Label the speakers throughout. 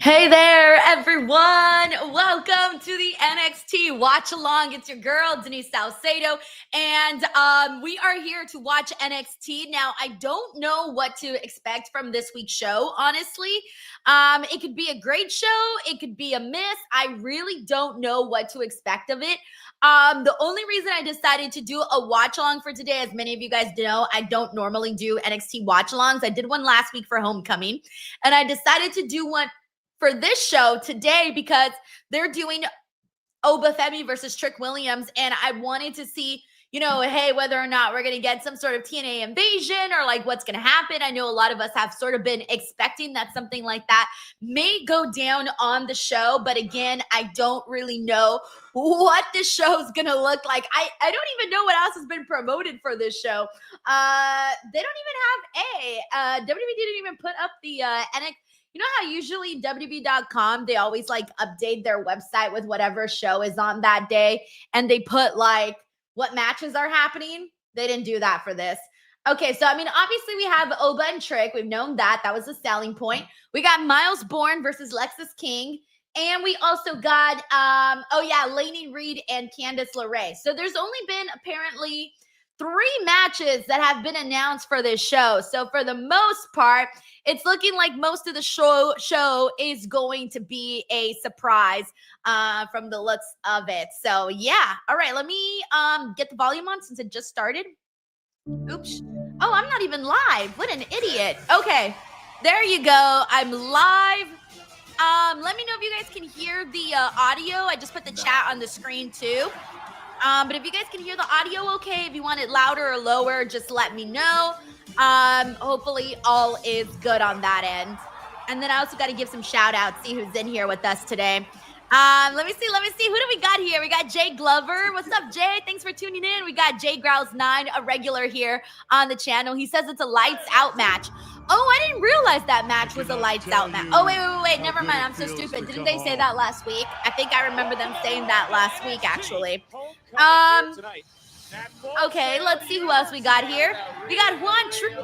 Speaker 1: Hey there, everyone. Welcome to the NXT Watch Along. It's your girl, Denise Salcedo, and we are here to watch NXT. Now, I don't know what to expect from this week's show, honestly. It could be a great show. It could be a miss. I really don't know what to expect of it. The only reason I decided to do a watch along for today, as many of you guys know, I don't normally do NXT watch alongs. I did one last week for Homecoming, and I decided to do one for this show today because they're doing Obafemi versus Trick Williams, and I wanted to see, hey, whether or not we're going to get some sort of TNA invasion or like what's going to happen. I know a lot of us have sort of been expecting that something like that may go down on the show, but again, I don't really know what this show is going to look like. I don't even know what else has been promoted for this show. They don't even have WWE didn't even put up the NXT. You know how usually WWE.com, they always like update their website with whatever show is on that day, and they put like what matches are happening? They didn't do that for this. Okay, so I mean, obviously we have Oba and Trick. We've known that. That was a selling point. We got Miles Bourne versus Lexis King. And we also got, Lainey Reed and Candice LeRae. So there's only been apparently 3 matches that have been announced for this show. So for the most part, it's looking like most of the show is going to be a surprise from the looks of it. So yeah. All right, let me get the volume on since it just started. Oops. Oh, I'm not even live. What an idiot. Okay, there you go. I'm live. Let me know if you guys can hear the audio. I just put the chat on the screen too. But if you guys can hear the audio okay, if you want it louder or lower, just let me know. Hopefully all is good on that end. And then I also got to give some shout outs, see who's in here with us today. Let me see. Who do we got here? We got Jay Glover. What's up, Jay? Thanks for tuning in. We got Jay Growls 9, a regular here on the channel. He says it's a lights out match. Oh, I didn't realize that match was a lights out match. Oh, wait. Never mind. I'm so stupid. Didn't they say that last week? I think I remember them saying that last week, actually. Okay, let's see who else we got here. We got Juan True.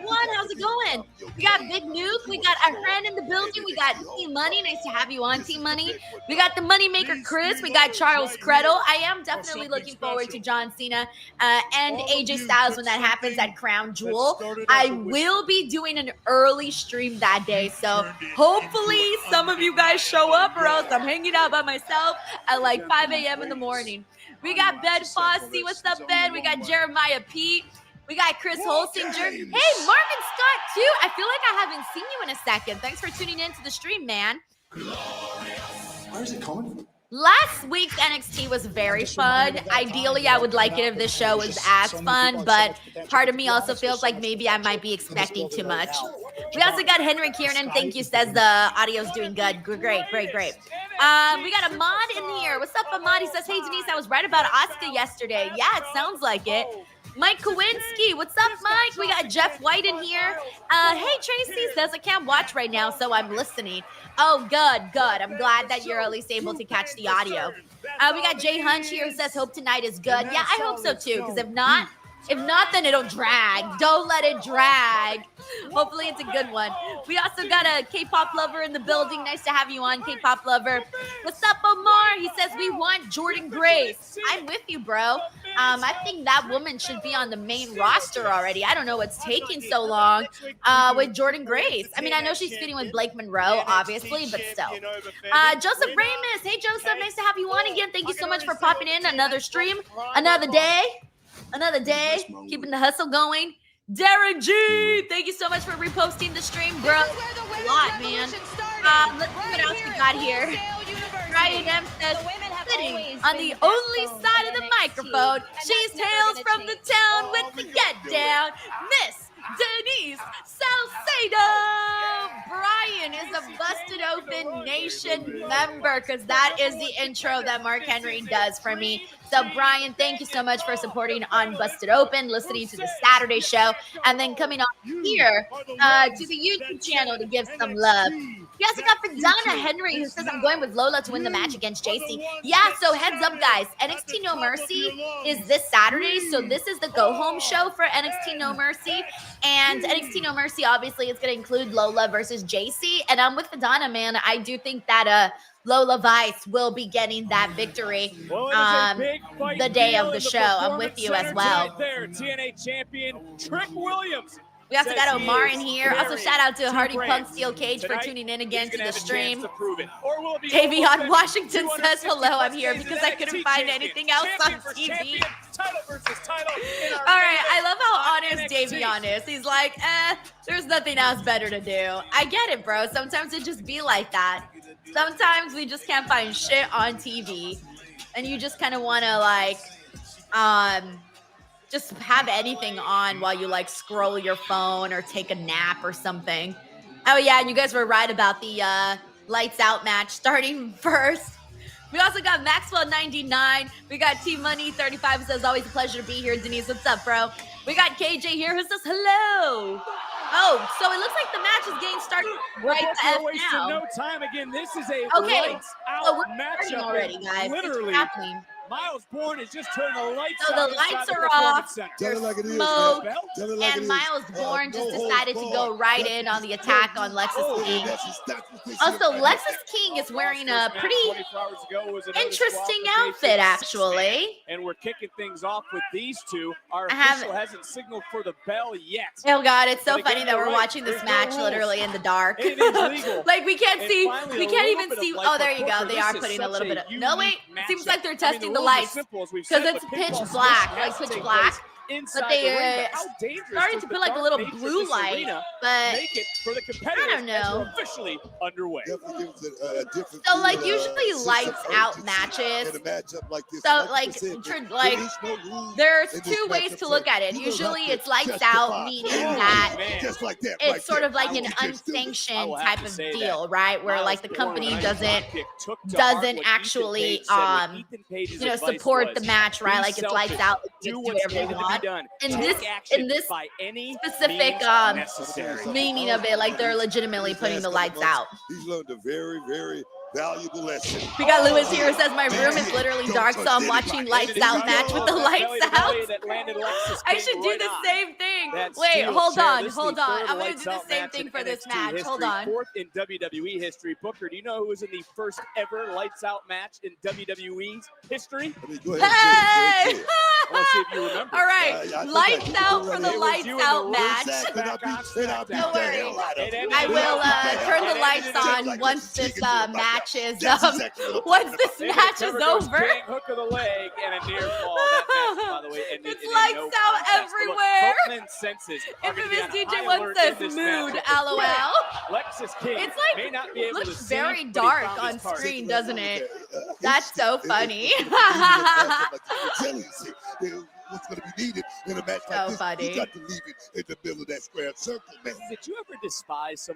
Speaker 1: Juan, how's it going? We got Big Nuke. We got our friend in the building. We got Team Money. Nice to have you on, Team Money. We got the Moneymaker Chris. We got Charles Creddle. I am definitely looking forward to John Cena and AJ Styles when that happens at Crown Jewel. I will be doing an early stream that day, so hopefully some of you guys show up, or else I'm hanging out by myself at like 5 a.m. in the morning. We got Ben Fossey. What's up, Ben? We got Jeremiah Pete. We got Chris Holsinger. Hey, Marvin Scott, too. I feel like I haven't seen you in a second. Thanks for tuning in to the stream, man.
Speaker 2: Where is it coming?
Speaker 1: Last week's NXT was very fun. Ideally, I would like it if this show was as fun, but part of me also feels like maybe I might be expecting too much. We also got Henry Kiernan. Thank you, says the audio's doing good. Great. We got Ahmad in here. What's up, Ahmad? He says, hey, Denise, I was right about Asuka yesterday. Yeah, it sounds like it. Mike Kowinski, what's up, Mike? We got Jeff White in here. Hey, Tracy says I can't watch right now, so I'm listening. Oh, good. I'm glad that you're at least able to catch the audio. We got Jay Hunch here who says hope tonight is good. Yeah, I hope so too, because if not, then it'll drag. Don't let it drag. Hopefully it's a good one. We also got a K-pop lover in the building. Nice to have you on, K-pop lover. What's up, Omar? He says we want Jordan Grace. I'm with you, bro. I think that woman should be on the main roster already. I don't know what's taking so long with Jordan Grace. I mean, I know she's feuding with Blake Monroe, obviously, but still. Joseph Ramus. Hey, Joseph. Nice to have you on again. Thank you so much for popping in. Another stream, another day, keeping the hustle going. Derek G, thank you so much for reposting the stream, bro. A lot, man. Let's see what else we got here. Ryan M says, sitting on the only side of the microphone, she's hails from the town with the get down, Miss Denise Salcedo. Brian is a Busted Open Nation member because that is the intro that Mark Henry does for me. So, Brian, thank you so much for supporting on Busted Open, listening to the Saturday show, and then coming on here to the YouTube channel to give some love. We also got Donna Henry who says, I'm going with Lola to win the match against Jacy. Yeah, so heads up, guys. NXT No Mercy is this Saturday. So this is the go-home show for NXT No Mercy. And NXT No Mercy, obviously, is going to include Lola versus Jacy. And I'm with Donna, man. I do think that Lola Vice will be getting that victory the day of the show. I'm with you as well.
Speaker 3: Right there, TNA champion Trick Williams.
Speaker 1: We also got Omar in here. Also, shout out to Hardy Punk Steel Cage for tuning in again to the stream. Davion Washington says hello. I'm here because I couldn't find anything else on TV. All right, I love how honest Davion is. He's like, there's nothing else better to do. I get it, bro. Sometimes it just be like that. Sometimes we just can't find shit on TV, and you just kind of want to like, just have anything on while you like scroll your phone or take a nap or something. Oh yeah, and you guys were right about the lights out match starting first. We also got Maxwell 99. We got T Money 35 who says always a pleasure to be here. Denise, what's up, bro? We got KJ here who says hello. Oh, so it looks like the match is getting started right the F now.
Speaker 3: No time again. This is a
Speaker 1: okay.
Speaker 3: lights
Speaker 1: So
Speaker 3: out
Speaker 1: we're starting
Speaker 3: matchup
Speaker 1: already, guys.
Speaker 3: Literally.
Speaker 1: It's happening.
Speaker 3: Miles Bourne is just turning the lights
Speaker 1: So
Speaker 3: out.
Speaker 1: the lights are off. There's smoke, and Miles Bourne just decided to go right in on the attack on Lexus King. Also, Lexus King is wearing a pretty interesting outfit, actually.
Speaker 3: And we're kicking things off with these two. Our official hasn't signaled for the bell yet.
Speaker 1: Oh God, it's so funny that we're watching this match literally in the dark. Like we can't see, we can't even see. Oh, there you go. They are putting a little bit of. No wait, seems like they're testing the lights because it's pitch black, like pitch black. But they started to put like a little blue light, but I don't know.
Speaker 3: Officially underway.
Speaker 1: So like usually lights out matches. So like there's two ways to look at it. Usually it's lights out, meaning that it's sort of like an unsanctioned type of deal, right? Where like the company doesn't actually support the match, right? Like it's lights out, do whatever they want. In this specific meaning of it, like they're legitimately putting the lights out.
Speaker 2: He's learned a very, very valuable lesson.
Speaker 1: We got Lewis here who says my room is literally dark, so I'm watching lights out match with the lights out. I should do the same thing. Wait, hold on. I'm gonna do the same thing for this match. Hold on.
Speaker 3: Fourth in WWE history. Booker, do you know who was in the first ever lights out match in WWE's history?
Speaker 1: Hey!
Speaker 3: I want to see if you remember.
Speaker 1: All right, lights out for the lights out match. Don't worry. I will turn the lights on once this match is once this match is over.
Speaker 3: Hook of the leg and a near fall. That match, by the way,
Speaker 1: it's lights out everywhere. Infamous DJ wants this mood, LOL.
Speaker 3: Lexus King
Speaker 1: it's like looks very dark on screen, doesn't it? That's so funny.
Speaker 2: What's going to be needed in a match like this?
Speaker 1: Funny.
Speaker 2: You got to leave it in the middle of that square circle, man.
Speaker 3: Did you ever despise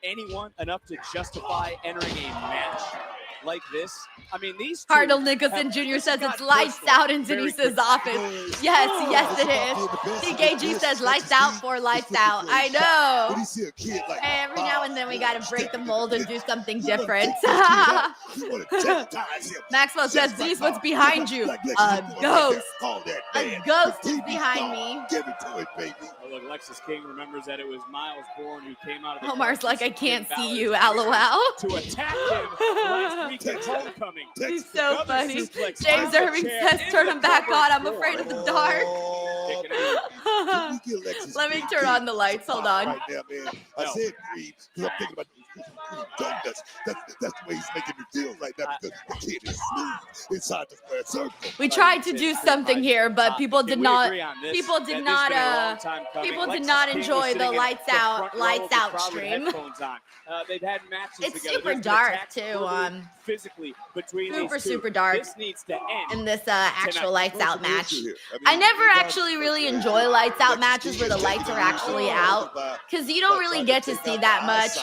Speaker 3: anyone enough to justify entering a match like this? I mean, these two
Speaker 1: Cardinal Nicholson Jr. says it's lights out in Denise's office. Yes, it is. TKG says lights out for lights out. I know. Hey, every now and then we got to break the mold and do something different. Maxwell says, Denise, what's behind you? A ghost. A ghost is behind me.
Speaker 2: Give it to it, baby.
Speaker 3: Oh, look, Lexus King remembers that it was Miles Bourne who came out of the
Speaker 1: Omar's like, I can't see you, LOL.
Speaker 3: To attack him last week at Homecoming.
Speaker 1: He's so funny. James Irving says, turn him back on. I'm afraid of the dark. Let me turn on the lights. Hold on.
Speaker 2: Right now, man. I said Creed because I'm thinking about donuts. That's the way he's making me feel right now because the kid is smooth inside the square circle.
Speaker 1: We tried to do something here, but people did not enjoy the lights out stream.
Speaker 3: They've had matches
Speaker 1: it's super dark too.
Speaker 3: Physically between
Speaker 1: super dark.
Speaker 3: This needs to end
Speaker 1: in this actual lights out match. I never actually really enjoy lights out matches where the lights are actually out because you don't really get to see that much.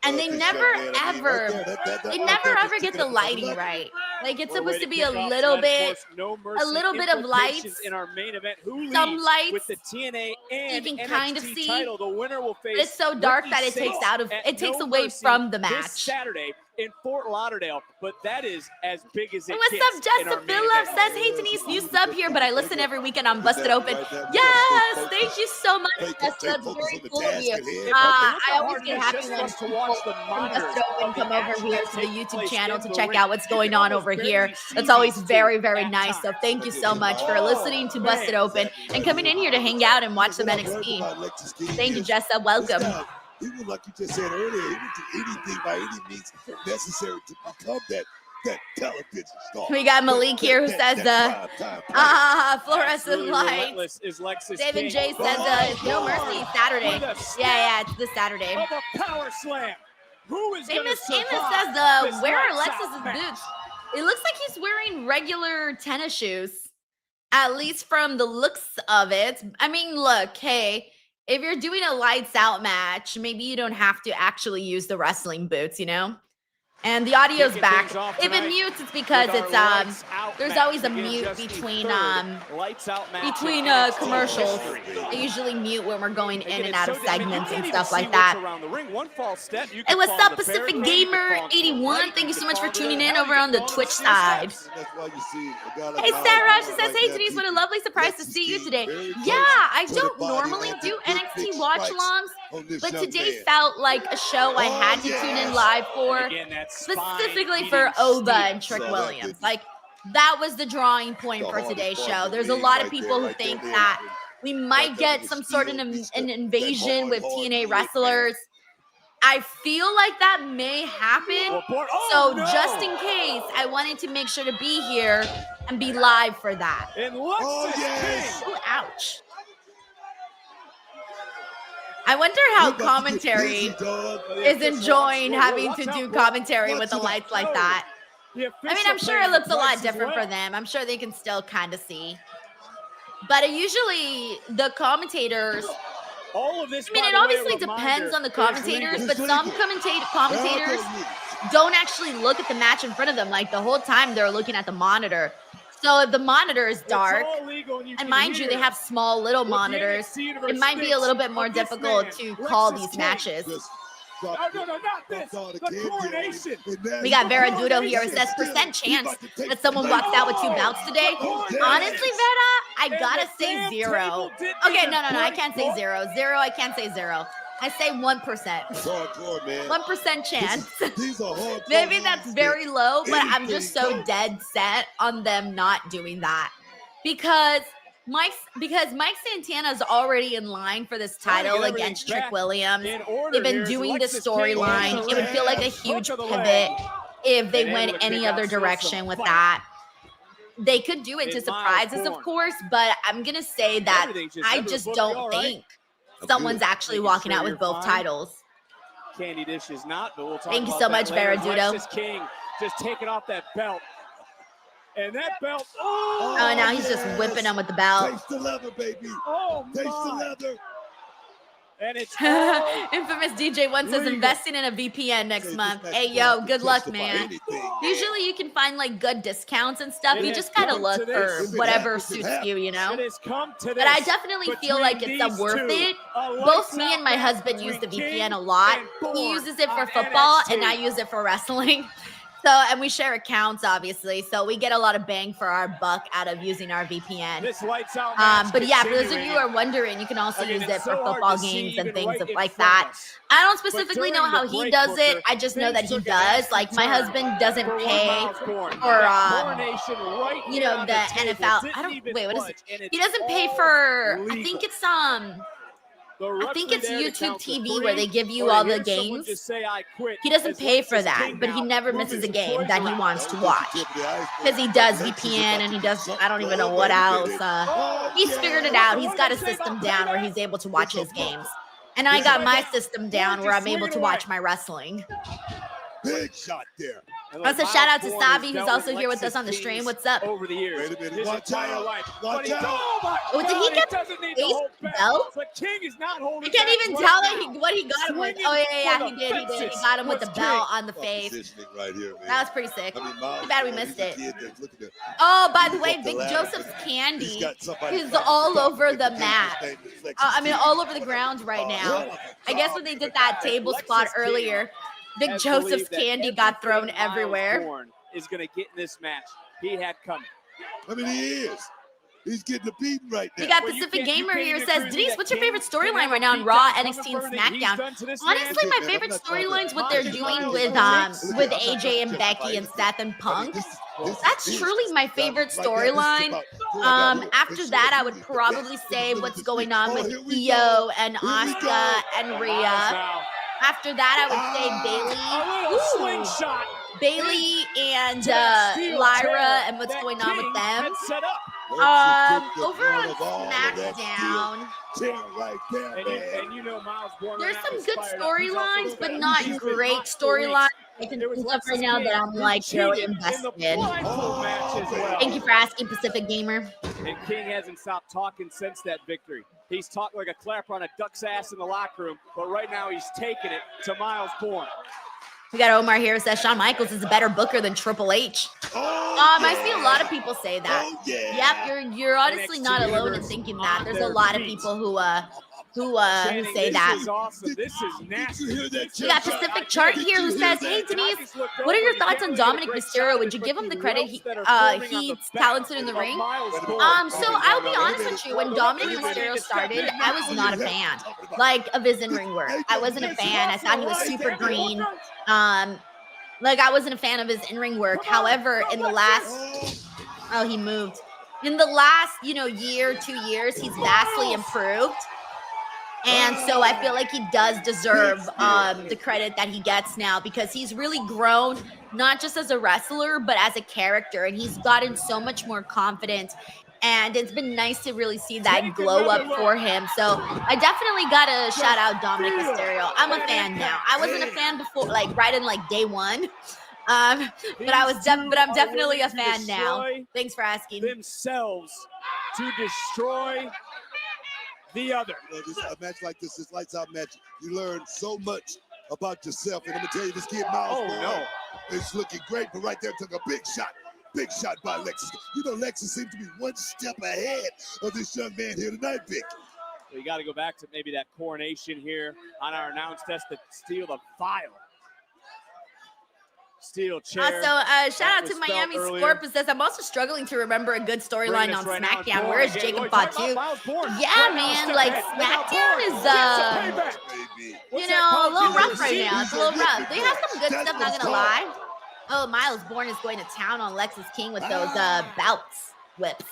Speaker 1: And they
Speaker 2: this
Speaker 1: never
Speaker 2: young man, I mean, right
Speaker 1: ever,
Speaker 2: there, that
Speaker 1: they
Speaker 2: right
Speaker 1: never
Speaker 2: there
Speaker 1: ever
Speaker 2: just
Speaker 1: get
Speaker 2: took
Speaker 1: the
Speaker 2: it up another
Speaker 1: lighting
Speaker 2: level.
Speaker 1: right. Like it's
Speaker 3: We're
Speaker 1: supposed
Speaker 3: ready
Speaker 1: to be
Speaker 3: kick
Speaker 1: a
Speaker 3: off
Speaker 1: little
Speaker 3: tonight. Of
Speaker 1: bit,
Speaker 3: course, no mercy
Speaker 1: little bit of
Speaker 3: implications
Speaker 1: lights,
Speaker 3: in our main event. Who
Speaker 1: some
Speaker 3: leaves
Speaker 1: lights,
Speaker 3: with the TNA and
Speaker 1: you can
Speaker 3: NXT
Speaker 1: kind of see,
Speaker 3: title? The winner will
Speaker 1: but
Speaker 3: face
Speaker 1: it's so dark
Speaker 3: Ricky
Speaker 1: that it takes
Speaker 3: Six
Speaker 1: out of,
Speaker 3: at
Speaker 1: it takes
Speaker 3: No
Speaker 1: away
Speaker 3: Mercy
Speaker 1: from the
Speaker 3: this
Speaker 1: match.
Speaker 3: Saturday in Fort Lauderdale. But that is as big as it
Speaker 1: What's
Speaker 3: gets
Speaker 1: up,
Speaker 3: in our
Speaker 1: Jessa
Speaker 3: main
Speaker 1: Phillips?
Speaker 3: event.
Speaker 1: Says, hey, Denise, new sub here, but I listen every weekend on Busted Open. Yes, thank you so much, Jessa. That's very cool of you. I always get happy when
Speaker 3: to watch the
Speaker 1: from
Speaker 3: monitors
Speaker 1: Busted Open come over
Speaker 3: action
Speaker 1: here
Speaker 3: that's
Speaker 1: to the
Speaker 3: taking
Speaker 1: YouTube
Speaker 3: place
Speaker 1: channel
Speaker 3: in
Speaker 1: to
Speaker 3: the
Speaker 1: check
Speaker 3: ring.
Speaker 1: out what's
Speaker 3: You
Speaker 1: going
Speaker 3: can
Speaker 1: on
Speaker 3: almost
Speaker 1: over
Speaker 3: barely
Speaker 1: here.
Speaker 3: see
Speaker 1: That's always
Speaker 3: these
Speaker 1: very,
Speaker 3: two
Speaker 1: very
Speaker 3: at
Speaker 1: nice. So
Speaker 3: times.
Speaker 1: thank you so much for listening to Busted Open and coming in here to hang out and watch some NXT. Thank you, Jessa. Welcome.
Speaker 2: He was, like you just said earlier, he would do anything by any means necessary to become that television star.
Speaker 1: We got Malik here who says, fluorescent lights.
Speaker 3: Is Lexus
Speaker 1: David
Speaker 3: King.
Speaker 1: J says, no mercy Saturday.
Speaker 3: With a
Speaker 1: Yeah, it's this Saturday.
Speaker 3: of a power slam. Who is going to
Speaker 1: Amos
Speaker 3: survive
Speaker 1: says,
Speaker 3: this
Speaker 1: where are
Speaker 3: lights
Speaker 1: Alexis's
Speaker 3: out match?
Speaker 1: boots? It looks like he's wearing regular tennis shoes, at least from the looks of it. I mean, look, hey, if you're doing a lights out match, maybe you don't have to actually use the wrestling boots, you know? And the audio's
Speaker 3: Kicking
Speaker 1: back.
Speaker 3: things off
Speaker 1: If it
Speaker 3: tonight
Speaker 1: mutes, it's because
Speaker 3: with our
Speaker 1: it's
Speaker 3: lights out
Speaker 1: there's
Speaker 3: match.
Speaker 1: always a
Speaker 3: Again,
Speaker 1: mute
Speaker 3: just the
Speaker 1: between
Speaker 3: third lights out match in NXT
Speaker 1: commercials.
Speaker 3: history.
Speaker 1: They usually mute when we're going in
Speaker 3: Again,
Speaker 1: and
Speaker 3: it's
Speaker 1: out
Speaker 3: so
Speaker 1: of
Speaker 3: I mean, you
Speaker 1: segments
Speaker 3: can't
Speaker 1: and
Speaker 3: even
Speaker 1: stuff
Speaker 3: see
Speaker 1: like
Speaker 3: what's
Speaker 1: that.
Speaker 3: around the ring. One false step, you
Speaker 1: Hey,
Speaker 3: could
Speaker 1: what's
Speaker 3: fall
Speaker 1: up,
Speaker 3: into
Speaker 1: Pacific
Speaker 3: barricade, you could
Speaker 1: Gamer
Speaker 3: fall into a
Speaker 1: 81?
Speaker 3: right,
Speaker 1: Thank you so much for
Speaker 3: could fall
Speaker 1: tuning
Speaker 3: into
Speaker 1: in
Speaker 3: hell,
Speaker 1: over
Speaker 3: you
Speaker 1: on
Speaker 3: could
Speaker 1: the
Speaker 3: fall into
Speaker 1: Twitch
Speaker 3: steel
Speaker 1: side.
Speaker 3: steps.
Speaker 2: That's why you see a guy like
Speaker 1: Hey,
Speaker 2: Miles
Speaker 1: Sarah, she
Speaker 2: Moore
Speaker 1: says,
Speaker 2: like
Speaker 1: hey,
Speaker 2: that,
Speaker 1: Denise, what a
Speaker 2: he
Speaker 1: lovely surprise to
Speaker 2: lets
Speaker 1: see you
Speaker 2: his
Speaker 1: today.
Speaker 2: game very
Speaker 1: Yeah,
Speaker 2: close
Speaker 1: I
Speaker 2: to the
Speaker 1: don't
Speaker 2: body
Speaker 1: normally
Speaker 2: and
Speaker 1: do
Speaker 2: the
Speaker 1: NXT
Speaker 2: big
Speaker 1: watch
Speaker 2: strikes
Speaker 1: alongs,
Speaker 2: on this
Speaker 1: but
Speaker 2: young
Speaker 1: today
Speaker 2: man.
Speaker 1: felt like a show I had to tune in live for,
Speaker 3: Again, that spine
Speaker 1: specifically
Speaker 3: beating
Speaker 1: for Ova
Speaker 3: steel.
Speaker 1: and Trick
Speaker 2: Saw that,
Speaker 1: Williams.
Speaker 2: didn't you?
Speaker 1: Like, that was the drawing point
Speaker 2: The
Speaker 1: for
Speaker 2: hardest
Speaker 1: today's
Speaker 2: part
Speaker 1: show.
Speaker 2: of the
Speaker 1: There's a
Speaker 2: ring
Speaker 1: lot of
Speaker 2: right
Speaker 1: people
Speaker 2: there,
Speaker 1: who
Speaker 2: right there,
Speaker 1: think
Speaker 2: there,
Speaker 1: that we might
Speaker 2: right there
Speaker 1: get
Speaker 2: with
Speaker 1: some
Speaker 2: the
Speaker 1: sort of
Speaker 2: steel,
Speaker 1: an
Speaker 2: beats that
Speaker 1: invasion
Speaker 2: hard,
Speaker 1: with
Speaker 2: hard
Speaker 1: TNA
Speaker 2: leg,
Speaker 1: wrestlers. I feel like that may happen. So just in case, I wanted to make sure to be here and be live for that.
Speaker 3: And
Speaker 2: Oh, yes.
Speaker 1: Oh, ouch. I wonder how commentary is enjoying having to do commentary with the lights like that. I mean, I'm sure it looks a lot different for them. I'm sure they can still kind of see. But usually the commentators,
Speaker 3: all of this,
Speaker 1: I mean, it obviously depends on the commentators, but some commentators don't actually look at the match in front of them. Like the whole time they're looking at the monitor. So if the monitor is dark, and mind you, they have small little monitors, it might be a little bit more difficult to call these matches.
Speaker 3: No, not this. The coronation.
Speaker 1: We got Vera Dudo here. It says % chance that someone walks out with 2 belts today. Honestly, Vera, I gotta say 0. Okay, no, I can't say 0. 0, I can't say 0. I say 1%. 1% chance. Maybe that's very low, but I'm just so dead set on them not doing that. Because Mike Santana's already in line for this title against Trick Williams. They've been doing this storyline. It would feel like a huge pivot if they went any other direction with that. They could do it to surprise us, of course, but I'm going to say that I just don't think someone's actually walking out with both titles.
Speaker 3: Candy Dish is not, but we'll talk
Speaker 1: Thank you
Speaker 3: about
Speaker 1: so
Speaker 3: that
Speaker 1: much,
Speaker 3: later.
Speaker 1: Vera Dudo.
Speaker 3: Lexus King just taking off that belt. And that belt.
Speaker 1: Oh, now he's just whipping him with the belt.
Speaker 2: Taste the leather, baby.
Speaker 3: Oh,
Speaker 2: Taste the leather.
Speaker 3: And it's
Speaker 1: Infamous DJ1 says investing in a VPN next month. Hey, yo, good luck, man. Usually you can find like good discounts and stuff. You just gotta look for whatever suits you, you know? But I definitely feel like it's worth it. Both me and my husband use the VPN a lot. He uses it for football and I use it for wrestling. So, and we share accounts, obviously. So we get a lot of bang for our buck out of using our VPN. But yeah, for those of you who are wondering, you can also use it for football games and things like that. I don't specifically know how he does it. I just know that he does. Like my husband doesn't pay for, you know, the NFL. Wait, what is it? He doesn't pay for, I think it's YouTube TV where they give you all the games. He doesn't pay for that, but he never misses a game that he wants to watch. Because he does VPN and he does, I don't even know what else. He's figured it out. He's got a system down where he's able to watch his games. And I got my system down where I'm able to watch my wrestling.
Speaker 2: Big shot there.
Speaker 1: Also, shout out to Sabi, who's also here with us on the stream. What's up?
Speaker 3: Over the years.
Speaker 2: Wait a minute.
Speaker 3: His
Speaker 2: Watch
Speaker 3: entire
Speaker 2: out.
Speaker 3: life.
Speaker 2: Watch
Speaker 3: But
Speaker 2: out.
Speaker 3: Oh my
Speaker 1: Oh, did
Speaker 3: God,
Speaker 1: he get
Speaker 3: doesn't need
Speaker 1: face
Speaker 3: to hold back.
Speaker 1: belt?
Speaker 3: But King is not holding
Speaker 1: I can't
Speaker 3: back
Speaker 1: even
Speaker 3: right
Speaker 1: tell
Speaker 3: now.
Speaker 1: what he got him with.
Speaker 3: Swinging
Speaker 1: Oh, yeah,
Speaker 3: for
Speaker 1: he
Speaker 3: the
Speaker 1: did. He
Speaker 3: fences
Speaker 1: got him with the
Speaker 3: was
Speaker 1: belt
Speaker 3: King.
Speaker 1: on the face.
Speaker 2: Positioning right here, man.
Speaker 1: That was pretty sick.
Speaker 2: I mean, Miles
Speaker 1: Too bad we
Speaker 2: Moore,
Speaker 1: missed
Speaker 2: he's a
Speaker 1: it.
Speaker 2: kid that's looking to-
Speaker 1: Oh, by the
Speaker 2: move
Speaker 1: way,
Speaker 2: up
Speaker 1: Big
Speaker 2: ladder,
Speaker 1: Joseph's
Speaker 2: but
Speaker 1: candy
Speaker 2: he's got somebody
Speaker 1: is
Speaker 2: fighting
Speaker 1: all
Speaker 2: back
Speaker 1: over
Speaker 2: with
Speaker 1: the
Speaker 2: game.
Speaker 1: map.
Speaker 2: His name is Lexus
Speaker 1: I mean,
Speaker 2: T.
Speaker 1: all over the ground right now. I guess when they did that table spot
Speaker 3: Lexus King
Speaker 1: earlier, Big
Speaker 3: has
Speaker 1: Joseph's
Speaker 3: believed that
Speaker 1: candy got thrown
Speaker 3: everything Miles
Speaker 1: everywhere.
Speaker 3: Bourne is going to get in this match. He had coming.
Speaker 2: I mean, he is. He's getting a beating right now.
Speaker 1: We got
Speaker 3: Well, you
Speaker 1: Pacific
Speaker 3: can't- you
Speaker 1: Gamer
Speaker 3: can't
Speaker 1: here
Speaker 3: even
Speaker 1: says,
Speaker 3: agree with me
Speaker 1: Denise,
Speaker 3: that
Speaker 1: what's your
Speaker 3: King
Speaker 1: favorite
Speaker 3: can
Speaker 1: storyline
Speaker 3: have
Speaker 1: right
Speaker 3: a
Speaker 1: now on
Speaker 3: beatdown
Speaker 1: Raw,
Speaker 3: coming
Speaker 1: NXT,
Speaker 3: from
Speaker 1: and
Speaker 3: everything he's
Speaker 1: SmackDown?
Speaker 3: done to this
Speaker 1: Honestly,
Speaker 3: man.
Speaker 1: my favorite storylines, what
Speaker 3: Miles
Speaker 1: they're
Speaker 3: Bourne
Speaker 1: doing
Speaker 3: is
Speaker 1: with
Speaker 3: Miles
Speaker 1: with
Speaker 3: Bourne.
Speaker 1: AJ and Becky and Seth and Punk. That's
Speaker 2: This
Speaker 1: truly my favorite
Speaker 2: right there, this is
Speaker 1: storyline.
Speaker 2: about going down here
Speaker 1: After
Speaker 2: and
Speaker 1: that, I
Speaker 2: showing
Speaker 1: would
Speaker 2: who is the
Speaker 1: probably
Speaker 2: best
Speaker 1: say
Speaker 2: in the
Speaker 1: what's
Speaker 2: business.
Speaker 1: going on
Speaker 2: Oh,
Speaker 1: with
Speaker 2: here we
Speaker 1: Io
Speaker 2: go.
Speaker 1: and
Speaker 2: Here we
Speaker 1: Asuka
Speaker 2: go.
Speaker 1: and
Speaker 3: Miles
Speaker 1: Rhea.
Speaker 3: now.
Speaker 1: After that, I would
Speaker 3: A
Speaker 1: say
Speaker 3: little slingshot.
Speaker 1: Bailey and
Speaker 3: To that steel
Speaker 1: Lyra
Speaker 3: chair
Speaker 1: and what's
Speaker 3: that
Speaker 1: going on with
Speaker 3: King
Speaker 1: them.
Speaker 3: had set up.
Speaker 1: Over on SmackDown,
Speaker 2: Right there, man.
Speaker 3: And you know Miles Bourne
Speaker 1: there's
Speaker 3: right now
Speaker 1: some
Speaker 3: is
Speaker 1: good
Speaker 3: fired up. He's also
Speaker 1: storylines, but
Speaker 3: fired
Speaker 1: not
Speaker 3: up. He's been
Speaker 1: great
Speaker 3: hot for weeks.
Speaker 1: storylines. I can
Speaker 3: There was
Speaker 1: think of right
Speaker 3: Lexus
Speaker 1: now
Speaker 3: King
Speaker 1: that I'm
Speaker 3: who
Speaker 1: like really
Speaker 3: cheated in
Speaker 1: invested
Speaker 3: the
Speaker 1: in.
Speaker 3: blindfold match as well.
Speaker 1: Thank you for asking, Pacific Gamer.
Speaker 3: And King hasn't stopped talking since that victory. He's talked like a clapper on a duck's ass in the locker room, but right now he's taking it to Miles Bourne.
Speaker 1: We got Omar here who says Shawn Michaels is a better booker than Triple H. I see a lot of people say that.
Speaker 2: Oh, yeah.
Speaker 1: Yep, you're honestly
Speaker 3: NXT
Speaker 1: not alone in
Speaker 3: universe
Speaker 1: thinking
Speaker 3: on
Speaker 1: that. There's a
Speaker 3: their
Speaker 1: lot of
Speaker 3: feet.
Speaker 1: people who
Speaker 3: Channing,
Speaker 1: say
Speaker 3: this
Speaker 1: that.
Speaker 3: is awesome. This is nasty.
Speaker 2: Did you hear that,
Speaker 1: We got
Speaker 2: Jeff?
Speaker 1: Pacific Chart here who says, "Hey Denise, what are your thoughts on Dominic Mysterio? Would you give him the credit he's talented in the ring?" So I'll be honest with you. When Dominic Mysterio started, I was not a fan, like, of his in-ring work. I wasn't a fan. I thought he was super green. I wasn't a fan of his in-ring work. However, in the last, he moved. In the last, year, 2 years, he's vastly improved. And so I feel like he does deserve the credit that he gets now because he's really grown, not just as a wrestler, but as a character. And he's gotten so much more confident. And it's been nice to really see that glow up for him. So I definitely got to shout out Dominic Mysterio. I'm a fan now. I wasn't a fan before, right in day one. But I'm definitely a fan now. Thanks for asking.
Speaker 3: Themselves to destroy the other.
Speaker 2: A match like this lights out match. You learn so much about yourself. And I'm going to tell you, this kid, Miles Bourne, is looking great. But right there took a big shot. Big shot by Lexus. Lexus seems to be one step ahead of this young man here tonight, Vic.
Speaker 3: We got to go back to maybe that coronation here on our announce desk to steal the file. Steel chair.
Speaker 1: Also, shout out to Miami Scorpus says, I'm also struggling to remember a good storyline on SmackDown. Where is Jacob Fatu? Yeah, man, SmackDown is, a little rough right now. It's a little rough. They have some good stuff, not gonna lie. Oh, Miles Bourne is going to town on Lexus King with those bouts, whips.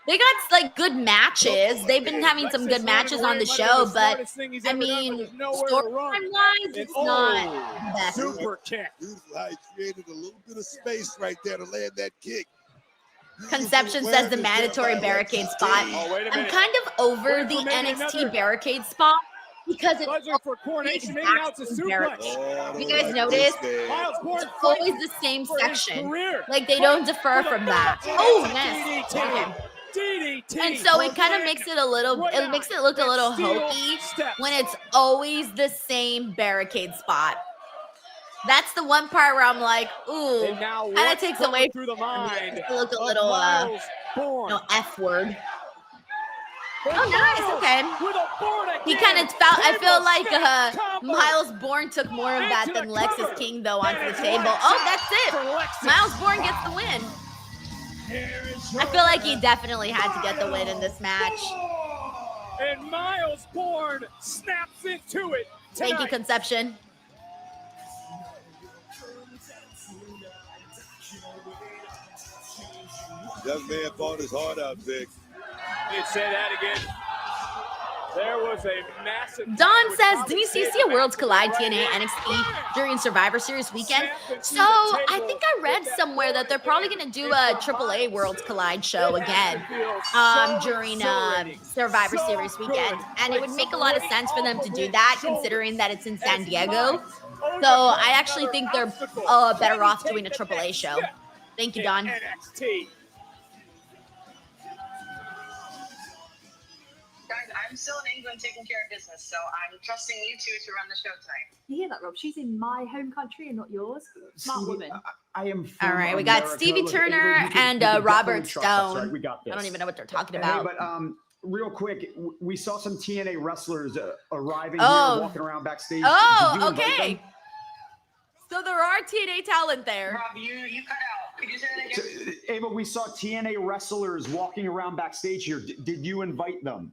Speaker 1: They got good matches. They've been having some good matches on the show, but I mean, storyline-wise, it's not the best.
Speaker 3: Super kick.
Speaker 2: Beautiful how he created a little bit of space right there to land that kick.
Speaker 1: Conception says the mandatory barricade spot. I'm kind of over the NXT barricade spot because it's you guys notice? It's always the same section. They don't defer from that. Oh, nice. Okay. And so it kind of makes it look a little hokey when it's always the same barricade spot. That's the one part where I'm like, ooh, and it takes away from the mind. It look a little F word. Oh, nice. Okay. He kind of felt. I feel like Miles Bourne took more of that than Lexus King though onto the table. Oh, that's it. Miles Bourne gets the win. I feel like he definitely had to get the win in this match.
Speaker 3: And Miles Bourne snaps into it tonight.
Speaker 1: Thank you, Conception.
Speaker 2: Young man fought his heart out, Vic.
Speaker 3: You'd say that again. There was a massive.
Speaker 1: Don says, Denise, do you see a Worlds Collide TNA NXT during Survivor Series weekend? So I think I read somewhere that they're probably going to do a AAA Worlds Collide show again during Survivor Series weekend. And it would make a lot of sense for them to do that considering that it's in San Diego. So I actually think they're better off doing a AAA show. Thank you, Don.
Speaker 3: NXT.
Speaker 4: Guys, I'm still in England taking care of business, so I'm trusting you two to run the show tonight.
Speaker 5: You hear that, Rob? She's in my home country and not yours. Smart
Speaker 6: Stevie,
Speaker 5: woman.
Speaker 6: I am.
Speaker 1: All right, we got Stevie Turner and Robert Stone.
Speaker 6: Right, we got this.
Speaker 1: I don't even know what they're talking about.
Speaker 6: Hey, but real quick, we saw some TNA wrestlers arriving here, walking around backstage.
Speaker 1: Oh, okay. So there are TNA talent there.
Speaker 4: Rob, you cut out. Could you say that again?
Speaker 6: So, Ava, we saw TNA wrestlers walking around backstage here. Did you invite them?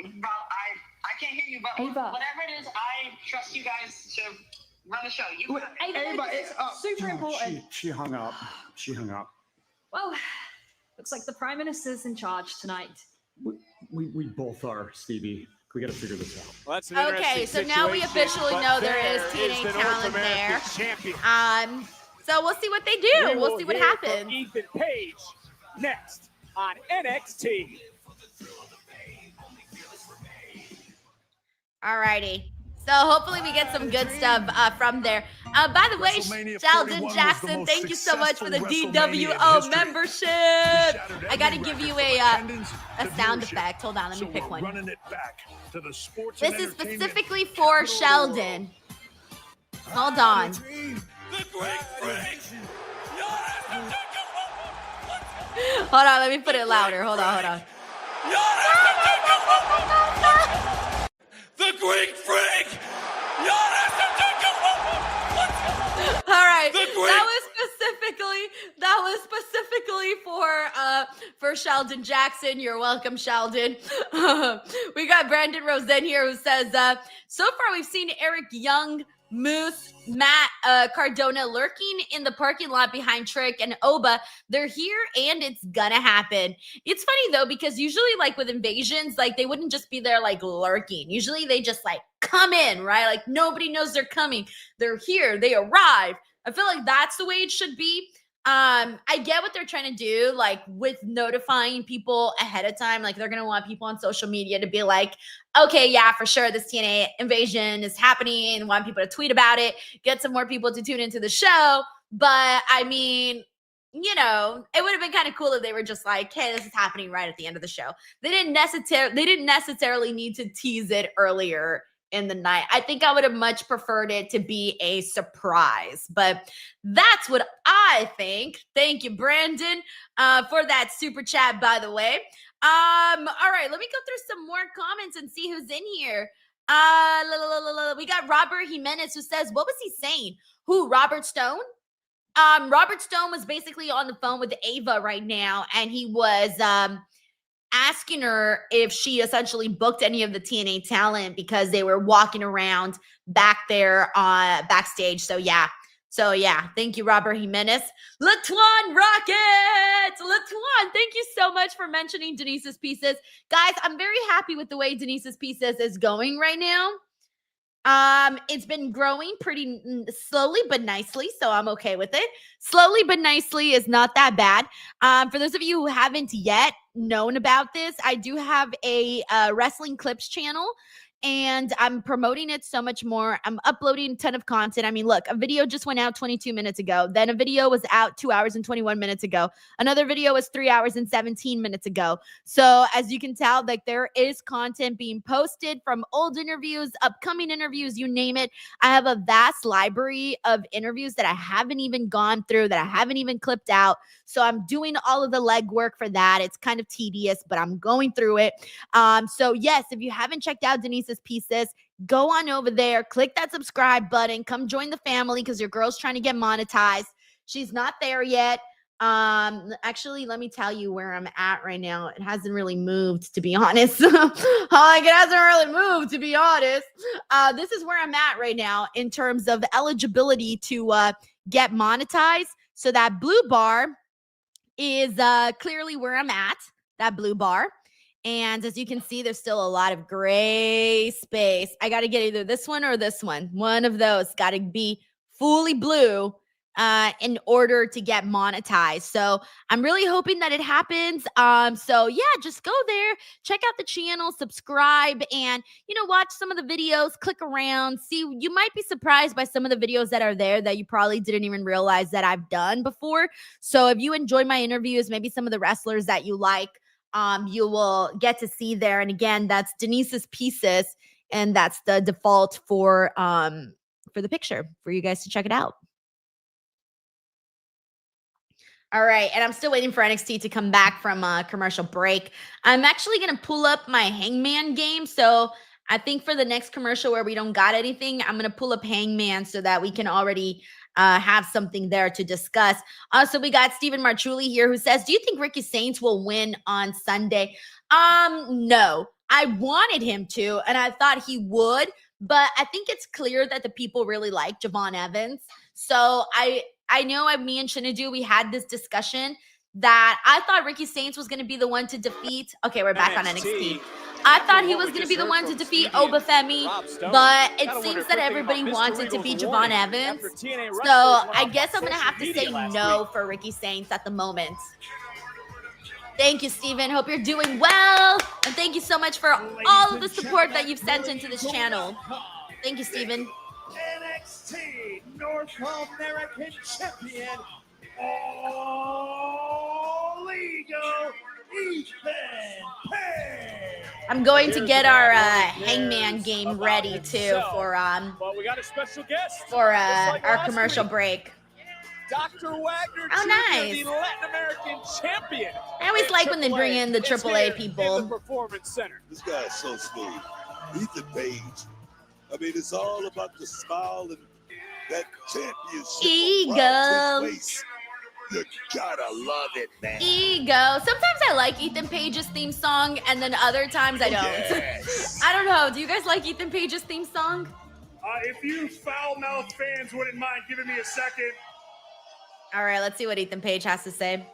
Speaker 4: Rob, I can't hear you, but
Speaker 5: Ava.
Speaker 4: whatever it is, I trust you guys to run the show. You
Speaker 5: Ava, it's super important.
Speaker 6: She hung up. She hung up.
Speaker 5: Well, looks like the Prime Minister's in charge tonight.
Speaker 6: We both are, Stevie. We got to figure this out.
Speaker 3: Well, that's an
Speaker 1: Okay, so now we officially know there is TNA talent there. So we'll see what they do. We'll see what happens.
Speaker 3: Ethan Page next on NXT.
Speaker 1: Alrighty. So hopefully we get some good stuff from there. By the way, Sheldon Jackson, thank you so much for the DWO membership. I got to give you a sound effect. Hold on, let me pick one. This is specifically for Sheldon. Hold on. Hold on, let me put it louder. Hold on.
Speaker 7: The Greek Freak!
Speaker 1: All right, that was specifically for Sheldon Jackson. You're welcome, Sheldon. We got Brandon Rosen here who says, so far we've seen Eric Young, Moose, Matt Cardona lurking in the parking lot behind Trick and Oba. They're here and it's gonna happen. It's funny though, because usually like with invasions, like they wouldn't just be there like lurking. Usually they just like come in, right? Like nobody knows they're coming. They're here, they arrive. I feel like that's the way it should be. I get what they're trying to do, like with notifying people ahead of time. Like they're going to want people on social media to be like, okay, yeah, for sure, this TNA invasion is happening, and want people to tweet about it, get some more people to tune into the show. But I mean, you know, it would have been kind of cool if they were just like, hey, this is happening right at the end of the show. They didn't necessarily need to tease it earlier in the night. I think I would have much preferred it to be a surprise, but that's what I think. Thank you, Brandon, for that super chat, by the way. All right, let me go through some more comments and see who's in here. We got Robert Jimenez who says, what was he saying? Who, Robert Stone? Robert Stone was basically on the phone with Ava right now, and he was asking her if she essentially booked any of the TNA talent because they were walking around back there backstage. So yeah. Thank you, Robert Jimenez. Latuan Rockets! Latuan, thank you so much for mentioning Denise's Pieces. Guys, I'm very happy with the way Denise's Pieces is going right now. It's been growing pretty slowly but nicely, so I'm okay with it. Slowly but nicely is not that bad. For those of you who haven't yet known about this, I do have a wrestling clips channel, and I'm promoting it so much more. I'm uploading a ton of content. I mean, look, a video just went out 22 minutes ago. Then a video was out 2 hours and 21 minutes ago. Another video was 3 hours and 17 minutes ago. So as you can tell, like there is content being posted from old interviews, upcoming interviews, you name it. I have a vast library of interviews that I haven't even gone through, that I haven't even clipped out. So I'm doing all of the legwork for that. It's kind of tedious, but I'm going through it. So yes, if you haven't checked out Denise's Pieces, go on over there, click that subscribe button, come join the family because your girl's trying to get monetized. She's not there yet. Actually, let me tell you where I'm at right now. It hasn't really moved, to be honest. It hasn't really moved, to be honest. This is where I'm at right now in terms of eligibility to get monetized. So that blue bar is clearly where I'm at, that blue bar. And as you can see, there's still a lot of gray space. I got to get either this one or this one. One of those got to be fully blue in order to get monetized. So I'm really hoping that it happens. So yeah, just go there, check out the channel, subscribe, and watch some of the videos, click around, see. You might be surprised by some of the videos that are there that you probably didn't even realize that I've done before. So if you enjoy my interviews, maybe some of the wrestlers that you like, you will get to see there. And again, that's Denise's Pieces, and that's the default for the picture for you guys to check it out. All right, and I'm still waiting for NXT to come back from a commercial break. I'm actually going to pull up my Hangman game. So I think for the next commercial where we don't got anything, I'm going to pull up Hangman so that we can already have something there to discuss. Also, we got Steven Marchuli here who says, do you think Ricky Saints will win on Sunday? No. I wanted him to, and I thought he would, but I think it's clear that the people really like Javon Evans. So I know me and Chinedu, we had this discussion that I thought Ricky Saints was going to be the one to defeat. Okay, we're back on NXT. I thought he was going to be the one to defeat Obafemi, but it seems that everybody wanted to beat Javon Evans. So I guess I'm going to have to say no for Ricky Saints at the moment. Thank you, Steven. Hope you're doing well. And thank you so much for all of the support that you've sent into this channel. Thank you, Steven.
Speaker 7: NXT North American Champion, All Ego, Ethan Page.
Speaker 1: I'm going to get our Hangman game ready too for
Speaker 3: we got a special guest
Speaker 1: for our commercial break.
Speaker 3: Dr. Wagner,
Speaker 1: oh, nice.
Speaker 3: the Latin American champion.
Speaker 1: I always like when they bring in the AAA people.
Speaker 3: In the Performance Center.
Speaker 2: This guy's so smooth. Ethan Page. I mean, it's all about the smile and that championship.
Speaker 1: Ego.
Speaker 2: You gotta love it, man.
Speaker 1: Ego. Sometimes I like Ethan Page's theme song, and then other times I don't.
Speaker 2: Yes.
Speaker 1: I don't know. Do you guys like Ethan Page's theme song?
Speaker 7: If you foul-mouthed fans wouldn't mind giving me a second.
Speaker 1: All right, let's see what Ethan Page has to say.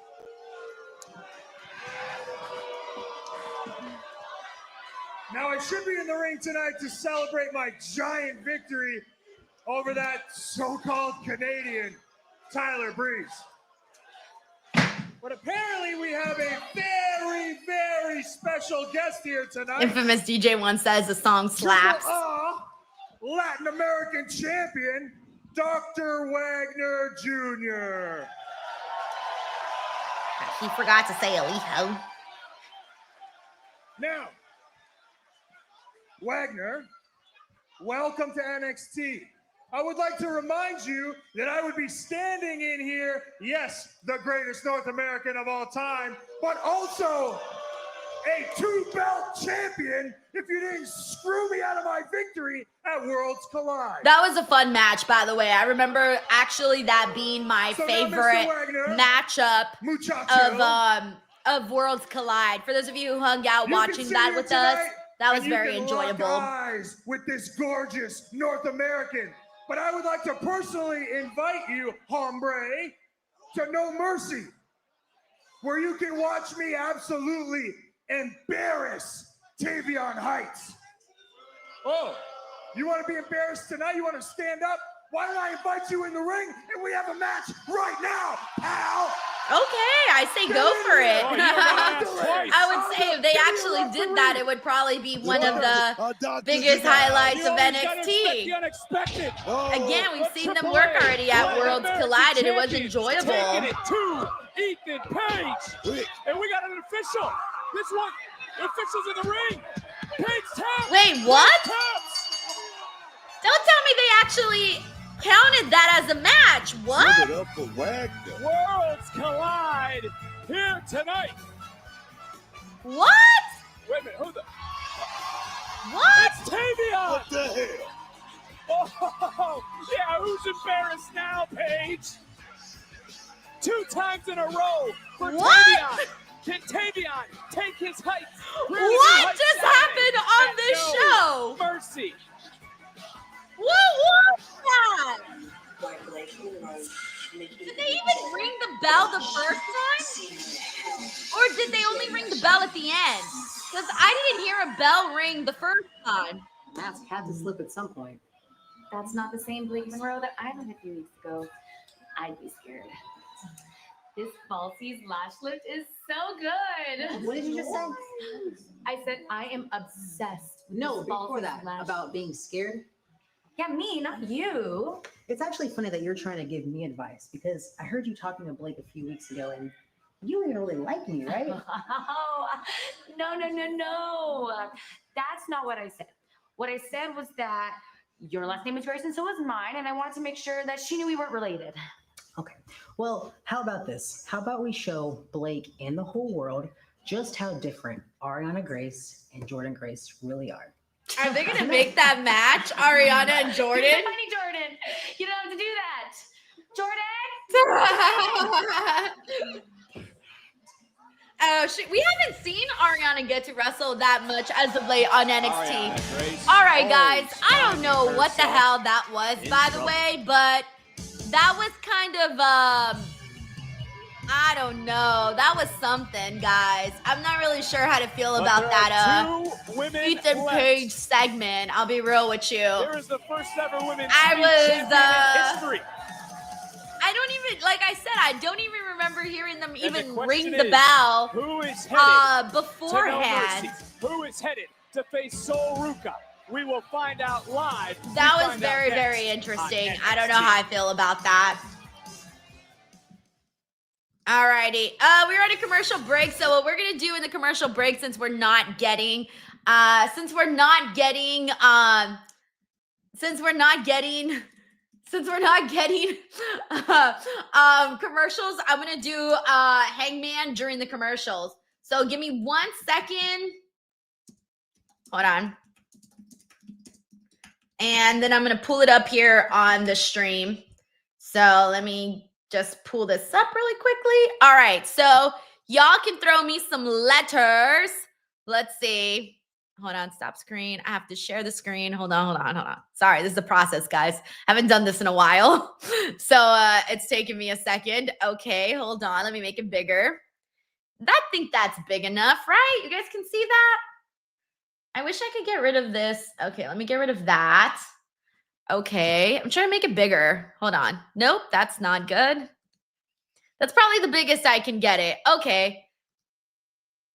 Speaker 7: Now, I should be in the ring tonight to celebrate my giant victory over that so-called Canadian, Tyler Breeze. But apparently we have a very, very special guest here tonight.
Speaker 1: Infamous DJ One says the song slaps.
Speaker 7: Latin American champion, Dr. Wagner Jr.
Speaker 1: He forgot to say Alijo.
Speaker 7: Now, Wagner, welcome to NXT. I would like to remind you that I would be standing in here, yes, the greatest North American of all time, but also a two-belt champion if you didn't screw me out of my victory at Worlds Collide.
Speaker 1: That was a fun match, by the way. I remember actually that being my favorite matchup of Worlds Collide. For those of you who hung out watching that with us, that was very enjoyable.
Speaker 7: Eyes with this gorgeous North American. But I would like to personally invite you, hombre, to No Mercy, where you can watch me absolutely embarrass Tavion Heights. Oh, you want to be embarrassed tonight? You want to stand up? Why don't I invite you in the ring and we have a match right now, pal?
Speaker 1: Okay, I say go for it. I would say if they actually did that, it would probably be one of the biggest highlights of NXT. Again, we've seen them work already at Worlds Collide, and it was enjoyable.
Speaker 3: Taking it to Ethan Page, and we got an official. This one, the official's in the ring. Page taps.
Speaker 1: Wait, what? Don't tell me they actually counted that as a match. What?
Speaker 2: Give it up for Wagner.
Speaker 3: Worlds Collide here tonight.
Speaker 1: What?
Speaker 3: Wait a minute, who the?
Speaker 1: What?
Speaker 3: It's Tavion.
Speaker 2: What the hell?
Speaker 3: Oh, yeah, who's embarrassed now, Paige? 2 times in a row for Tavion. Can Tavion take his heights?
Speaker 1: What just happened on this show?
Speaker 3: Mercy.
Speaker 1: What was that? Did they even ring the bell the first time? Or did they only ring the bell at the end? Because I didn't hear a bell ring the first time.
Speaker 8: Mask had to slip at some point. That's not the same Blake Monroe that I met a few weeks ago.
Speaker 5: I'd be scared. This falsie's lash lift is so good.
Speaker 8: What did you just say?
Speaker 5: I said I am obsessed with
Speaker 8: No,
Speaker 5: this
Speaker 8: before
Speaker 5: falsie's
Speaker 8: that,
Speaker 5: lash
Speaker 8: about
Speaker 5: lift.
Speaker 8: being scared.
Speaker 5: Yeah, me, not you.
Speaker 8: It's actually funny that you're trying to give me advice because I heard you talking to Blake a few weeks ago and you didn't really like me, right?
Speaker 5: Oh, no. That's not what I said. What I said was that your last name is Grace and so is mine, and I wanted to make sure that she knew we weren't related.
Speaker 8: Okay. Well, how about this? How about we show Blake and the whole world just how different Ariana Grace and Jordan Grace really are.
Speaker 1: Are they gonna make that match, Ariana and Jordan?
Speaker 5: You're so funny, Jordan. You don't have to do that. Jordan?
Speaker 1: Oh, shit. We haven't seen Ariana get to wrestle that much as of late on NXT. All right, guys. I don't know what the hell that was, by the way, but that was kind of, I don't know. That was something, guys. I'm not really sure how to feel about that, Ethan Page segment. I'll be real with you.
Speaker 3: There is the first ever women's
Speaker 1: I
Speaker 3: history.
Speaker 1: I don't even, like I said, I don't even remember hearing them even
Speaker 3: the
Speaker 1: ring
Speaker 3: question
Speaker 1: the
Speaker 3: is,
Speaker 1: bell
Speaker 3: Who is headed
Speaker 1: beforehand.
Speaker 3: to No Mercy? Who is headed to face Sol Ruca? We will find out live.
Speaker 1: That was very, very interesting. I don't know how I feel about that. Alrighty. We're on a commercial break. So what we're gonna do in the commercial break, since we're not getting commercials, I'm gonna do Hangman during the commercials. So give me 1 second. Hold on. And then I'm gonna pull it up here on the stream. So let me just pull this up really quickly. All right, so y'all can throw me some letters. Let's see. Hold on, stop screen. I have to share the screen. Hold on. Sorry, this is a process, guys. Haven't done this in a while. So it's taking me a second. Okay, hold on. Let me make it bigger. I think that's big enough, right? You guys can see that? I wish I could get rid of this. Okay, let me get rid of that. Okay, I'm trying to make it bigger. Hold on. Nope, that's not good. That's probably the biggest I can get it. Okay.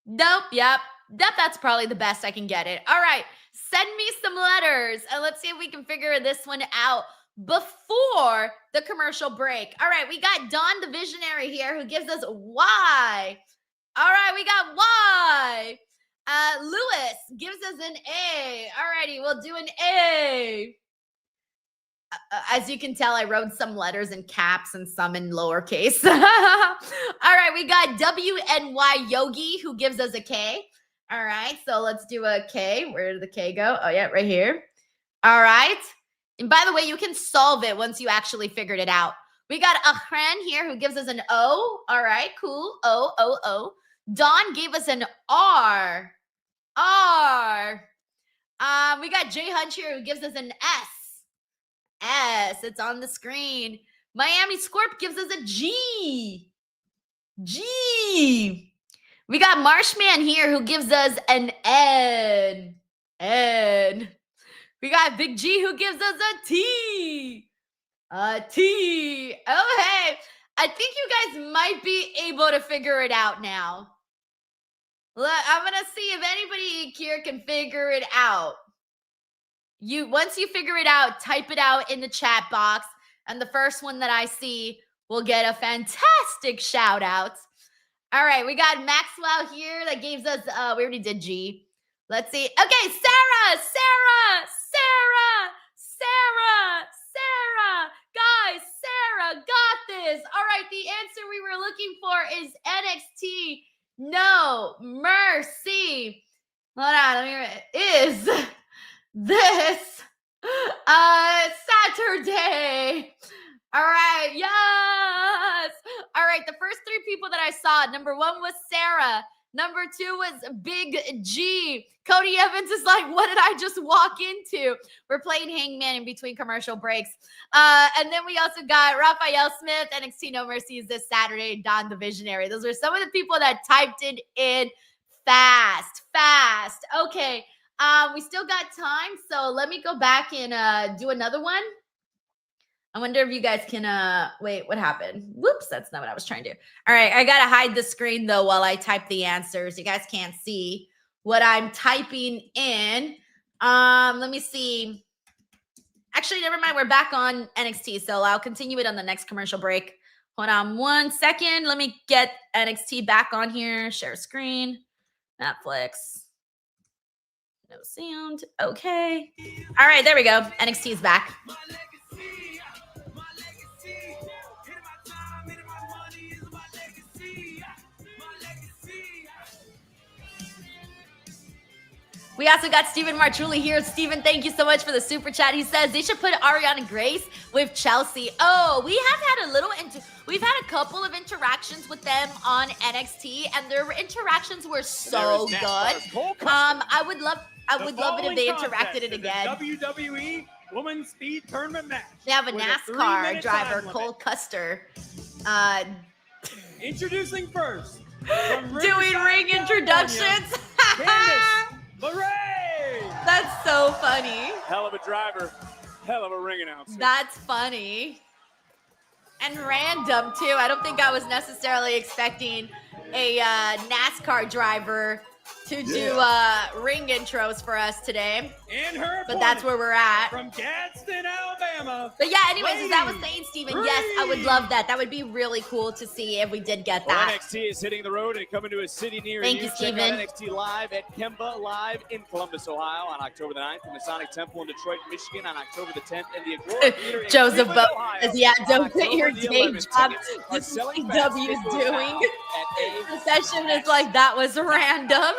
Speaker 1: Nope, yep. That's probably the best I can get it. All right, send me some letters and let's see if we can figure this one out before the commercial break. All right, we got Dawn the Visionary here who gives us Y. All right, we got Y. Lewis gives us an A. All righty, we'll do an A. As you can tell, I wrote some letters in caps and some in lowercase. All right, we got WNY Yogi who gives us a K. All right, so let's do a K. Where did the K go? Oh, yeah, right here. All right. And by the way, you can solve it once you actually figured it out. We got Ahren here who gives us an O. All right, cool. O. Dawn gave us an R. We got Jay Hunch here who gives us an S. It's on the screen. Miami Scorp gives us a G. We got Marshman here who gives us an N. We got Big G who gives us a T. Oh, hey. I think you guys might be able to figure it out now. Look, I'm going to see if anybody here can figure it out. Once you figure it out, type it out in the chat box. And the first one that I see will get a fantastic shout out. All right, we got Maxwell here that gives us, we already did G. Let's see. Okay, Sarah. Guys, Sarah got this. All right, the answer we were looking for is NXT No Mercy. Hold on, is this Saturday? All right, yes. All right, the first three people that I saw, number one was Sarah. Number two was Big G. Cody Evans is like, what did I just walk into? We're playing Hangman in between commercial breaks. And then we also got Raphael Smith, NXT No Mercy is this Saturday, Dawn the Visionary. Those are some of the people that typed it in fast. Okay, we still got time, so let me go back and do another one. I wonder if you guys can, wait, what happened? Whoops, that's not what I was trying to do. All right, I got to hide the screen, though, while I type the answers. You guys can't see what I'm typing in. Let me see. Actually, never mind. We're back on NXT, so I'll continue it on the next commercial break. Hold on 1 second. Let me get NXT back on here. Share screen. Netflix. No sound. Okay. All right, there we go. NXT is back. We also got Stephen Martrulli here. Stephen, thank you so much for the super chat. He says they should put Ariana Grace with Chelsea. Oh, we have had we've had a couple of interactions with them on NXT, and their interactions were so good. I would love it if they interacted it again.
Speaker 3: WWE Women's Speed Tournament match.
Speaker 1: They have a NASCAR driver, Cole Custer.
Speaker 3: Introducing first.
Speaker 1: Doing ring introductions. That's so funny.
Speaker 3: Hell of a driver, hell of a ring announcer.
Speaker 1: That's funny. And random, too. I don't think I was necessarily expecting a NASCAR driver to do ring intros for us today.
Speaker 3: And her
Speaker 1: but that's where we're at.
Speaker 3: From Gadsden, Alabama.
Speaker 1: But yeah, anyways, as I was saying, Steven, yes, I would love that. That would be really cool to see if we did get that.
Speaker 3: Well, NXT is hitting the road and coming to a city near you.
Speaker 1: Thank you, Steven.
Speaker 3: Check out NXT Live at Kemba Live in Columbus, Ohio on October the 9th, and Masonic Temple in Detroit, Michigan on October the 10th, and the Agora Theater in
Speaker 1: Joseph
Speaker 3: Cleveland, Ohio.
Speaker 1: Yeah, don't quit your
Speaker 3: October the
Speaker 1: day
Speaker 3: 11th.
Speaker 1: job.
Speaker 3: Tickets
Speaker 1: This
Speaker 3: are
Speaker 1: is
Speaker 3: selling
Speaker 1: what
Speaker 3: fast.
Speaker 1: W is
Speaker 3: It goes
Speaker 1: doing.
Speaker 3: out at
Speaker 1: The session is like, that was random.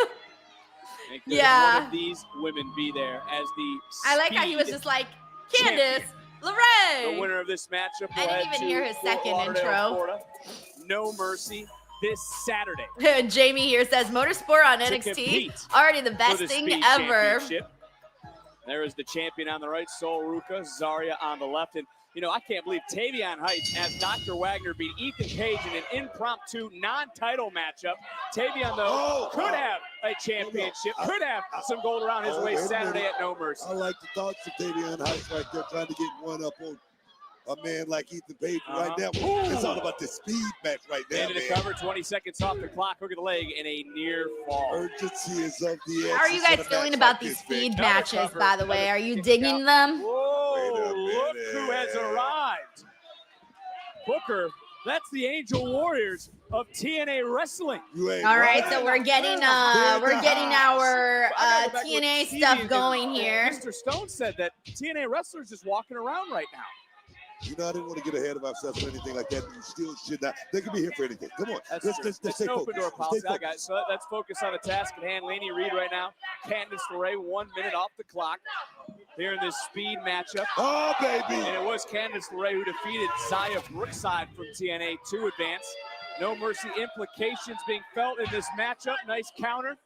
Speaker 3: And
Speaker 1: Yeah.
Speaker 3: one of these women be there as the
Speaker 1: I like how he was just like, Candace LeRae.
Speaker 3: The winner of this matchup will
Speaker 1: I didn't
Speaker 3: head
Speaker 1: even
Speaker 3: to
Speaker 1: hear his
Speaker 3: Fort
Speaker 1: second
Speaker 3: Lauderdale,
Speaker 1: intro.
Speaker 3: Florida. No Mercy this Saturday.
Speaker 1: Jamie here says motorsport on
Speaker 3: To
Speaker 1: NXT,
Speaker 3: compete
Speaker 1: already the
Speaker 3: for
Speaker 1: best
Speaker 3: the
Speaker 1: thing
Speaker 3: Speed
Speaker 1: ever.
Speaker 3: Championship. There is the champion on the right, Sol Ruca, Zarya on the left. And, you know, I can't believe Tavion Heights as Dr. Wagner beat Ethan Page in an impromptu non-title matchup. Tavion, though, could have a championship, could have some gold around his waist Saturday at No Mercy.
Speaker 2: I like the thoughts of Tavion Heights right there, trying to get one up on a man like Ethan Page right now. It's all about the speed match right now,
Speaker 3: Into the cover, 20 seconds off the clock, hook of the leg, and a near fall.
Speaker 2: Urgency is of the
Speaker 1: How are you guys feeling about these speed matches, by the way? Are you digging them?
Speaker 3: Whoa, look who has arrived. Booker, that's the Angel Warriors of TNA Wrestling.
Speaker 1: All right, so we're getting our TNA stuff going here.
Speaker 3: Mr. Stone said that TNA wrestlers just walking around right now.
Speaker 2: You know, I didn't want to get ahead of ourselves or anything like that. You still should not. They can be here for anything. Come on. Let's
Speaker 3: It's
Speaker 2: stay
Speaker 3: an open door
Speaker 2: focused.
Speaker 3: policy.
Speaker 2: Stay
Speaker 3: I got it. So let's focus on the task at hand. Laney Reed right now. Candice LeRae, 1 minute off the clock. Here in this speed matchup.
Speaker 2: Oh, baby.
Speaker 3: And it was Candice LeRae who defeated Zaya Brookside from TNA to advance. No Mercy implications being felt in this matchup. Nice counter.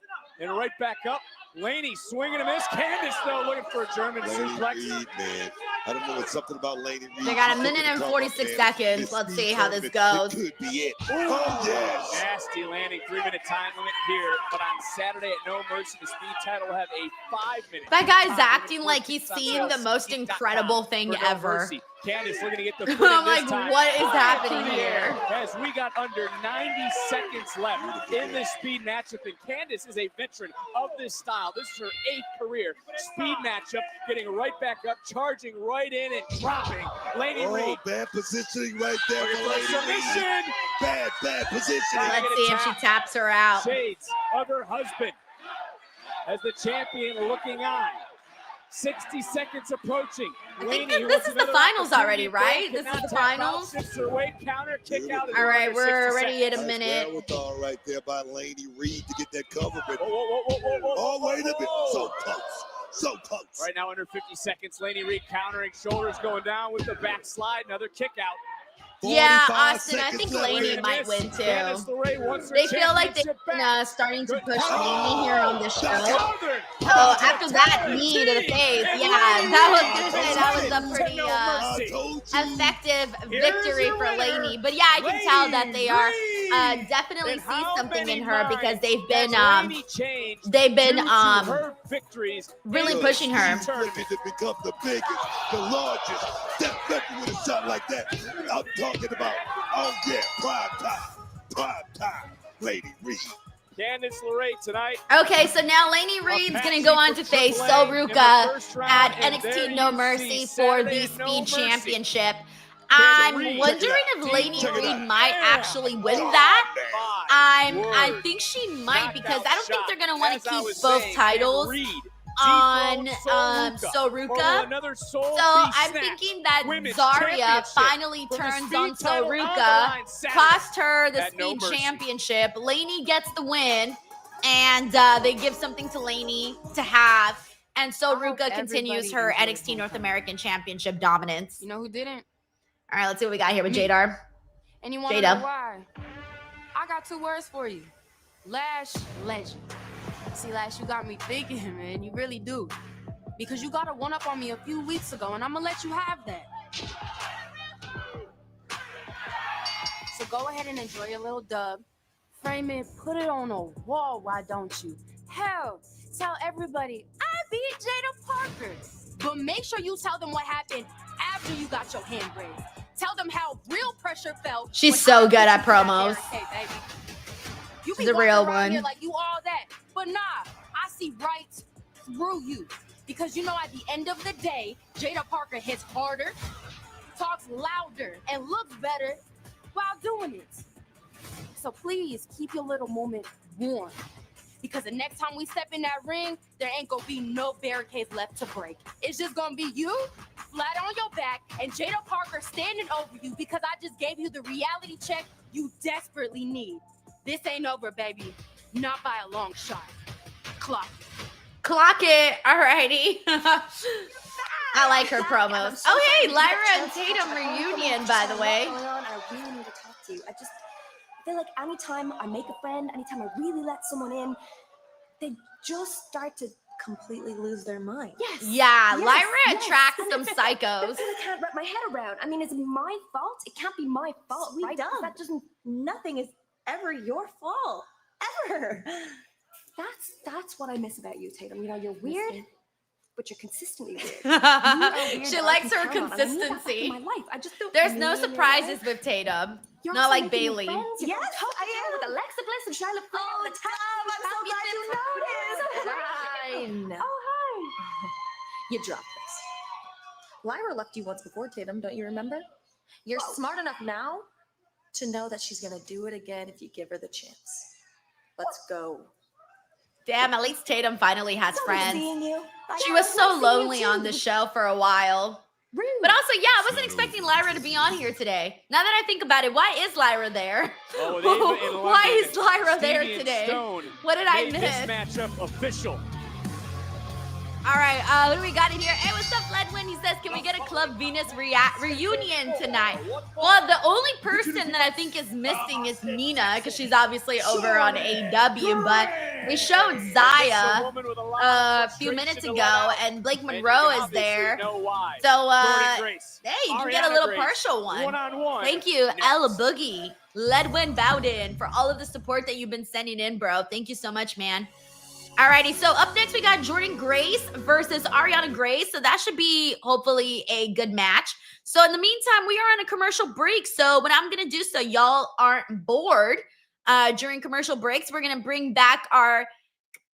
Speaker 3: And right back up. Laney swinging a miss. Candice, though, looking for a German suplex.
Speaker 2: Reed, man. I don't know. It's something about Laney Reed.
Speaker 1: They got a minute and 46 seconds. Let's see how this goes.
Speaker 2: It could be it. Oh, yes.
Speaker 3: Nasty landing, 3-minute time limit here. But on Saturday at No Mercy, the speed title will have a 5-minute.
Speaker 1: That guy's acting like he's seeing the most incredible thing ever.
Speaker 3: Candice looking to get the
Speaker 1: I'm like, what is happening here?
Speaker 3: As we got under 90 seconds left in this speed matchup, and Candice is a veteran of this style. This is her 8th career speed matchup, getting right back up, charging right in and dropping Laney Reed.
Speaker 2: Bad positioning right there for Laney
Speaker 3: Submission.
Speaker 2: Reed. Bad positioning.
Speaker 1: Let's see if she taps her out.
Speaker 3: Shades of her husband as the champion looking on. 60 seconds approaching.
Speaker 1: I think that this is the finals already, right? This is the finals.
Speaker 3: All
Speaker 1: right, we're already at a minute.
Speaker 2: Wherewithal right there by Laney Reed to get that cover. But oh, wait a minute. So close. So close.
Speaker 3: Right now under 50 seconds. Laney Reed countering. Shoulders going down with the backslide. Another kick out.
Speaker 1: Yeah, Austin, I think Laney might win too. They feel like they've been starting to push Laney here on this show. Oh, after that knee to the face, yeah, that was a pretty effective victory for Laney. But yeah, I can tell that they are definitely
Speaker 3: And
Speaker 1: see
Speaker 3: how
Speaker 1: something
Speaker 3: many
Speaker 1: in her because
Speaker 3: minds
Speaker 1: they've been
Speaker 3: has Lady changed
Speaker 1: they've been
Speaker 3: due to her victories
Speaker 1: really
Speaker 3: in
Speaker 1: pushing
Speaker 3: this
Speaker 1: her.
Speaker 2: He's looking to become the biggest, the largest. Definitely with a shot like that. I'm talking about, oh yeah, prime time, Lady Reed.
Speaker 3: Candice LeRae tonight.
Speaker 1: Okay, so now Lainey Reed's gonna go on to face Sol Ruca at NXT No Mercy for the Speed Championship. I'm wondering if Lainey Reed might actually win that. I think she might because I don't think they're gonna want to keep both titles on Sol Ruca. So I'm thinking that Zarya finally turns on Sol Ruca, cost her the Speed Championship. Lainey gets the win, and they give something to Lainey to have. And Sol Ruca continues her NXT North American Championship dominance.
Speaker 9: You know who didn't?
Speaker 1: All right, let's see what we got here with Jadar.
Speaker 9: And you want to know why? I got 2 words for you. Lash legend. See, Lash, you got me thinking, man. You really do. Because you got a one-up on me a few weeks ago, and I'm going to let you have that. So go ahead and enjoy your little dub. Frame it, put it on a wall, why don't you? Hell, tell everybody, I beat Jada Parker. But make sure you tell them what happened after you got your hand raised. Tell them how real pressure felt.
Speaker 1: She's so good at promos.
Speaker 9: Okay, baby. You
Speaker 1: She's a real one.
Speaker 9: Here like you all that. But nah, I see right through you. Because you know at the end of the day, Jada Parker hits harder, talks louder, and looks better while doing it. So please keep your little moment warm. Because the next time we step in that ring, there ain't gonna be no barricades left to break. It's just gonna be you flat on your back and Jada Parker standing over you because I just gave you the reality check you desperately need. This ain't over, baby. Not by a long shot. Clock it.
Speaker 1: Clock it. Alrighty. I like her promos. Oh, hey, Lyra and Tatum reunion, by the way.
Speaker 10: I really need to talk to you. I feel like anytime I make a friend, anytime I really let someone in, they just start to completely lose their mind.
Speaker 1: Yes. Yeah, yes, Lyra attracts some psychos.
Speaker 10: That's what I can't wrap my head around. I mean, is it my fault? It can't be my fault, right? That doesn't. Nothing is ever your fault, ever. That's what I miss about you, Tatum. You know, you're weird, but you're consistently weird.
Speaker 1: She likes her consistency.
Speaker 10: My life. I just don't.
Speaker 1: There's no surprises with Tatum.
Speaker 10: You're
Speaker 1: not like Bailey.
Speaker 10: Yes, I am with Alexa Bliss and Charlotte Flair.
Speaker 1: Oh,
Speaker 10: I'm so glad you noticed. Oh, hi. You dropped this. Lyra left you once before, Tatum. Don't you remember? You're smart enough now to know that she's gonna do it again if you give her the chance. Let's go.
Speaker 1: Damn, at least Tatum finally has friends.
Speaker 10: You.
Speaker 1: She was so lonely on the show for a while.
Speaker 10: Rude.
Speaker 1: But also, yeah, I wasn't expecting Lyra to be on here today. Now that I think about it, why is Lyra there?
Speaker 3: Oh,
Speaker 1: why is Lyra there today? What did I miss?
Speaker 3: This matchup official.
Speaker 1: All right, what do we got in here? Hey, what's up, Ledwin? He says, can we get a Club Venus reunion tonight? Well, the only person that I think is missing is Nina, because she's obviously over on AEW, but we showed Zaya a few minutes ago, and Blake Monroe is there. So, hey, you can get a little partial one. Thank you, Ella Boogie, Ledwin Bowden, for all of the support that you've been sending in, bro. Thank you so much, man. Alrighty, so up next we got Jordynne Grace versus Ariana Grace. So that should be hopefully a good match. So in the meantime, we are on a commercial break. So what I'm going to do so y'all aren't bored during commercial breaks, we're going to bring back our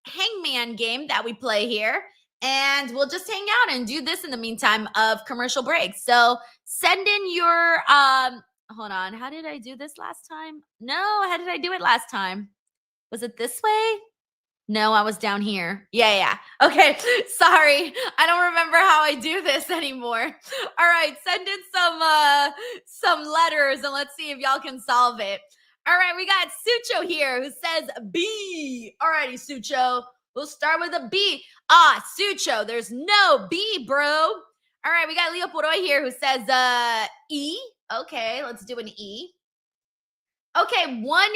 Speaker 1: Hangman game that we play here. And we'll just hang out and do this in the meantime of commercial breaks. So send in your, hold on. How did I do this last time? No, how did I do it last time? Was it this way? No, I was down here. Yeah. Okay, sorry. I don't remember how I do this anymore. All right, send in some letters and let's see if y'all can solve it. All right, we got Sucho here who says B. All righty, Sucho. We'll start with a B. Sucho, there's no B, bro. All right, we got Leo Poroy here who says E. Okay, let's do an E. Okay, one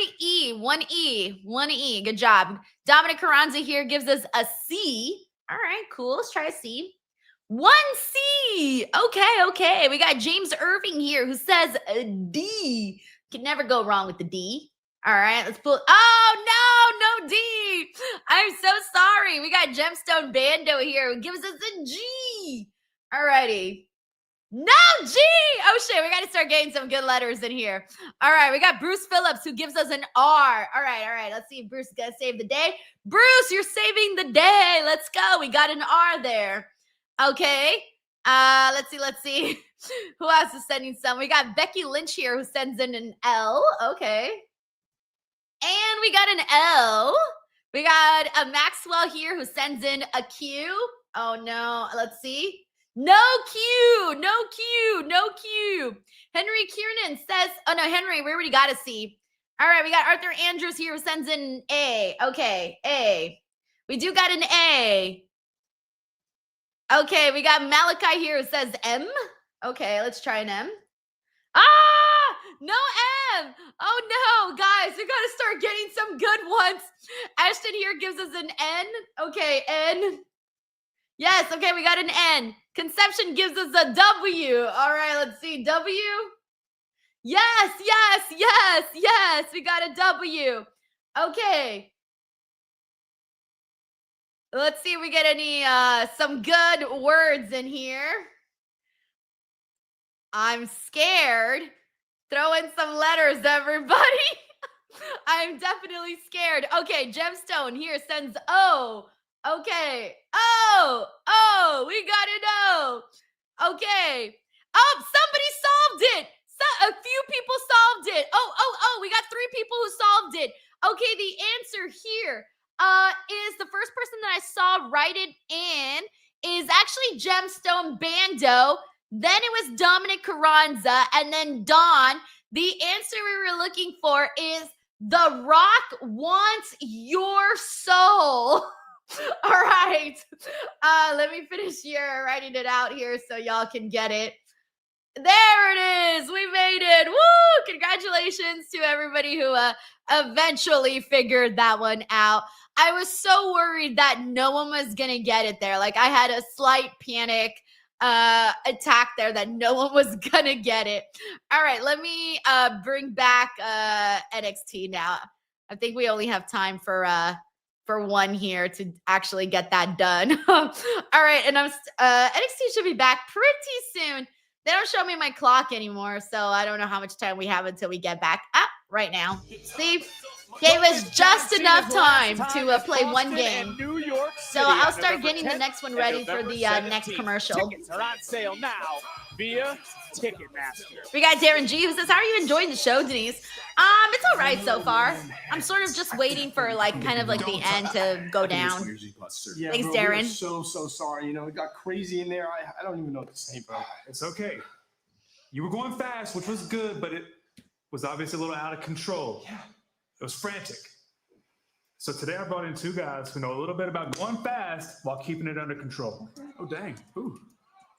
Speaker 1: E. Good job. Dominic Carranza here gives us a C. All right, cool. Let's try a C. 1C. Okay. We got James Irving here who says a D. Can never go wrong with the D. All right, let's pull. Oh, no, D. I'm so sorry. We got Gemstone Bando here who gives us a G. All righty. No, G. Oh, shit. We got to start getting some good letters in here. All right, we got Bruce Phillips who gives us an R. All right. Let's see if Bruce is going to save the day. Bruce, you're saving the day. Let's go. We got an R there. Okay. Let's see. Who else is sending some? We got Becky Lynch here who sends in an L. Okay. And we got an L. We got a Maxwell here who sends in a Q. Oh, no. Let's see. No Q. Henry Kiernan says, oh, no, Henry, we already got a C. All right, we got Arthur Andrews here who sends in an A. Okay, A. We do got an A. Okay, we got Malachi here who says M. Okay, let's try an M. No M. Oh no, guys, we gotta start getting some good ones. Ashton here gives us an N. Okay, N. Yes, okay, we got an N. Conception gives us a W. All right, let's see, W. Yes, we got a W. Okay. Let's see if we get any, some good words in here. I'm scared. Throw in some letters, everybody. I'm definitely scared. Okay, Gemstone here sends O. Okay. Oh, we got an O. Okay. Oh, somebody solved it. A few people solved it. Oh, we got 3 people who solved it. Okay, the answer here is the first person that I saw write it in is actually Gemstone Bando. Then it was Dominic Carranza, and then Dawn. The answer we were looking for is The Rock Wants Your Soul. All right. Let me finish here writing it out here so y'all can get it. There it is. We made it. Woo! Congratulations to everybody who eventually figured that one out. I was so worried that no one was going to get it there. Like I had a slight panic attack there that no one was going to get it. All right, let me bring back NXT now. I think we only have time for one here to actually get that done. All right, and NXT should be back pretty soon. They don't show me my clock anymore, so I don't know how much time we have until we get back. Right now. See, gave us just enough time to play one game. So I'll start getting the next one ready for the next commercial.
Speaker 3: Tickets are on sale now via Ticketmaster.
Speaker 1: We got Darren G who says, how are you enjoying the show, Denise? It's all right so far. I'm sort of just waiting for kind of the end to go down.
Speaker 6: Yeah,
Speaker 1: Thanks,
Speaker 6: bro,
Speaker 1: Darren.
Speaker 6: We're so sorry. It got crazy in there. I don't even know what to say, bro.
Speaker 11: It's okay. You were going fast, which was good, but it was obviously a little out of control. Yeah. It was frantic. So today I brought in 2 guys who know a little bit about going fast while keeping it under control. Oh, dang. Ooh.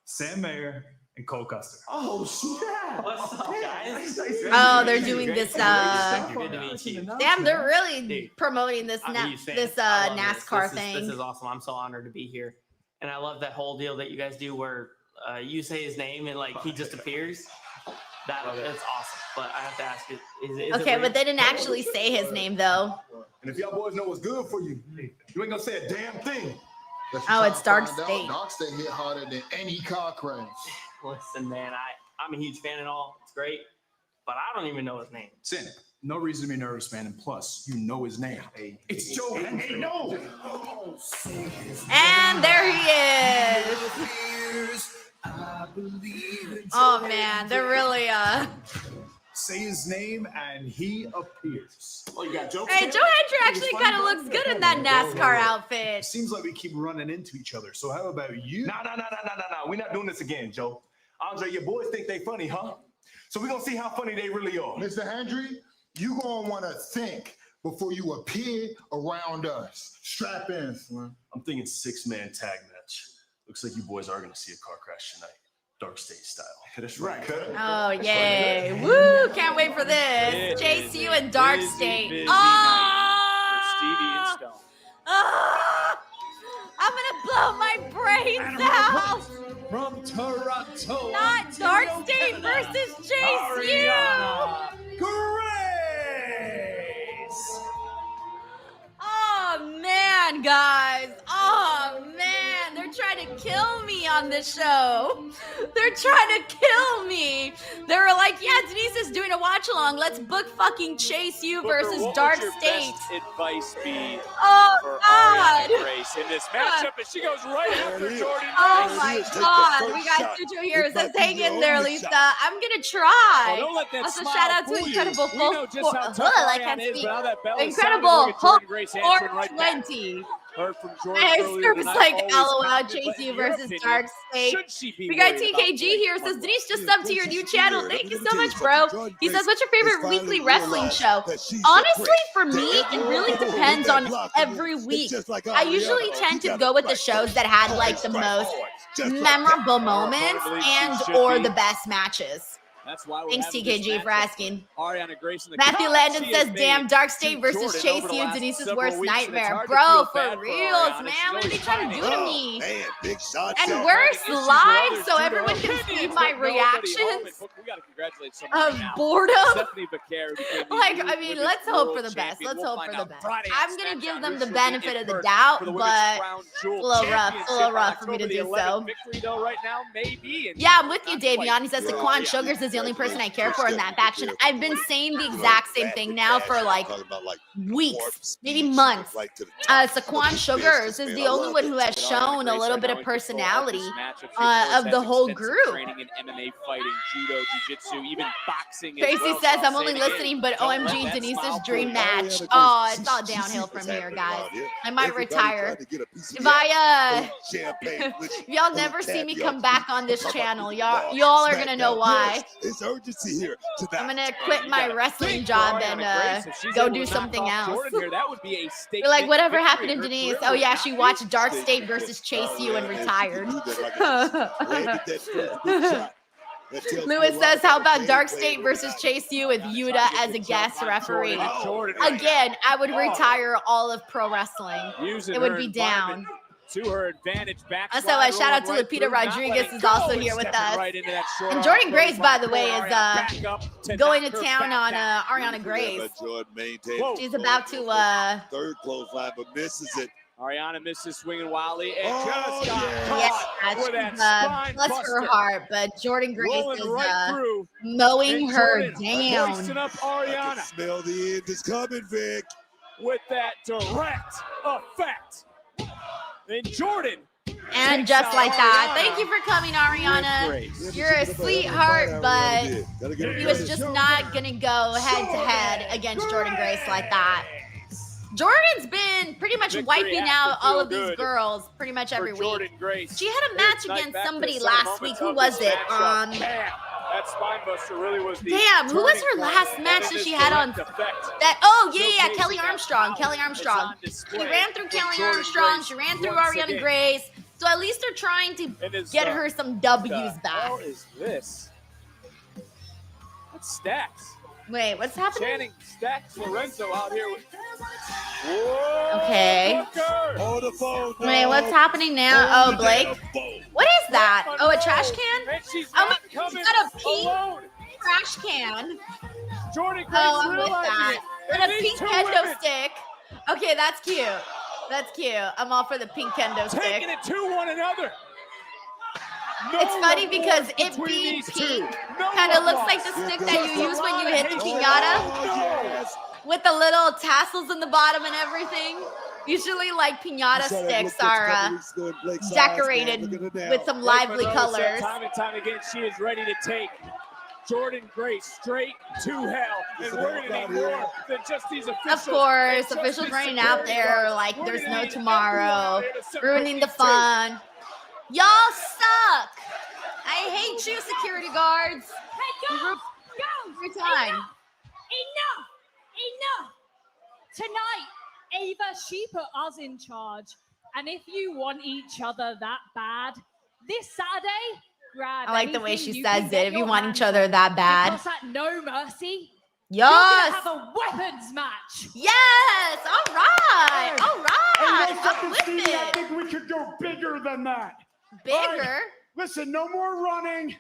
Speaker 11: Sam Mayer and Cole Custer.
Speaker 6: Oh, snap.
Speaker 12: What's up, guys?
Speaker 1: Oh, they're doing this.
Speaker 12: Good to meet you.
Speaker 1: Damn, they're really promoting this NASCAR thing.
Speaker 12: This is awesome. I'm so honored to be here. And I love that whole deal that you guys do where you say his name and he just appears. That's awesome. But I have to ask you, is
Speaker 1: okay,
Speaker 12: it
Speaker 1: but they didn't actually say his name though.
Speaker 13: And if y'all boys know what's good for you, you ain't gonna say a damn thing.
Speaker 1: Oh, it's Dark State.
Speaker 13: Dark State hit harder than any car crash.
Speaker 12: Listen, man, I'm a huge fan and all. It's great, but I don't even know his name.
Speaker 11: Sin, no reason to be nervous, man. And plus, you know his name. It's Joe Hendry. No.
Speaker 1: And there he is. Oh man, they're really
Speaker 11: say his name and he appears.
Speaker 13: Oh, you got Joe.
Speaker 1: Hey, Joe Hendry actually kind of looks good in that NASCAR outfit.
Speaker 11: Seems like we keep running into each other. So how about you?
Speaker 13: No. We're not doing this again, Joe. Andre, your boys think they funny, huh? So we're gonna see how funny they really are.
Speaker 14: Mr. Hendry, you gonna wanna think before you appear around us. Strap in, son.
Speaker 13: I'm thinking 6-man tag match. Looks like you boys are gonna see a car crash tonight. Dark State style.
Speaker 14: That's right.
Speaker 1: Oh, yay. Woo, can't wait for this. Jacy and Dark State. Oh! I'm going to blow my brains out.
Speaker 11: From Toronto.
Speaker 1: Not Dark State versus Jacy.
Speaker 11: Great.
Speaker 1: this show. They're trying to kill me. They were like, yeah, Denise is doing a watch along. Let's book fucking Chase U versus
Speaker 3: what
Speaker 1: Dark
Speaker 3: would your
Speaker 1: State.
Speaker 3: best advice be
Speaker 1: Oh,
Speaker 3: for
Speaker 1: God.
Speaker 3: Ariana Grace in this matchup? And she goes right after Jordan
Speaker 1: Oh
Speaker 3: Grace.
Speaker 1: my God. We got Sujo here. It says, hang in there, Lisa. I'm going to try.
Speaker 3: Don't let that
Speaker 1: Also,
Speaker 3: smile
Speaker 1: shout out to
Speaker 3: fool you.
Speaker 1: Incredible
Speaker 3: We
Speaker 1: Hulk.
Speaker 3: know just how tough
Speaker 1: I
Speaker 3: Ariana
Speaker 1: can't
Speaker 3: is,
Speaker 1: speak.
Speaker 3: but how that bell is
Speaker 1: Incredible
Speaker 3: sounding. Look at
Speaker 1: Hulk
Speaker 3: Jordan Grace answering right back.
Speaker 1: 420.
Speaker 3: Heard from Jordan
Speaker 1: And
Speaker 3: earlier
Speaker 1: Scoop's
Speaker 3: tonight,
Speaker 1: like,
Speaker 3: always
Speaker 1: LOL,
Speaker 3: confident,
Speaker 1: Chase
Speaker 3: but
Speaker 1: U
Speaker 3: in your
Speaker 1: versus
Speaker 3: opinion,
Speaker 1: Dark State.
Speaker 3: should she be
Speaker 1: We got
Speaker 3: worried about
Speaker 1: TKG
Speaker 3: Blake
Speaker 1: here. Says,
Speaker 3: Wonderful?
Speaker 1: Denise just subbed to your new channel. Thank you so much, bro. He says, what's your favorite weekly wrestling show? Honestly, for me, it really depends on every week. I usually tend to go with the shows that had like the most memorable moments and or the best matches.
Speaker 3: That's why we're
Speaker 1: Thanks,
Speaker 3: having this
Speaker 1: TKG, for
Speaker 3: matchup.
Speaker 1: asking.
Speaker 3: Ariana Grace in the
Speaker 1: Matthew
Speaker 3: cut.
Speaker 1: Landon
Speaker 3: She
Speaker 1: says,
Speaker 3: has
Speaker 1: damn,
Speaker 3: made
Speaker 1: Dark State
Speaker 3: to
Speaker 1: versus
Speaker 3: Jordan
Speaker 1: Chase
Speaker 3: over the
Speaker 1: U,
Speaker 3: last
Speaker 1: Denise's
Speaker 3: several
Speaker 1: worst
Speaker 3: weeks, and it's
Speaker 1: nightmare.
Speaker 3: hard to
Speaker 1: Bro,
Speaker 3: feel
Speaker 1: for
Speaker 3: bad
Speaker 1: reals,
Speaker 3: Ariana.
Speaker 1: man.
Speaker 3: She's
Speaker 1: What are they
Speaker 3: always
Speaker 1: trying to do to
Speaker 3: finding
Speaker 1: me?
Speaker 2: Man, big shot.
Speaker 1: And
Speaker 3: So
Speaker 1: we're
Speaker 3: finding issues with
Speaker 1: live
Speaker 3: others
Speaker 1: so
Speaker 3: due to
Speaker 1: everyone can
Speaker 3: opinions,
Speaker 1: see
Speaker 3: but
Speaker 1: my
Speaker 3: nobody home.
Speaker 1: reactions
Speaker 3: And we got to congratulate someone
Speaker 1: of
Speaker 3: right now.
Speaker 1: boredom.
Speaker 3: Stephanie Becerra became the
Speaker 1: Like,
Speaker 3: new
Speaker 1: I mean,
Speaker 3: Women's
Speaker 1: let's hope for
Speaker 3: World
Speaker 1: the best.
Speaker 3: Champion.
Speaker 1: Let's
Speaker 3: We'll
Speaker 1: hope
Speaker 3: find
Speaker 1: for the
Speaker 3: out
Speaker 1: best.
Speaker 3: Friday
Speaker 1: I'm
Speaker 3: on
Speaker 1: going to give
Speaker 3: SmackDown
Speaker 1: them
Speaker 3: who
Speaker 1: the
Speaker 3: she'll be
Speaker 1: benefit
Speaker 3: in
Speaker 1: of the
Speaker 3: first
Speaker 1: doubt,
Speaker 3: for the Women's
Speaker 1: but
Speaker 3: Crown
Speaker 1: it's
Speaker 3: Jewel
Speaker 1: a little rough.
Speaker 3: Championship
Speaker 1: It's a little
Speaker 3: on
Speaker 1: rough for me to
Speaker 3: October the
Speaker 1: do
Speaker 3: 11th.
Speaker 1: so.
Speaker 3: Victory, though, right now, maybe. And
Speaker 1: Yeah, I'm with you,
Speaker 3: not quite
Speaker 1: Davion. He says
Speaker 3: for
Speaker 1: Saquon
Speaker 3: Ariana.
Speaker 1: Sugar's is the only person I care for in that faction. I've been saying the exact same thing now for like weeks, maybe months. Saquon Sugars is the only one who has shown a little bit of personality of the whole group.
Speaker 3: Training in MMA fighting, judo, jiu-jitsu, even boxing. as
Speaker 1: Tracy
Speaker 3: well.
Speaker 1: says,
Speaker 3: So
Speaker 1: I'm
Speaker 3: I'll
Speaker 1: only
Speaker 3: say it again,
Speaker 1: listening, but
Speaker 3: don't let
Speaker 1: OMG,
Speaker 3: that
Speaker 1: Denise's
Speaker 3: smile
Speaker 1: dream
Speaker 3: fool you.
Speaker 1: match. Oh, it's all downhill from here, guys. I might retire. If y'all never see me come back on this channel, y'all are gonna know why.
Speaker 2: It's urgency here.
Speaker 1: I'm gonna quit my wrestling job and go do something else. You're like, whatever happened to Denise? Oh yeah, she watched Dark State versus Chase U and retired. Lewis says, how about Dark State versus Chase U with Yuta as a guest referee? Again, I would retire all of pro wrestling. It would be down.
Speaker 3: To her advantage,
Speaker 1: Also, shout out to Lupita Rodriguez is also here with us. And Jordan Grace, by the way, is going to town on Ariana Grace. She's about to
Speaker 2: third clothesline, but misses it.
Speaker 3: Ariana misses swinging wildly and just got caught with that spine
Speaker 1: bless her
Speaker 3: buster.
Speaker 1: heart, but Jordan Grace
Speaker 3: Rolling
Speaker 1: is
Speaker 3: right through.
Speaker 1: mowing
Speaker 3: And
Speaker 1: her
Speaker 3: Jordan
Speaker 1: down.
Speaker 3: hoisting up Ariana.
Speaker 2: Smell the end is coming, Vic.
Speaker 3: With that direct effect. And Jordan.
Speaker 1: And just like that. Thank you for coming, Ariana. You're a sweetheart, but he was just not going to go head to head against Jordan Grace like that. Jordan's been pretty much wiping out all of these girls pretty much every week. She had a match against somebody last week. Who was it?
Speaker 3: That spinebuster really was the
Speaker 1: Damn, who was her last match that she had on that? Oh, yeah, Kelly Armstrong. Kelly Armstrong. She ran through Kelly Armstrong. She ran through Ariana Grace. So at least they're trying to get her some W's back.
Speaker 3: What is this? That's Stacks.
Speaker 1: Wait, what's happening?
Speaker 3: Channing Stacks Lorenzo out here with. Whoa,
Speaker 1: okay.
Speaker 2: Hold the phone.
Speaker 1: Wait, what's happening now? Oh, Blake. What is that? Oh, a trash can? Oh my God, she's got a pink trash can.
Speaker 3: Jordan Grace
Speaker 1: I'm with that. And a pink kendo stick. Okay, that's cute. That's cute. I'm all for the pink kendo stick.
Speaker 3: Taking it to one another.
Speaker 1: It's funny because it being pink kind of looks like the stick that you use when you hit the piñata with the little tassels in the bottom and everything. Usually, like, piñata sticks are decorated with some lively colors.
Speaker 3: Time and time again, she is ready to take Jordan Grace straight to hell. And we're going to need more than just these officials.
Speaker 1: Of course, officials running out there like there's no tomorrow, ruining the fun. Y'all suck. I hate you, security guards.
Speaker 15: Hey, go!
Speaker 1: Every time.
Speaker 15: Enough! Tonight, Ava, she put us in charge. And if you want each other that bad, this Saturday, grab
Speaker 1: I like the way
Speaker 15: anything
Speaker 1: she
Speaker 15: you
Speaker 1: says
Speaker 15: can
Speaker 1: it.
Speaker 15: get
Speaker 1: If you
Speaker 15: your
Speaker 1: want
Speaker 15: hands
Speaker 1: each other
Speaker 15: on.
Speaker 1: that bad.
Speaker 15: Because at No Mercy,
Speaker 1: Yes.
Speaker 15: you're gonna have a weapons match.
Speaker 1: Yes. All right. All right.
Speaker 6: Hey,
Speaker 1: I'm with
Speaker 6: Stevie, I
Speaker 1: it.
Speaker 6: think we could go bigger than that.
Speaker 1: Bigger?
Speaker 6: All right, listen, no more running.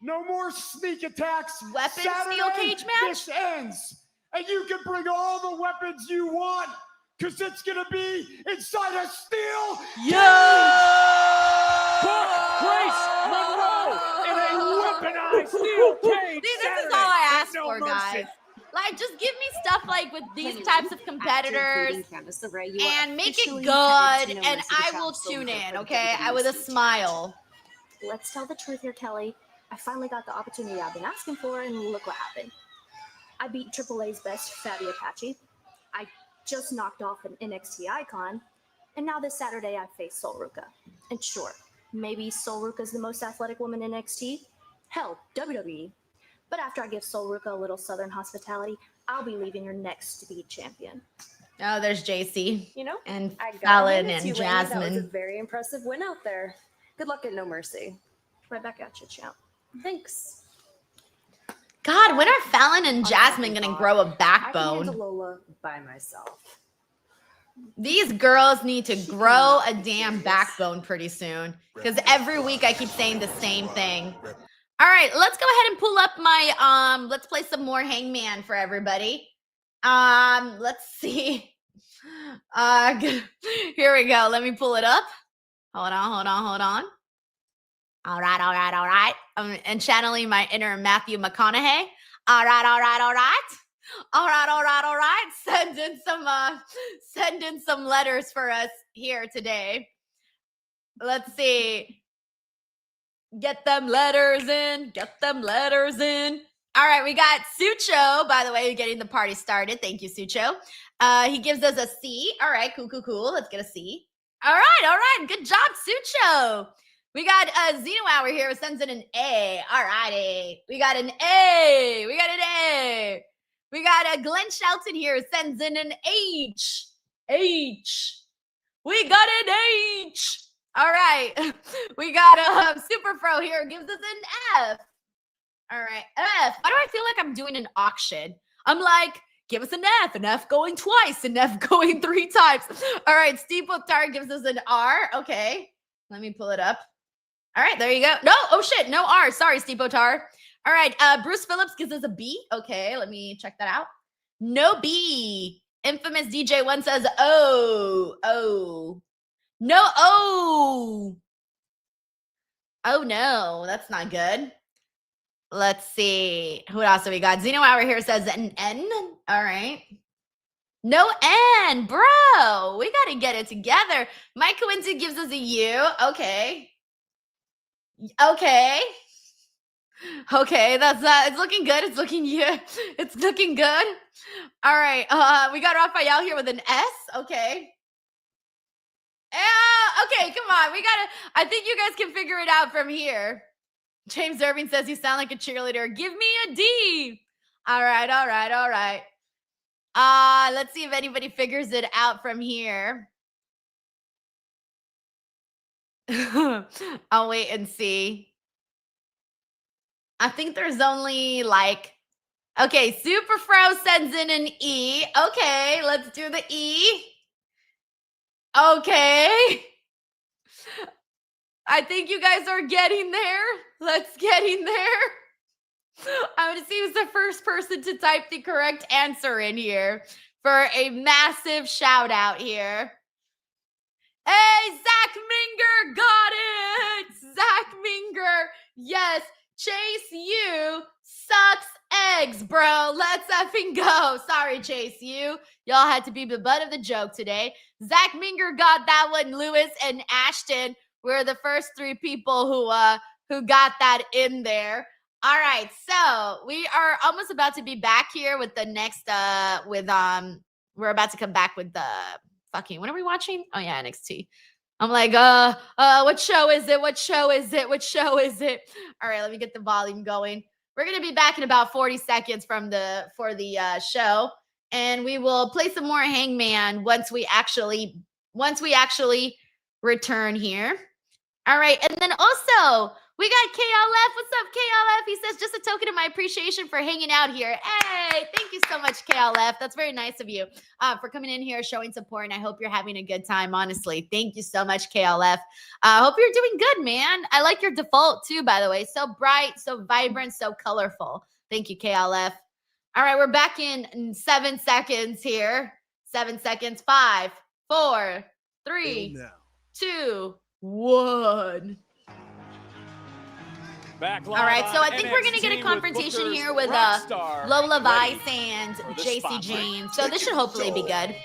Speaker 6: No more sneak attacks.
Speaker 1: Weapon
Speaker 6: Saturday,
Speaker 1: steel cage match?
Speaker 6: This ends. And you can bring all the weapons you want, because it's going to be inside a steel
Speaker 1: Yeah!
Speaker 3: Grace Monroe in a weaponized steel cage.
Speaker 1: See, this
Speaker 3: Saturday
Speaker 1: is all I
Speaker 3: at
Speaker 1: asked
Speaker 3: No
Speaker 1: for,
Speaker 3: Mercy.
Speaker 1: guys. Like, just give me stuff like with these types of competitors and make it good, and I will tune in, okay? With a smile.
Speaker 16: Let's tell the truth here, Kelly. I finally got the opportunity I've been asking for, and look what happened. I beat AAA's best, Fabi Apache. I just knocked off an NXT icon, and now this Saturday I face Sol Ruca. And sure, maybe Sol Ruca's the most athletic woman in NXT. Hell, WWE. But after I give Sol Ruca a little southern hospitality, I'll be leaving her next to be champion.
Speaker 1: Oh, there's Jacy.
Speaker 10: You know,
Speaker 1: and
Speaker 10: I gotta
Speaker 1: Fallon
Speaker 10: hand it to
Speaker 1: and
Speaker 10: you, Lady. That was a
Speaker 1: Jasmine.
Speaker 10: very impressive win out there. Good luck at No Mercy.
Speaker 16: Right back at you, champ.
Speaker 10: Thanks.
Speaker 1: God, when are Fallon and Jasmine gonna grow a
Speaker 10: I can
Speaker 1: backbone?
Speaker 10: handle Lola by myself.
Speaker 1: These girls need to grow a damn backbone pretty soon, because every week I keep saying the same thing. All right, let's go ahead and pull up my let's play some more Hangman for everybody. Let's see. Here we go. Let me pull it up. Hold on. All right. I'm channeling my inner Matthew McConaughey. All right. Send in some letters for us here today. Let's see. Get them letters in. All right, we got Sucho, by the way, getting the party started. Thank you, Sucho. He gives us a C. All right, cool. Let's get a C. All right. Good job, Sucho. We got Zeno Hour here, sends in an A. All righty. We got an A. We got Glenn Shelton here, sends in an H. We got an H. All right. We got Super Pro here, gives us an F. All right, F. Why do I feel like I'm doing an auction? I'm like, give us an F going twice, an F going 3 times. All right, Steve Potar gives us an R. Okay, let me pull it up. All right, there you go. No, oh shit, no R. Sorry, Steve Potar. All right, Bruce Phillips gives us a B. Okay, let me check that out. No B. Infamous DJ1 says O. No O. Oh no, that's not good. Let's see. Who else have we got? Zeno Hour here says an N. All right. No N, bro. We got to get it together. Mike Coincy gives us a U. Okay. That's it's looking good. It's looking good. All right. We got Raphael here with an S. Okay. Yeah, okay, come on. I think you guys can figure it out from here. James Irving says you sound like a cheerleader. Give me a D. All right. Let's see if anybody figures it out from here. I'll wait and see. I think there's only okay, Super Fro sends in an E. Okay, let's do the E. Okay. I think you guys are getting there. Let's get in there. I'm going to see who's the first person to type the correct answer in here for a massive shout out here. Hey, Zach Minger got it. Zach Minger. Yes. Chase U sucks eggs, bro. Let's effing go. Sorry, Chase U. Y'all had to be the butt of the joke today. Zach Minger got that one. Lewis and Ashton were the first 3 people who got that in there. All right, so we are almost about to be back here with the next we're about to come back with the what are we watching? Oh yeah, NXT. I'm like, what show is it? All right, let me get the volume going. We're gonna be back in about 40 seconds for the show, and we will play some more Hangman once we actually return here. All right, and then also we got KLF. What's up, KLF? He says, just a token of my appreciation for hanging out here. Hey, thank you so much, KLF. That's very nice of you for coming in here, showing support, and I hope you're having a good time, honestly. Thank you so much, KLF. I hope you're doing good, man. I like your default, too, by the way. So bright, so vibrant, so colorful. Thank you, KLF. All right, we're back in 7 seconds here. 7 seconds. 5, 4, 3, 2, 1.
Speaker 3: Back
Speaker 1: All right, so I
Speaker 3: on
Speaker 1: think we're gonna get a
Speaker 3: NXT
Speaker 1: confrontation
Speaker 3: with
Speaker 1: here with
Speaker 3: Rockstar
Speaker 1: Lola
Speaker 3: ready
Speaker 1: Vice and
Speaker 3: for the
Speaker 1: Jacy
Speaker 3: spotlight.
Speaker 1: Jane. So this should hopefully be good.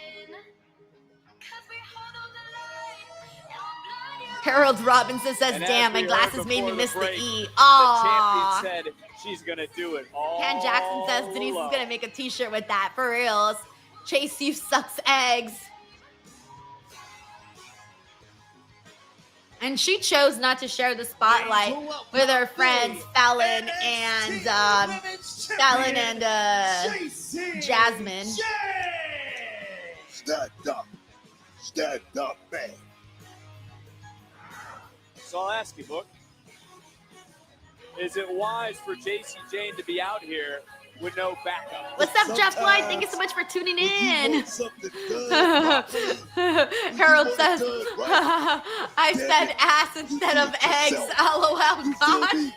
Speaker 1: Harold Robinson says,
Speaker 3: And as
Speaker 1: "Damn, my
Speaker 3: we
Speaker 1: glasses
Speaker 3: heard
Speaker 1: made me
Speaker 3: before
Speaker 1: miss
Speaker 3: the
Speaker 1: the
Speaker 3: break,
Speaker 1: E."
Speaker 3: The
Speaker 1: Aww.
Speaker 3: champion said she's gonna do it all.
Speaker 1: Ken Jackson says Denise is gonna make a T-shirt with that for reals. Chase, you sucks eggs. And she chose not to share the spotlight with her friends Fallon and Jasmine.
Speaker 2: Stand up, man.
Speaker 3: So I'll ask you, Book. Is it wise for Jacy Jane to be out here with no backup?
Speaker 1: What's up, Jeff White? Thank you so much for tuning in. Harold says, I said ass instead of eggs. LOL, God.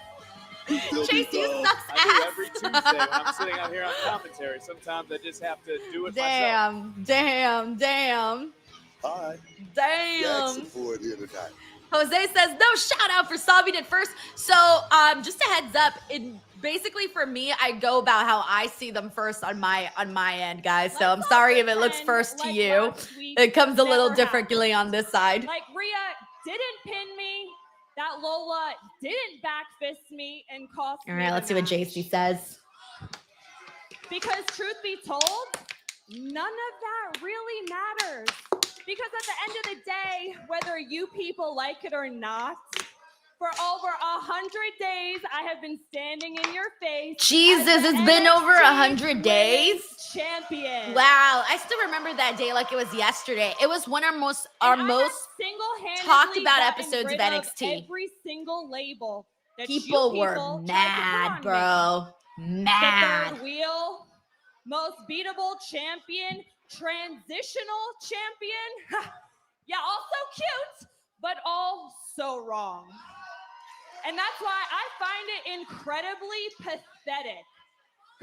Speaker 1: Chase, you sucks
Speaker 3: I do
Speaker 1: ass.
Speaker 3: every Tuesday when I'm sitting out here on commentary. Sometimes I just have to do it myself.
Speaker 1: Damn.
Speaker 2: All right.
Speaker 1: Damn.
Speaker 2: For it here tonight.
Speaker 1: Jose says, no, shout out for solving it first. So just a heads up, basically for me, I go about how I see them first on my end, guys. So I'm sorry if it looks first to you. It comes a little differently on this side.
Speaker 15: Like Rhea didn't pin me. That Lola didn't back fist me and cost me.
Speaker 1: All right, let's see what Jacy says.
Speaker 15: Because truth be told, none of that really matters. Because at the end of the day, whether you people like it or not, for over 100 days, I have been standing in your face.
Speaker 1: Jesus, it's been over 100 days?
Speaker 15: Champion.
Speaker 1: Wow, I still remember that day like it was yesterday. It was one of our most talked about episodes of NXT.
Speaker 15: Every single label that
Speaker 1: People were mad, bro. Mad.
Speaker 15: The third wheel, most beatable champion, transitional champion. Yeah, also cute, but all so wrong. And that's why I find it incredibly pathetic,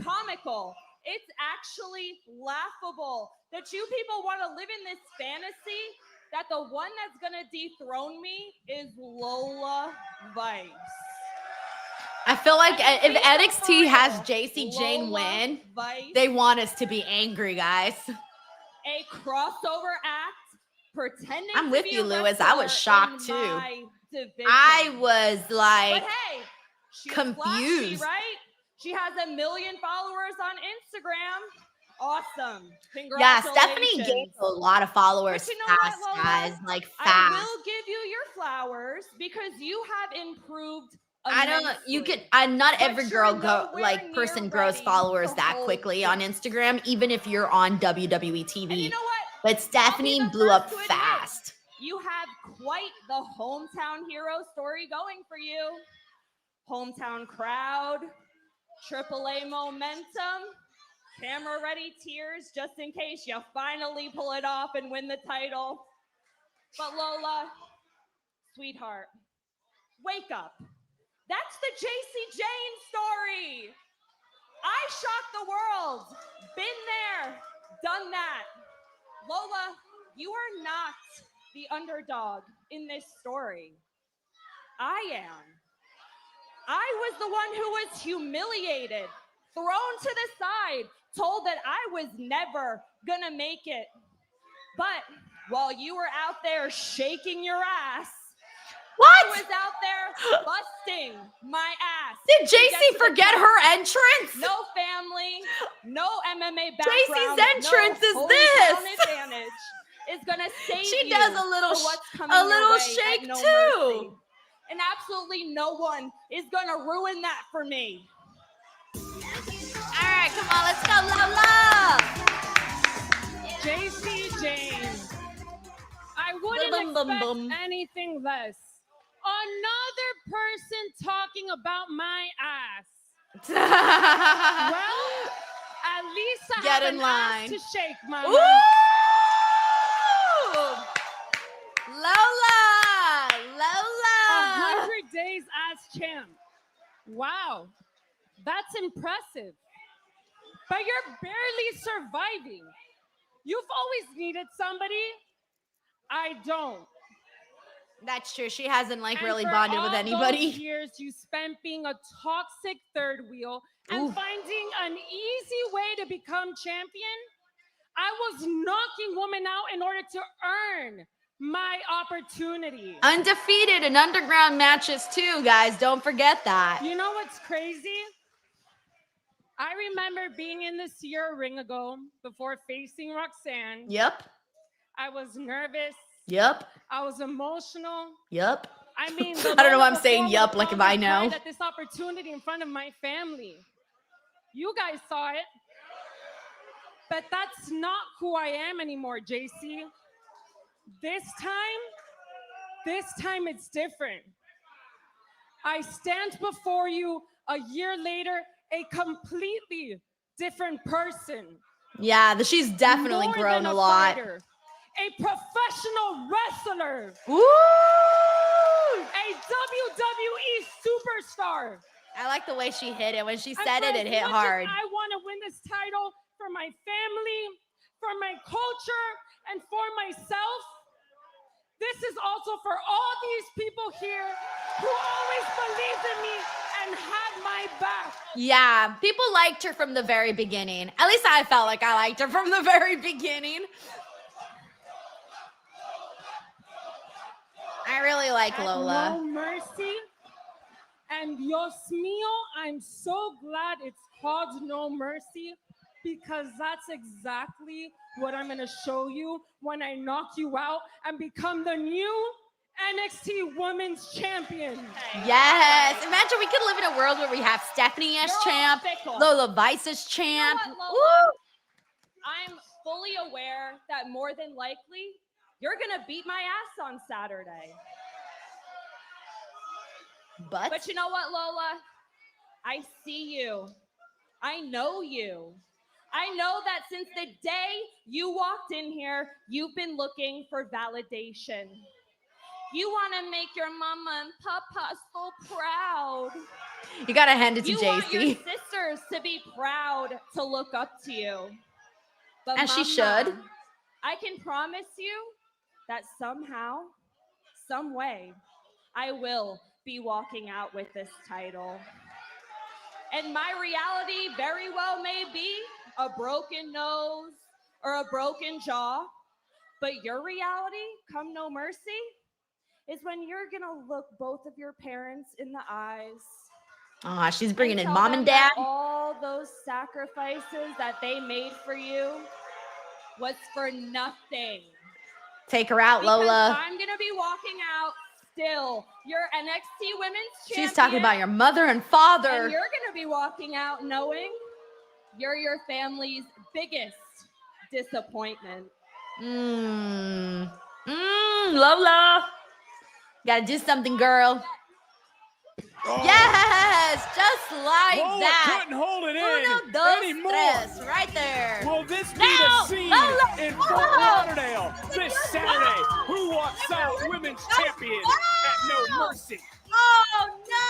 Speaker 15: comical. It's actually laughable that you people want to live in this fantasy that the one that's going to dethrone me is Lola Vice.
Speaker 1: I feel like if NXT has Jacy Jane win, they want us to be angry, guys.
Speaker 15: A crossover act pretending
Speaker 1: I'm with
Speaker 15: to be
Speaker 1: you,
Speaker 15: a
Speaker 1: Lewis. I was
Speaker 15: wrestler
Speaker 1: shocked
Speaker 15: in
Speaker 1: too.
Speaker 15: my division.
Speaker 1: I was like
Speaker 15: But hey, she's
Speaker 1: confused.
Speaker 15: flashy, right? She has 1 million followers on Instagram. Awesome.
Speaker 1: Yeah,
Speaker 15: Congratulations.
Speaker 1: Stephanie gained a lot of followers
Speaker 15: But you know
Speaker 1: fast,
Speaker 15: what, Lola?
Speaker 1: guys. Like
Speaker 15: I
Speaker 1: fast.
Speaker 15: will give you your flowers because you have improved.
Speaker 1: I don't. You
Speaker 15: immensely.
Speaker 1: could. Not
Speaker 15: But
Speaker 1: every
Speaker 15: you're
Speaker 1: girl
Speaker 15: nowhere
Speaker 1: person
Speaker 15: near
Speaker 1: grows
Speaker 15: ready
Speaker 1: followers
Speaker 15: to
Speaker 1: that
Speaker 15: hold
Speaker 1: quickly
Speaker 15: this.
Speaker 1: on Instagram, even if you're on WWE TV.
Speaker 15: And you know what?
Speaker 1: But Stephanie blew up fast.
Speaker 15: You have quite the hometown hero story going for you. Hometown crowd, AAA momentum, camera ready tears just in case you finally pull it off and win the title. But Lola, sweetheart, wake up. That's the Jacy Jane story. I shocked the world. Been there, done that. Lola, you are not the underdog in this story. I am. I was the one who was humiliated, thrown to the side, told that I was never gonna make it. But while you were out there shaking your ass, I was out there busting my ass.
Speaker 1: Did Jacy forget her entrance?
Speaker 15: No family, no MMA
Speaker 1: Jacy's
Speaker 15: background.
Speaker 1: entrance
Speaker 15: no
Speaker 1: is
Speaker 15: hometown
Speaker 1: this.
Speaker 15: advantage is gonna save
Speaker 1: She
Speaker 15: you
Speaker 1: does a little
Speaker 15: for what's
Speaker 1: sh-
Speaker 15: coming
Speaker 1: a
Speaker 15: your
Speaker 1: little
Speaker 15: way
Speaker 1: shake
Speaker 15: at No
Speaker 1: too.
Speaker 15: Mercy. And absolutely no one is gonna ruin that for me.
Speaker 1: All right, come on, let's go, Lola.
Speaker 15: Jacy Jane. I
Speaker 1: wouldn't expect
Speaker 15: anything less. Another person talking about my ass. Well, at least I
Speaker 1: Get
Speaker 15: have
Speaker 1: in
Speaker 15: an
Speaker 1: line.
Speaker 15: ass to shake, mama.
Speaker 1: Ooh! Lola!
Speaker 15: 100 days as champ. Wow, that's impressive. But you're barely surviving. You've always needed somebody. I don't.
Speaker 1: That's true. She hasn't like
Speaker 15: And
Speaker 1: really
Speaker 15: for
Speaker 1: bonded with
Speaker 15: all
Speaker 1: anybody.
Speaker 15: those years you spent being a toxic third wheel and finding an easy way to become champion, I was knocking women out in order to earn my opportunity.
Speaker 1: Undefeated in underground matches too, guys. Don't forget that.
Speaker 15: You know what's crazy? I remember being in this year a ring ago before facing Roxanne.
Speaker 1: Yep.
Speaker 15: I was nervous.
Speaker 1: Yep.
Speaker 15: I was emotional.
Speaker 1: Yep.
Speaker 15: I mean,
Speaker 1: I don't know why I'm saying yup like if I know.
Speaker 15: At this opportunity in front of my family. You guys saw it. But that's not who I am anymore, Jacy. This time it's different. I stand before you a year later, a completely different person.
Speaker 1: Yeah, she's definitely
Speaker 15: More
Speaker 1: grown
Speaker 15: than
Speaker 1: a lot.
Speaker 15: fighter, a professional wrestler.
Speaker 1: Woo!
Speaker 15: A WWE superstar.
Speaker 1: I like the way she hit it. When she
Speaker 15: And
Speaker 1: said
Speaker 15: for
Speaker 1: it
Speaker 15: as
Speaker 1: hit
Speaker 15: much as
Speaker 1: hard.
Speaker 15: I want to win this title for my family, for my culture, and for myself. This is also for all these people here who always believed in me and had my back.
Speaker 1: Yeah, people liked her from the very beginning. At least I felt like I liked her from the very beginning. I really like Lola.
Speaker 15: No Mercy and Dios mío, I'm so glad it's called No Mercy because that's exactly what I'm going to show you when I knock you out and become the new NXT Women's Champion.
Speaker 1: Yes. Imagine we could live in a world where we have Stephanie as champ, Lola Vice as champ.
Speaker 15: You know what, Lola?
Speaker 1: Woo!
Speaker 15: I'm fully aware that more than likely you're going to beat my ass on Saturday. But you know what, Lola? I see you. I know you. I know that since the day you walked in here, you've been looking for validation. You want to make your mama and papa so proud.
Speaker 1: You got to hand it to
Speaker 15: You want your
Speaker 1: Jacy.
Speaker 15: sisters to be proud to look up to you. But
Speaker 1: As she
Speaker 15: Mama,
Speaker 1: should.
Speaker 15: I can promise you that somehow, some way, I will be walking out with this title. And my reality very well may be a broken nose or a broken jaw, but your reality, come No Mercy, is when you're gonna look both of your parents in the eyes.
Speaker 1: Aw, she's bringing in
Speaker 15: tell
Speaker 1: mom
Speaker 15: them
Speaker 1: and
Speaker 15: that
Speaker 1: dad.
Speaker 15: all those sacrifices that they made for you was for nothing.
Speaker 1: Take her out,
Speaker 15: Because
Speaker 1: Lola.
Speaker 15: I'm gonna be walking out still your NXT Women's Champion.
Speaker 1: She's talking about your mother and father.
Speaker 15: And you're gonna be walking out knowing you're your family's biggest disappointment.
Speaker 1: Lola. Gotta do something, girl. Yes, just like
Speaker 3: Lola
Speaker 1: that.
Speaker 3: couldn't hold it
Speaker 1: Uno,
Speaker 3: in
Speaker 1: dos,
Speaker 3: anymore.
Speaker 1: tres, right there.
Speaker 3: Will this be
Speaker 1: Now,
Speaker 3: the scene
Speaker 1: Lola,
Speaker 3: in Fort Lauderdale this Saturday? Who walks out women's champion at No Mercy?
Speaker 1: Oh no!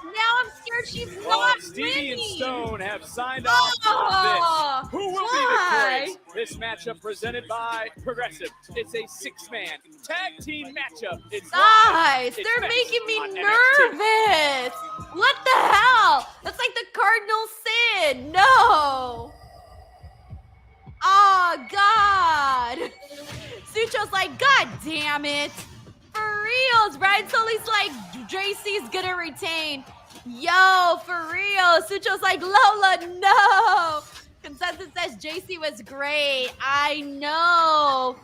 Speaker 1: Now I'm scared she's not
Speaker 3: Stevie and
Speaker 1: winning.
Speaker 3: Stone have signed off on this. Who will
Speaker 1: why?
Speaker 3: be victorious? This matchup presented by Progressive. It's a six-man tag team matchup. It's
Speaker 1: Guys,
Speaker 3: live. It's
Speaker 1: they're
Speaker 3: next
Speaker 1: making me
Speaker 3: on NXT.
Speaker 1: nervous. What the hell? That's like the cardinal sin. No. Oh, God. Sucho's like, God damn it. For reals, Brian Sully's like, Jacy's gonna retain. Yo, for real. Sucho's like, Lola, no. Consensus says Jacy was great. I know.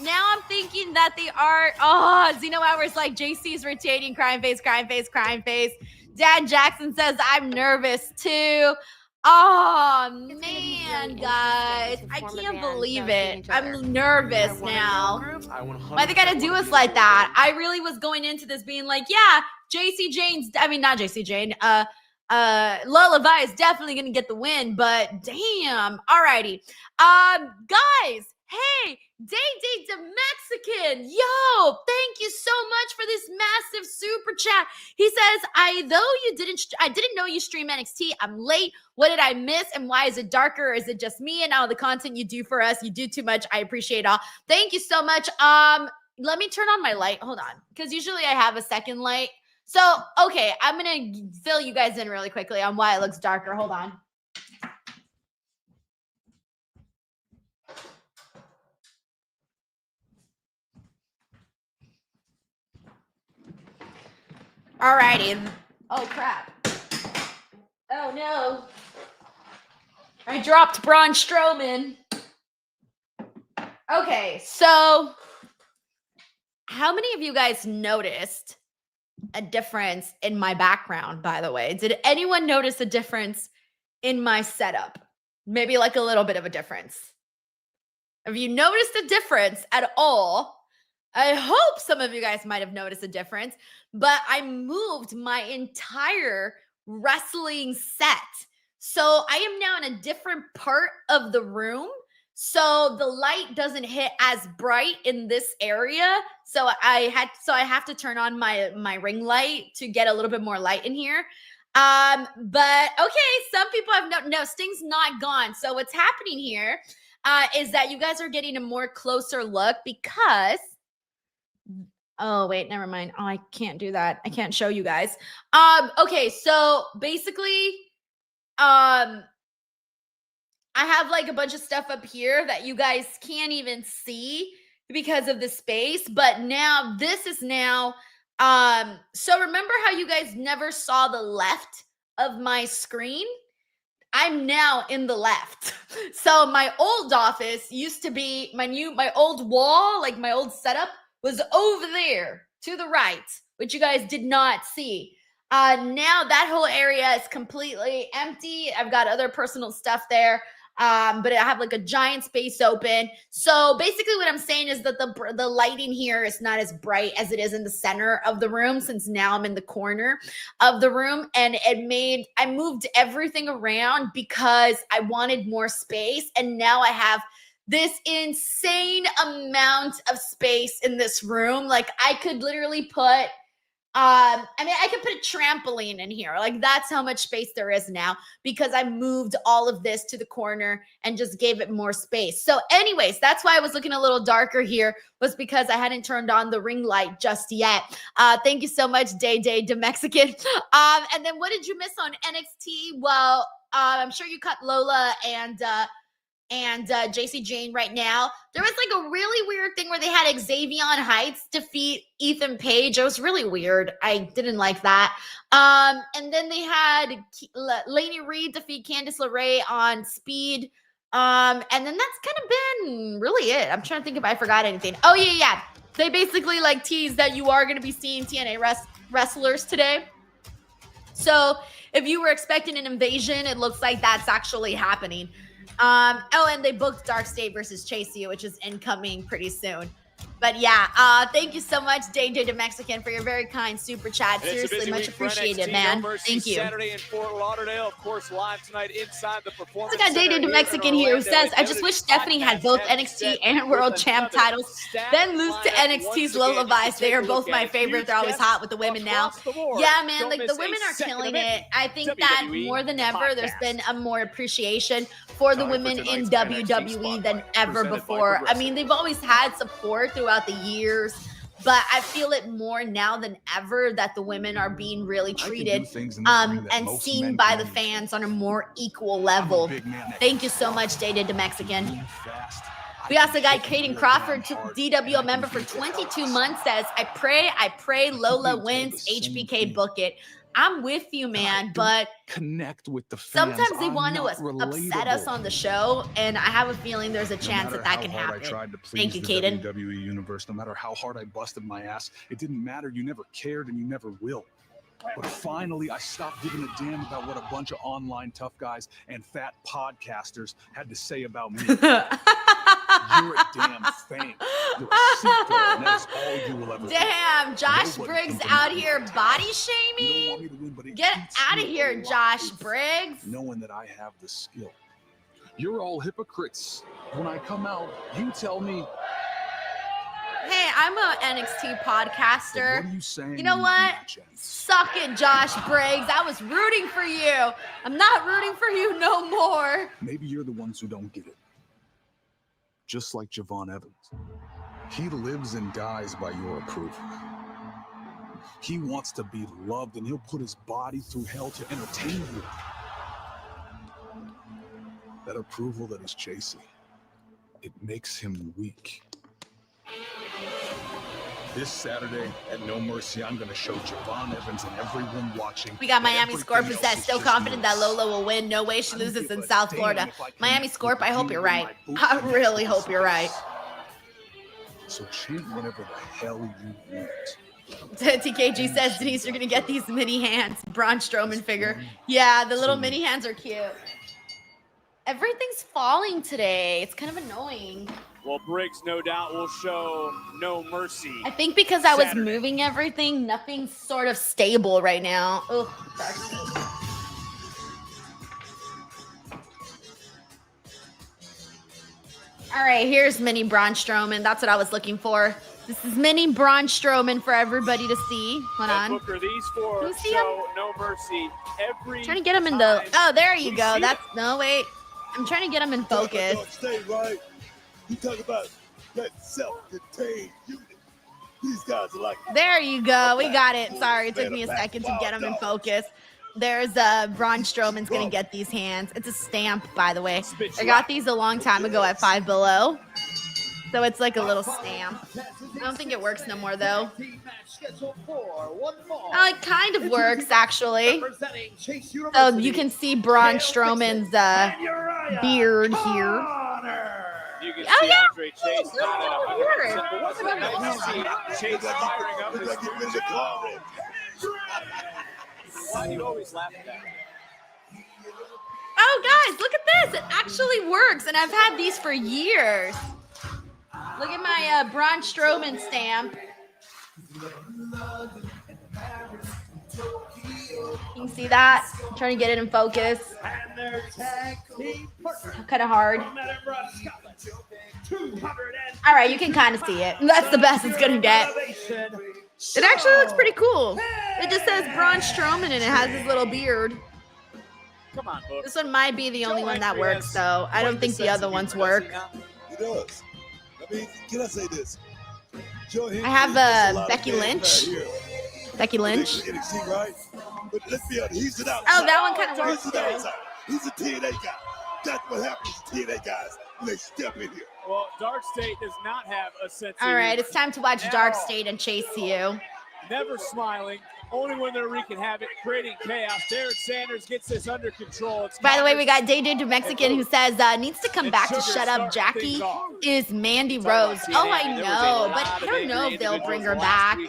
Speaker 1: Now I'm thinking that they are. Oh, Zeno Hours like Jacy's retaining. Crying face, crying face, crying face. Dan Jackson says I'm nervous too. Oh man, guys, I can't believe it. I'm nervous now. Why they gotta do us like that? I really was going into this being like, yeah, not Jacy Jane. Lola Vi is definitely gonna get the win, but damn. Alrighty. Guys, hey, Day the Mexican. Yo, thank you so much for this massive super chat. He says, I didn't know you stream NXT. I'm late. What did I miss? And why is it darker? Or is it just me and all the content you do for us? You do too much. I appreciate all. Thank you so much. let me turn on my light. Hold on. Because usually I have a second light. So, okay, I'm going to fill you guys in really quickly on why it looks darker. Hold on. Alrighty. Oh, crap. Oh, no. I dropped Braun Strowman. Okay, so how many of you guys noticed a difference in my background, by the way? Did anyone notice a difference in my setup? Maybe like a little bit of a difference. If you noticed a difference at all, I hope some of you guys might have noticed a difference, but I moved my entire wrestling set. So I am now in a different part of the room. So the light doesn't hit as bright in this area. So I have to turn on my ring light to get a little bit more light in here. But okay, some people have no, Sting's not gone. So what's happening here is that you guys are getting a more closer look because, oh wait, never mind. Oh, I can't do that. I can't show you guys. Okay, so basically, I have like a bunch of stuff up here that you guys can't even see because of the space. But now this is now, so remember how you guys never saw the left of my screen? I'm now in the left. So my old office used to be my old wall, like my old setup was over there to the right, which you guys did not see. Now that whole area is completely empty. I've got other personal stuff there. But I have like a giant space open. So basically what I'm saying is that the lighting here is not as bright as it is in the center of the room, since now I'm in the corner of the room, and I moved everything around because I wanted more space. And now I have this insane amount of space in this room. Like I could literally put I could put a trampoline in here. Like that's how much space there is now because I moved all of this to the corner and just gave it more space. So anyways, that's why I was looking a little darker here, was because I hadn't turned on the ring light just yet. Thank you so much, Day the Mexican. And then what did you miss on NXT? Well, I'm sure you caught Lola and Jacy Jane right now. There was like a really weird thing where they had Xavier Heights defeat Ethan Page. It was really weird. I didn't like that. And then they had Lainey Reed defeat Candice LeRae on Speed. And then that's kind of been really it. I'm trying to think if I forgot anything. Oh yeah. They basically like teased that you are going to be seeing TNA wrestlers today. So if you were expecting an invasion, it looks like that's actually happening. And they booked Dark State versus Jacy, which is incoming pretty soon. But yeah, thank you so much, Day the Mexican, for your very kind super chat. Seriously, much appreciated, man. Thank you.
Speaker 3: Saturday in Fort Lauderdale, of course, live tonight inside the Performance
Speaker 1: I got Day the Mexican here who says, I just wish Stephanie had both NXT and World Champ titles, then lose to NXT's Lola Vice. They are both my favorite. They're always hot with the women now. Yeah, man, like the women are killing it. I think that more than ever, there's been a more appreciation for the women in WWE than ever before. I mean, they've always had support throughout the years, but I feel it more now than ever that the women are being really treated and seen by the fans on a more equal level. Thank you so much, Day the Mexican. We also got Kaden Crawford, DWO member for 22 months, says, I pray Lola wins, HBK book it. I'm with you, man, but
Speaker 17: connect with the fans.
Speaker 1: Sometimes they want to upset us on the show, and I have a feeling there's a chance that can happen. Thank you, Kaden.
Speaker 17: WWE universe, no matter how hard I busted my ass, it didn't matter. You never cared, and you never will. But finally, I stopped giving a damn about what a bunch of online tough guys and fat podcasters had to say about me. You're a damn thing. You're a secret, and that's all you will ever be.
Speaker 1: Damn, Josh Briggs out here body shaming? Get out of here, Josh Briggs.
Speaker 17: Knowing that I have the skill. You're all hypocrites. When I come out, you tell me,
Speaker 1: hey, I'm a NXT podcaster.
Speaker 17: what are you saying?
Speaker 1: You know what? Suck it, Josh Briggs. I was rooting for you. I'm not rooting for you no more.
Speaker 17: Maybe you're the ones who don't get it. Just like Javon Evans. He lives and dies by your approval. He wants to be loved, and he'll put his body through hell to entertain you. That approval that is Jacy, it makes him weak. This Saturday at No Mercy, I'm going to show Javon Evans and everyone watching.
Speaker 1: We got Miami Scorp who says still confident that Lola will win. No way she loses in South Florida. Miami Scorp, I hope you're right. I really hope you're right.
Speaker 17: So chant whatever the hell you want.
Speaker 1: TKG says, Denise, you're going to get these mini hands. Braun Strowman figure. Yeah, the little mini hands are cute. Everything's falling today. It's kind of annoying.
Speaker 3: Well, Briggs, no doubt, will show No Mercy.
Speaker 1: I think because I was moving everything, nothing's sort of stable right now. Ugh, all right, here's mini Braun Strowman. That's what I was looking for. This is mini Braun Strowman for everybody to see. Hold on.
Speaker 3: Booker, these four
Speaker 1: Can you see
Speaker 3: show No Mercy every
Speaker 1: trying to get him in the... Oh, there you go. That's... No, wait. I'm trying to get him in focus.
Speaker 2: Stay right. You talk about that self-contained unit. These guys are like...
Speaker 1: There you go. We got it. Sorry, it took me a second to get him in focus. There's Braun Strowman's going to get these hands. It's a stamp, by the way. I got these a long time ago at Five Below. So it's like a little stamp. I don't think it works no more, though. Oh, it kind of works, actually. So you can see Braun Strowman's beard here.
Speaker 3: You can
Speaker 1: Oh,
Speaker 3: see
Speaker 1: yeah.
Speaker 3: Andre Chase not at 100%, but what's it nice to see Chase firing up his Why do you always laugh at that?
Speaker 1: Oh, guys, look at this. It actually works, and I've had these for years. Look at my Braun Strowman stamp. You can see that. I'm trying to get it in focus. Kind of hard. All right, you can kind of see it. That's the best it's gonna get. It actually looks pretty cool. It just says Braun Strowman and it has his little beard.
Speaker 3: Come on, Book.
Speaker 1: This one might be the only one that works, though. I don't think the other ones work.
Speaker 2: It does. I mean, can I say this?
Speaker 1: I have Becky Lynch. Becky Lynch.
Speaker 2: NXT, right? But let's be honest, he's an outsider.
Speaker 1: Oh, that one kind of works
Speaker 2: He's an outsider. He's a TNA guy. That's what happens to TNA guys when they step in here.
Speaker 3: Well, Dark State does not have a sense
Speaker 1: All
Speaker 3: of
Speaker 1: right,
Speaker 3: humor.
Speaker 1: it's time to watch Dark State and Chase You.
Speaker 3: Never smiling, only when they're wreaking havoc, creating chaos. Derek Sanders gets this under control. It's
Speaker 1: By the way, we got Day the Mexican who says needs to come back to Shut Up Jackie is Mandy Rose. Oh, I know, but I don't know if they'll bring her back.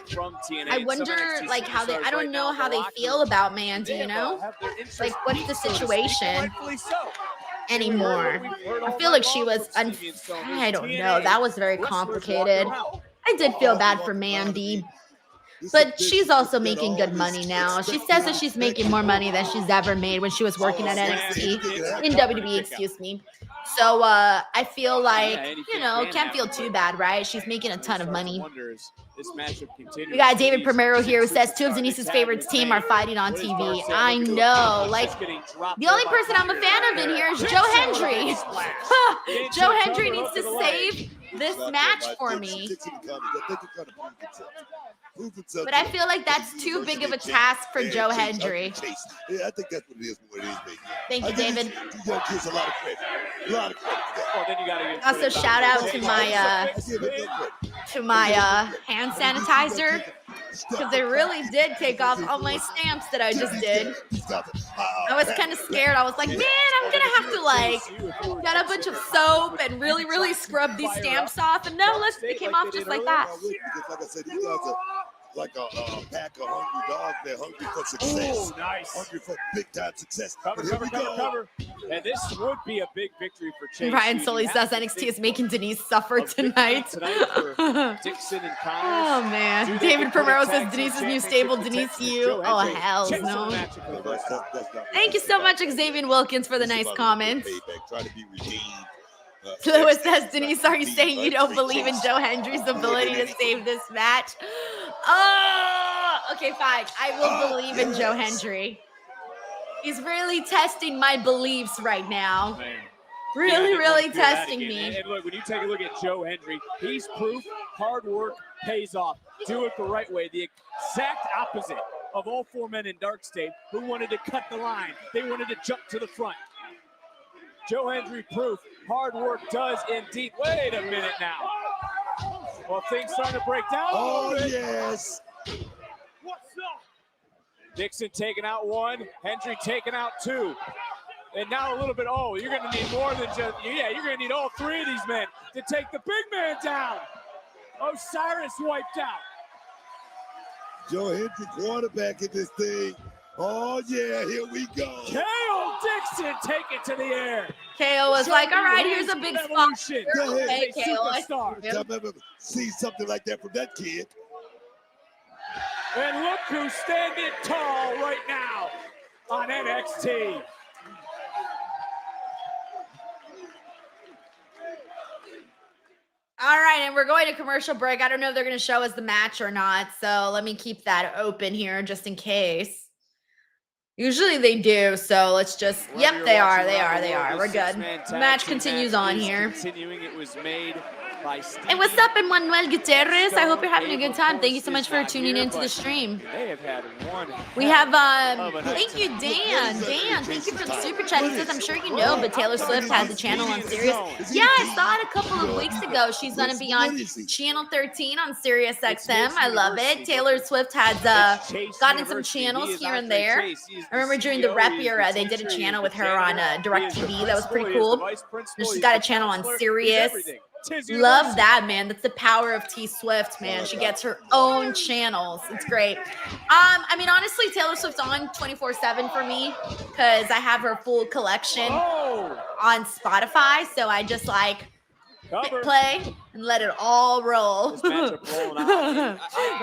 Speaker 1: I wonder, like, how they, I don't know how they feel about Mandy, you know? Like, what's the situation anymore? I feel like she was, I don't know. That was very complicated. I did feel bad for Mandy. But she's also making good money now. She says that she's making more money than she's ever made when she was working at NXT, in WWE, excuse me. So I feel like, you know, can't feel too bad, right? She's making a ton of money. We got David Primero here who says two of Denise's favorites team are fighting on TV. I know. Like, the only person I'm a fan of in here is Joe Hendry. Joe Hendry needs to save this match for me. But I feel like that's too big of a task for Joe Hendry.
Speaker 2: Yeah, I think that's what it is.
Speaker 1: Thank you, David.
Speaker 2: Young kids a lot of credit. A lot of credit.
Speaker 3: Oh, then you gotta give
Speaker 1: Also, shout out to my hand sanitizer, because they really did take off all my stamps that I just did. I was kind of scared. I was like, man, I'm gonna have to like get a bunch of soap and really scrub these stamps off. And no, look, it came off just like that.
Speaker 2: Like I said, these guys are like a pack of hungry dogs. They're hungry for success.
Speaker 3: Oh, nice.
Speaker 2: Hungry for big time success.
Speaker 3: Cover. And this would be a big victory for Chase.
Speaker 1: Ryan Sully says NXT is making Denise suffer tonight.
Speaker 3: Dixon and Connors.
Speaker 1: Oh man. David Primero says Denise's new stable, Denise you. Oh hell no. Thank you so much, Xavier Wilkins, for the nice comments. Lewis says, Denise, are you saying you don't believe in Joe Hendry's ability to save this match? Oh, okay, fine. I will believe in Joe Hendry. He's really testing my beliefs right now. Really testing me.
Speaker 3: And look, when you take a look at Joe Hendry, he's proof Hard work pays off. Do it the right way. The exact opposite of all 4 men in Dark State who wanted to cut the line. They wanted to jump to the front. Joe Hendry proof hard work does indeed. Wait a minute now. Well, things starting to break down a little bit.
Speaker 2: Yes.
Speaker 3: What's up? Dixon taking out one. Hendry taking out two. And now a little bit, you're going to need more than just, you're going to need all three of these men to take the big man down. Osiris wiped out.
Speaker 2: Joe Hendry quarterbacking this thing. Oh, yeah, here we go.
Speaker 3: KO Dixon take it to the air.
Speaker 1: KO was like, all right, here's a big spot.
Speaker 2: Go ahead.
Speaker 1: Okay, KO.
Speaker 2: I've ever seen something like that from that kid.
Speaker 3: And look who's standing tall right now on NXT.
Speaker 1: All right, and we're going to commercial break. I don't know if they're going to show us the match or not, so let me keep that open here just in case. Usually they do, so let's just, yep, they are. We're good. Match continues on here.
Speaker 3: Continuing, it was made by Steve.
Speaker 1: And what's up, Emmanuel Gutierrez? I hope you're having a good time. Thank you so much for tuning into the stream.
Speaker 3: They have had one.
Speaker 1: We have, thank you, Dan. Dan, thank you for the super chat. He says, I'm sure you know, but Taylor Swift has a channel on Sirius. Yeah, I saw it a couple of weeks ago. She's going to be on Channel 13 on Sirius XM. I love it. Taylor Swift has gotten some channels here and there. I remember during the rep era, they did a channel with her on DirecTV. That was pretty cool. And she's got a channel on Sirius. Love that, man. That's the power of T Swift, man. She gets her own channels. It's great. I mean, honestly, Taylor Swift's on 24/7 for me because I have her full collection on Spotify. So I just like hit play and let it all roll.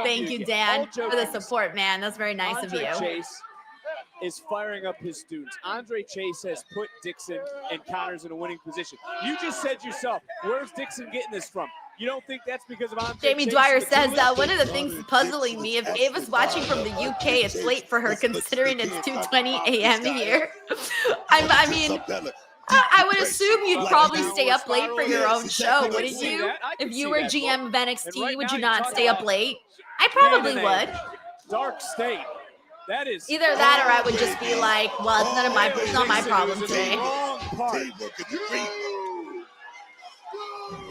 Speaker 1: Thank you, Dan, for the support, man. That's very nice of you.
Speaker 3: Chase is firing up his students. Andre Chase has put Dixon and Connors in a winning position. You just said yourself, where's Dixon getting this from? You don't think that's because of Andre
Speaker 1: Jamie
Speaker 3: Chase?
Speaker 1: Dwyer says one of the things puzzling me, if Ava's watching from the UK, it's late for her considering it's 2:20 a.m. here. I mean, I would assume you'd probably stay up late for your own show, wouldn't you? If you were GM of NXT, would you not stay up late? I probably would.
Speaker 3: Dark State. That is
Speaker 1: either that or I would just be like, well, it's not my problem today.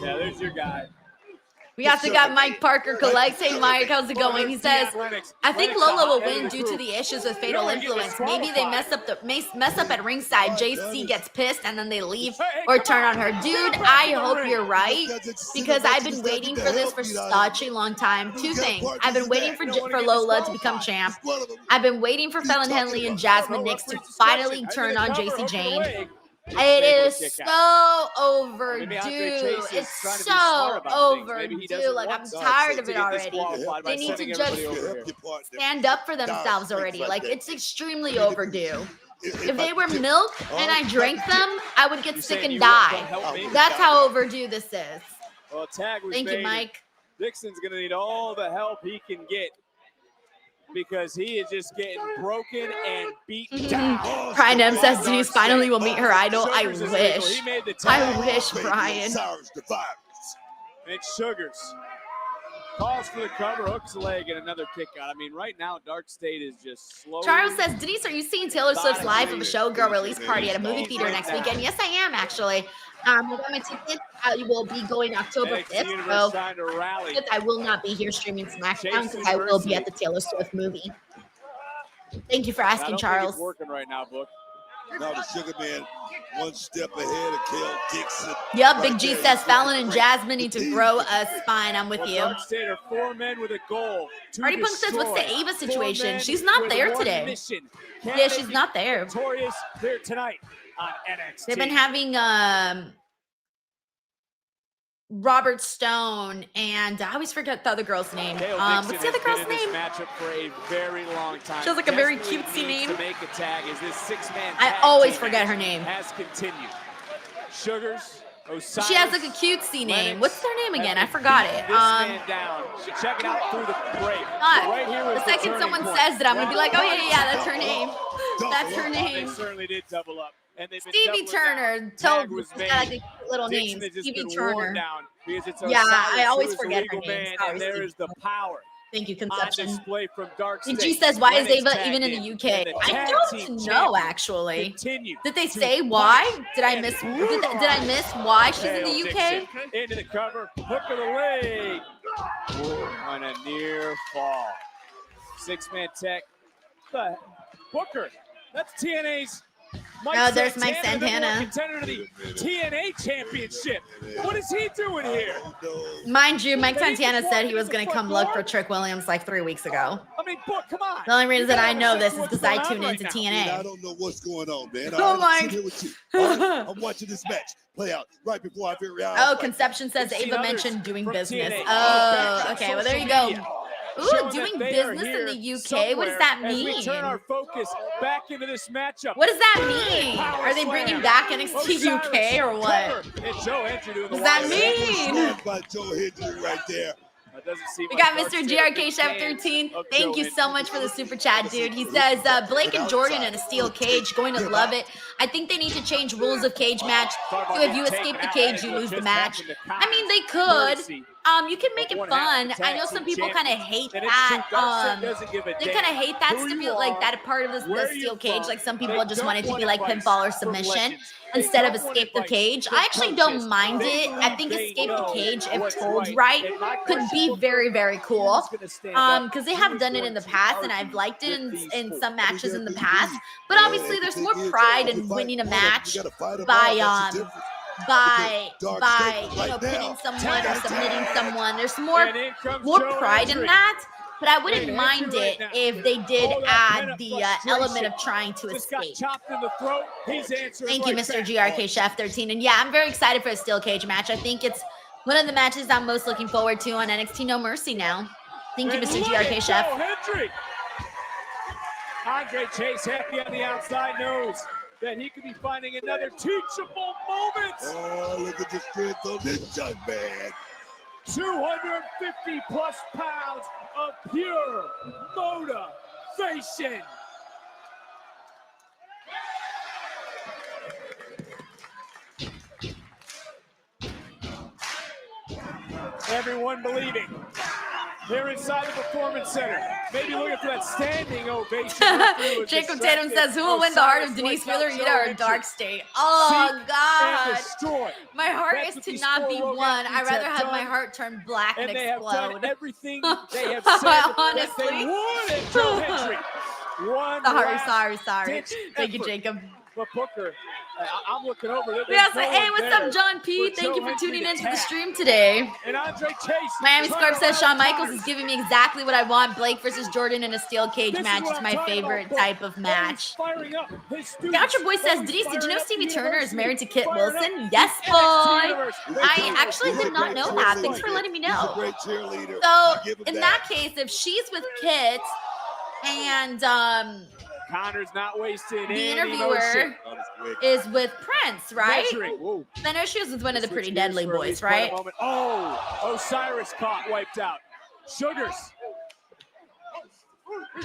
Speaker 3: Yeah, there's your guy.
Speaker 1: We also got Mike Parker collects. Hey, Mike, how's it going? He says, I think Lola will win due to the issues with Fatal Influence. Maybe they mess up at ringside. Jacy gets pissed and then they leave or turn on her. Dude, I hope you're right because I've been waiting for this for such a long time. Two things. I've been waiting for Lola to become champ. I've been waiting for Fallon Henley and Jasmine Nix to finally turn on Jacy Jane. It is so overdue. It's so overdue. Like, I'm tired of it already. They need to just stand up for themselves already. Like, it's extremely overdue. If they were milk and I drank them, I would get sick and die. That's how overdue this is.
Speaker 3: Well, tag was
Speaker 1: Thank you, Mike.
Speaker 3: Dixon's going to need all the help he can get because he is just getting broken and beaten down.
Speaker 1: Brian M says Denise finally will meet her idol. I wish. I wish, Brian.
Speaker 3: And Sugars calls for the cover, hooks the leg, and another kick out. I mean, right now, Dark State is just slow.
Speaker 1: Charles says, Denise, are you seeing Taylor Swift's Life of a Showgirl release party at a movie theater next weekend? Yes, I am, actually. I got my tickets. I will be going October 5th. So I will not be here streaming SmackDown because I will be at the Taylor Swift movie. Thank you for asking, Charles.
Speaker 3: Working right now, Book.
Speaker 2: Now the Sugar Man, one step ahead of Kel Dixon.
Speaker 1: Yep, Big G says Fallon and Jasmine need to grow a spine. I'm with you.
Speaker 3: Dark State are 4 men with a goal.
Speaker 1: Artie Punk says, what's the Ava situation? She's not there today. Yeah, she's not there.
Speaker 3: Victorious there tonight on NXT.
Speaker 1: They've been having Robert Stone and I always forget the other girl's name. What's the other girl's name?
Speaker 3: Matchup for a very long time.
Speaker 1: She has like a very cutesy name.
Speaker 3: To make a tag is this 6-man.
Speaker 1: I always forget her name.
Speaker 3: Has continued. Sugars. Osiris,
Speaker 1: she has like a cutesy name. What's their name again? I forgot it.
Speaker 3: This man down. Check it out through the break. Right here was
Speaker 1: the second someone says it, I'm gonna be like, oh yeah, that's her name. That's her name.
Speaker 3: They certainly did double up. and they've been
Speaker 1: Stevie Turner told me like a little name. Stevie Turner. Yeah, I always forget her name. Sorry,
Speaker 3: and there is the power.
Speaker 1: Thank you,
Speaker 3: On
Speaker 1: Conception.
Speaker 3: display from Dark
Speaker 1: And
Speaker 3: State.
Speaker 1: G says, why is
Speaker 3: Women's
Speaker 1: Ava
Speaker 3: tag
Speaker 1: even in
Speaker 3: team
Speaker 1: the UK?
Speaker 3: and the
Speaker 1: I
Speaker 3: tag
Speaker 1: don't
Speaker 3: team
Speaker 1: know,
Speaker 3: champions
Speaker 1: actually.
Speaker 3: continue
Speaker 1: Did they
Speaker 3: to
Speaker 1: say why?
Speaker 3: punish
Speaker 1: Did I
Speaker 3: and
Speaker 1: miss? Did I miss why she's in the
Speaker 3: Dale
Speaker 1: UK?
Speaker 3: Dixon into the cover, hook of the leg. On a near fall. 6-man tech. But Booker, that's TNA's Mike
Speaker 1: There's Mike
Speaker 3: Santana,
Speaker 1: Santana.
Speaker 3: contender to the TNA championship. What is he doing here?
Speaker 1: Mind you, Mike Santana said he was going to come look for Trick Williams like 3 weeks ago.
Speaker 3: I mean, Book, come on.
Speaker 1: The only reason that I know this is because I tune into TNA.
Speaker 2: I don't know what's going on, man.
Speaker 1: Oh my!
Speaker 2: I'm here with you. I'm watching this match play out right before I figure out.
Speaker 1: Oh, Conception says Ava mentioned doing business. Oh, okay. Well, there you go. Ooh, doing business in the UK? What does that mean?
Speaker 3: As we turn our focus back into this matchup.
Speaker 1: What does that mean? Are they bringing back NXT UK or what? What does that mean?
Speaker 2: By Joe Hendry right there.
Speaker 1: We got Mr. GRK Chef 13. Thank you so much for the super chat, dude. He says Blake and Jordan in a steel cage. Going to love it. I think they need to change rules of cage match. So if you escape the cage, you lose the match. I mean, they could. You can make it fun. I know some people kind of hate that. They kind of hate that like that part of the steel cage. Like some people just want it to be like pinfall or submission instead of escape the cage. I actually don't mind it. I think escape the cage, if told right, could be very, very cool. Because they have done it in the past, and I've liked it in some matches in the past. But obviously, there's more pride in winning a match by pinning someone or submitting someone. There's more pride in that. But I wouldn't mind it if they did add the element of trying to escape. Thank you, Mr. GRK Chef 13. And yeah, I'm very excited for a steel cage match. I think it's one of the matches I'm most looking forward to on NXT No Mercy now. Thank you, Mr. GRK Chef.
Speaker 3: Andre Chase happy on the outside, knows that he could be finding another teachable moment.
Speaker 2: Oh, look at the strength of this young man.
Speaker 3: 250 plus pounds of pure motivation. Everyone believing. They're inside the Performance Center. Maybe looking for that standing ovation.
Speaker 1: Jacob Tatum says, who will win the heart of Denise Wheeler or Dark State? Oh, God. My heart is to not be won. I'd rather have my heart turn black and explode.
Speaker 3: They have done everything they have said.
Speaker 1: Honestly.
Speaker 3: They wanted Joe Hendry.
Speaker 1: Sorry. Thank you, Jacob.
Speaker 3: But Booker, I'm looking over.
Speaker 1: We also say, hey, what's up, John P? Thank you for tuning into the stream today.
Speaker 3: And Andre Chase.
Speaker 1: Miami Scarf says Shawn Michaels is giving me exactly what I want. Blake versus Jordan in a steel cage match is my favorite type of match. Goucher Boy says, Denise, did you know Stevie Turner is married to Kit Wilson? Yes, boy. I actually did not know that. Thanks for letting me know. So in that case, if she's with Kit and
Speaker 3: Connor's not wasting
Speaker 1: the interviewer is with Prince, right? I know she was with one of the Pretty Deadly Boys, right?
Speaker 3: Oh, Osiris caught, wiped out. Sugars.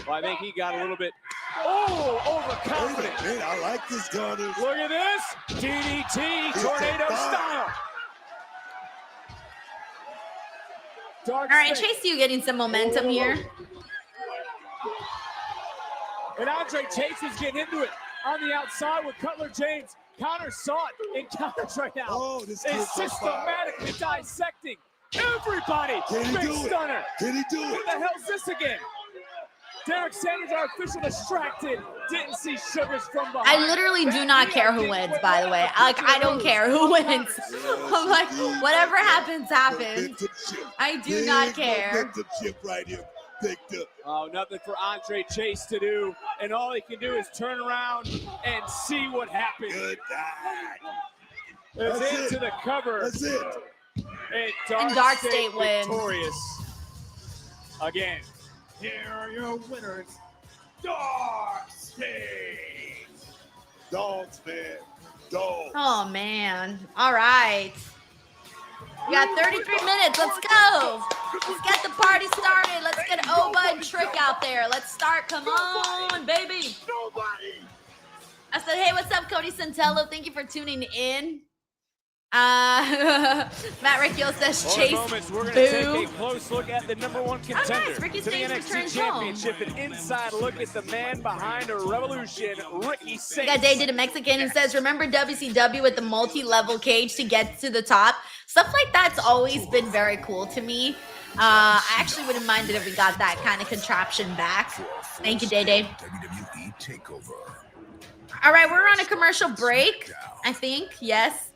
Speaker 3: Well, I think he got a little bit overconfident.
Speaker 2: Man, I like this, Connor.
Speaker 3: Look at this. DDT, tornado style.
Speaker 1: All right, Chase, you getting some momentum here.
Speaker 3: And Andre Chase is getting into it on the outside with Cutler James. Connor saw it, and Connor's right now is systematically dissecting everybody. Big stunner.
Speaker 2: Can he do it?
Speaker 3: What the hell's this again? Derek Sanders, our official, distracted. Didn't see Sugars from behind.
Speaker 1: I literally do not care who wins, by the way. Like, I don't care who wins. I'm like, whatever happens, happens. I do not care.
Speaker 2: Right here.
Speaker 3: Oh, nothing for Andre Chase to do, and all he can do is turn around and see what happens. It's into the cover.
Speaker 2: That's it.
Speaker 3: And
Speaker 1: Dark State wins.
Speaker 3: Victorious again.
Speaker 7: Here are your winners, Dark State.
Speaker 2: Dogs, man. Dogs.
Speaker 1: Oh, man. All right. We got 33 minutes. Let's go. Let's get the party started. Let's get Oba and Trick out there. Let's start. Come on, baby. I said, hey, what's up, Cody Santello? Thank you for tuning in. Matt Riccio says Chase.
Speaker 3: For a moment, we're going to take a close look at the #1 contender
Speaker 1: Ricky
Speaker 3: to the
Speaker 1: Sings
Speaker 3: NXT
Speaker 1: returns
Speaker 3: Championship. An inside look at the man behind a revolution, Ricky Sings.
Speaker 1: Got Dated a Mexican who says, remember WCW with the multi-level cage to get to the top? Stuff like that's always been very cool to me. I actually wouldn't mind it if we got that kind of contraption back. Thank you, Day.
Speaker 2: WWE Takeover.
Speaker 1: All right, we're on a commercial break, I think. Yes.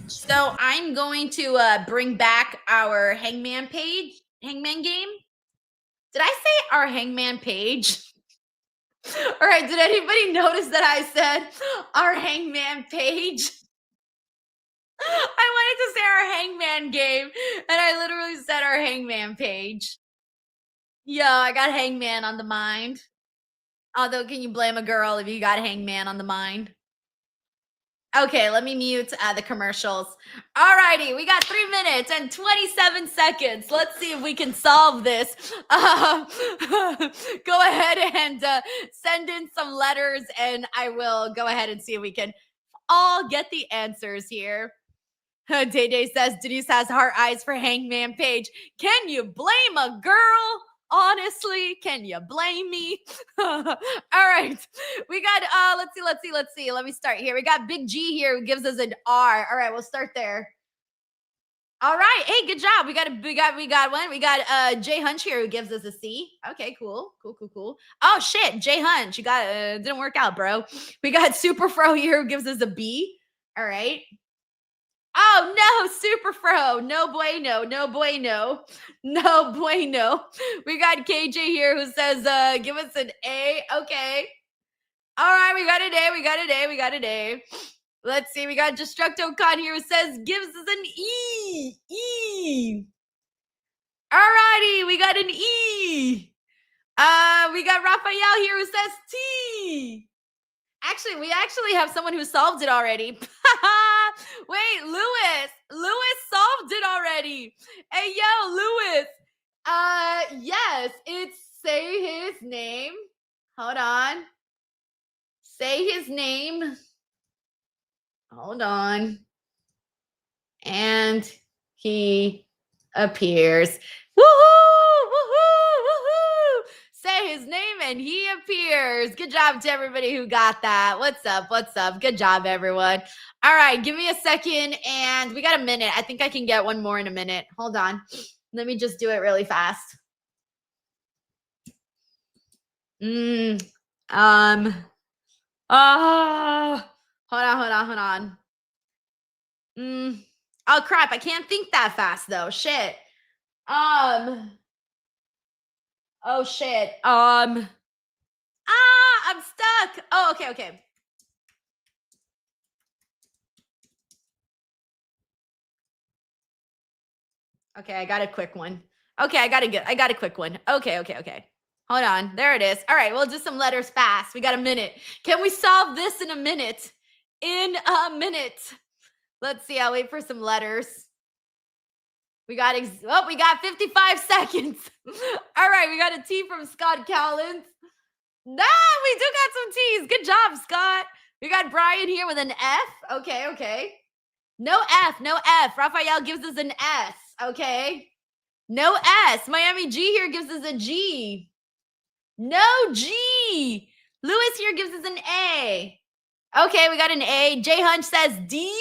Speaker 1: So I'm going to bring back our Hangman game. Did I say our Hangman page? All right, did anybody notice that I said our Hangman page? I wanted to say our Hangman game, and I literally said our Hangman page. Yo, I got Hangman on the mind. Although, can you blame a girl if you got Hangman on the mind? Okay, let me mute the commercials. All righty, we got 3 minutes and 27 seconds. Let's see if we can solve this. Go ahead and send in some letters, and I will go ahead and see if we can all get the answers here. Day Day says, Denise has heart eyes for Hangman Page. Can you blame a girl? Honestly, can you blame me? All right. We got, let's see. Let me start here. We got Big G here who gives us an R. All right, we'll start there. All right. Hey, good job. We got one. We got Jay Hunch here who gives us a C. Okay, cool. Oh shit, Jay Hunch. You got didn't work out, bro. We got Super Fro here who gives us a B. All right. Oh no, Super Fro. No bueno. We got KJ here who says, give us an A. Okay. All right, we got an A. Let's see. We got Destructo Khan here who says, gives us an E. All righty, we got an E. We got Raphael here who says T. Actually, we have someone who solved it already. Wait, Lewis solved it already. Hey, yo, Lewis. Yes, it's say his name. Hold on. Say his name. Hold on. And he appears. Woohoo! Say his name and he appears. Good job to everybody who got that. What's up? Good job, everyone. All right, give me a second, and we got a minute. I think I can get one more in a minute. Hold on. Let me just do it really fast. Hold on. Oh crap, I can't think that fast though. Shit. Oh shit. I'm stuck. Oh, okay. Okay, I got a quick one. Okay, I got a quick one. Okay. Hold on. There it is. All right, we'll do some letters fast. We got a minute. Can we solve this in a minute? Let's see. I'll wait for some letters. We got 55 seconds. All right, we got a T from Scott Collins. Nah, we do got some T's. Good job, Scott. We got Brian here with an F. Okay. No F. Raphael gives us an S. Okay. No S. Miami G here gives us a G. No G. Lewis here gives us an A. Okay, we got an A. Jay Hunch says D.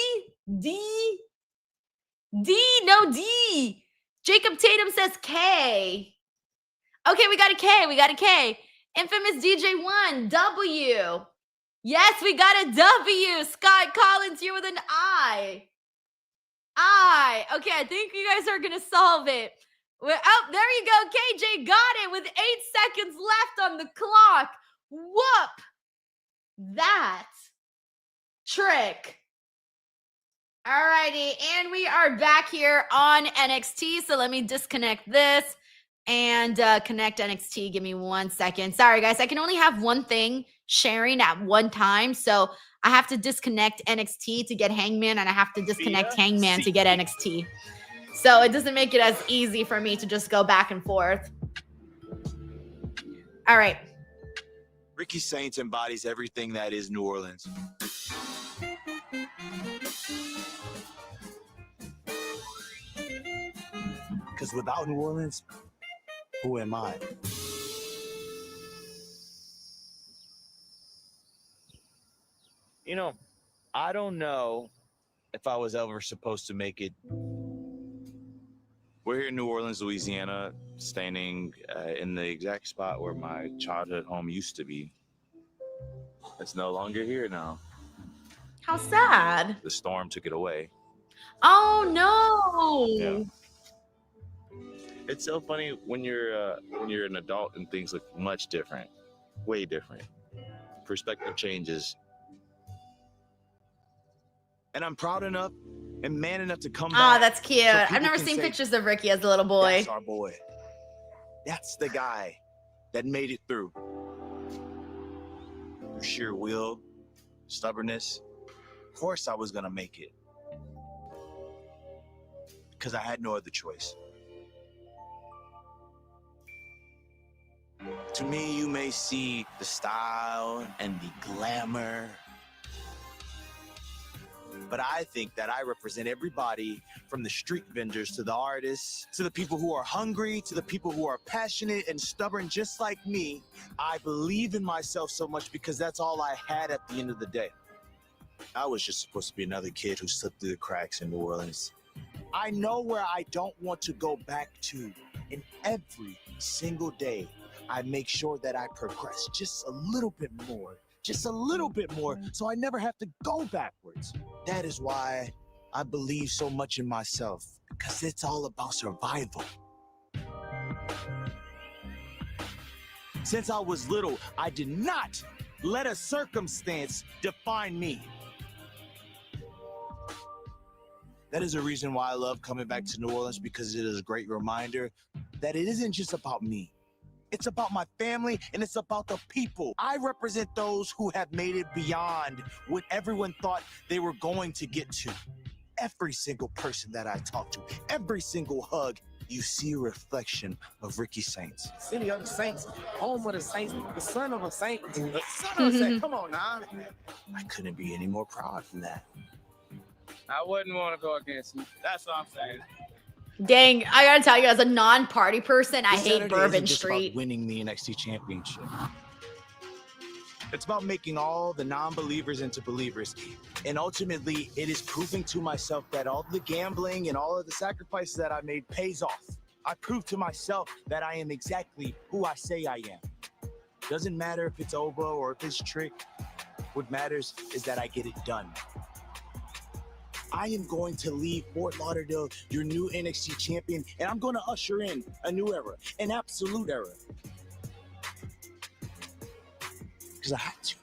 Speaker 1: No D. Jacob Tatum says K. Okay, we got a K. Infamous DJ1, W. Yes, we got a W. Scott Collins here with an I. Okay, I think you guys are going to solve it. Oh, there you go. KJ got it with 8 seconds left on the clock. Whoop that trick. All righty, and we are back here on NXT. So let me disconnect this and connect NXT. Give me 1 second. Sorry, guys. I can only have one thing sharing at one time. So I have to disconnect NXT to get Hangman, and I have to disconnect Hangman to get NXT. So it doesn't make it as easy for me to just go back and forth. All right.
Speaker 18: Ricky Saints embodies everything that is New Orleans. Because without New Orleans, who am I? You know, I don't know if I was ever supposed to make it. We're here in New Orleans, Louisiana, standing in the exact spot where my childhood home used to be. It's no longer here now.
Speaker 1: How sad.
Speaker 18: The storm took it away.
Speaker 1: Oh no.
Speaker 18: Yeah. It's so funny when you're an adult and things look much different, way different. Perspective changes. And I'm proud enough and man enough to come back.
Speaker 1: Oh, that's cute.
Speaker 18: so
Speaker 1: I've
Speaker 18: people
Speaker 1: never
Speaker 18: can
Speaker 1: seen
Speaker 18: say,
Speaker 1: pictures of Ricky as a little boy.
Speaker 18: That's our boy. That's the guy that made it through. Through sheer will, stubbornness. Of course I was gonna make it. Because I had no other choice. To me, you may see the style and the glamour, but I think that I represent everybody from the street vendors to the artists, to the people who are hungry, to the people who are passionate and stubborn just like me. I believe in myself so much because that's all I had at the end of the day. I was just supposed to be another kid who slipped through the cracks in New Orleans. I know where I don't want to go back to, and every single day, I make sure that I progress just a little bit more, so I never have to go backwards. That is why I believe so much in myself, because it's all about survival. Since I was little, I did not let a circumstance define me. That is a reason why I love coming back to New Orleans, because it is a great reminder that it isn't just about me. It's about my family, and it's about the people. I represent those who have made it beyond what everyone thought they were going to get to. Every single person that I talk to, every single hug, you see a reflection of Ricky Saints.
Speaker 19: City of the Saints, home of the Saints, the son of a Saint, the son of a Saint. Come on now.
Speaker 18: I couldn't be any more proud than that.
Speaker 19: I wouldn't want to go against you. That's what I'm saying.
Speaker 1: Dang, I gotta tell you, as a non-party person, I
Speaker 18: This
Speaker 1: hate
Speaker 18: Saturday
Speaker 1: Bourbon
Speaker 18: isn't just about
Speaker 1: Street.
Speaker 18: winning the NXT Championship. It's about making all the non-believers into believers. And ultimately, it is proving to myself that all the gambling and all of the sacrifices that I made pays off. I proved to myself that I am exactly who I say I am. Doesn't matter if it's Oba or if it's Trick. What matters is that I get it done. I am going to leave Fort Lauderdale your new NXT champion, and I'm going to usher in a new era, an absolute era. Because I had to.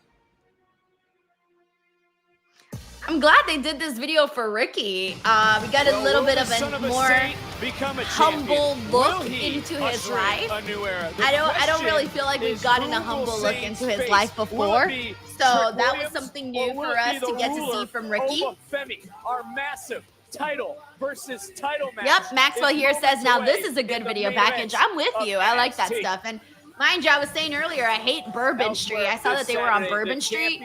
Speaker 1: I'm glad they did this video for Ricky. We got a little bit of a more humble look into his life. I don't really feel like we've gotten a humble look into his life before. So that was something new for us to get to see from Ricky.
Speaker 3: Our massive title versus title match.
Speaker 1: Yep, Maxwell here says, now this is a good video package. I'm with you. I like that stuff. And mind you, I was saying earlier, I hate Bourbon Street. I saw that they were on Bourbon Street.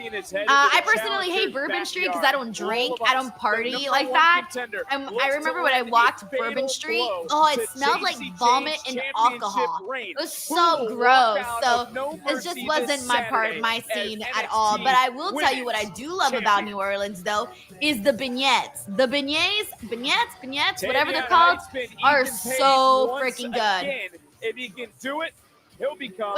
Speaker 1: I personally hate Bourbon Street because I don't drink. I don't party like that. I remember when I walked Bourbon Street, oh, it smelled like vomit and alcohol. It was so gross. So it just wasn't my scene at all. But I will tell you what I do love about New Orleans, though, is the beignets. The beignets, whatever they're called, are so freaking good.
Speaker 3: If he can do it, he'll become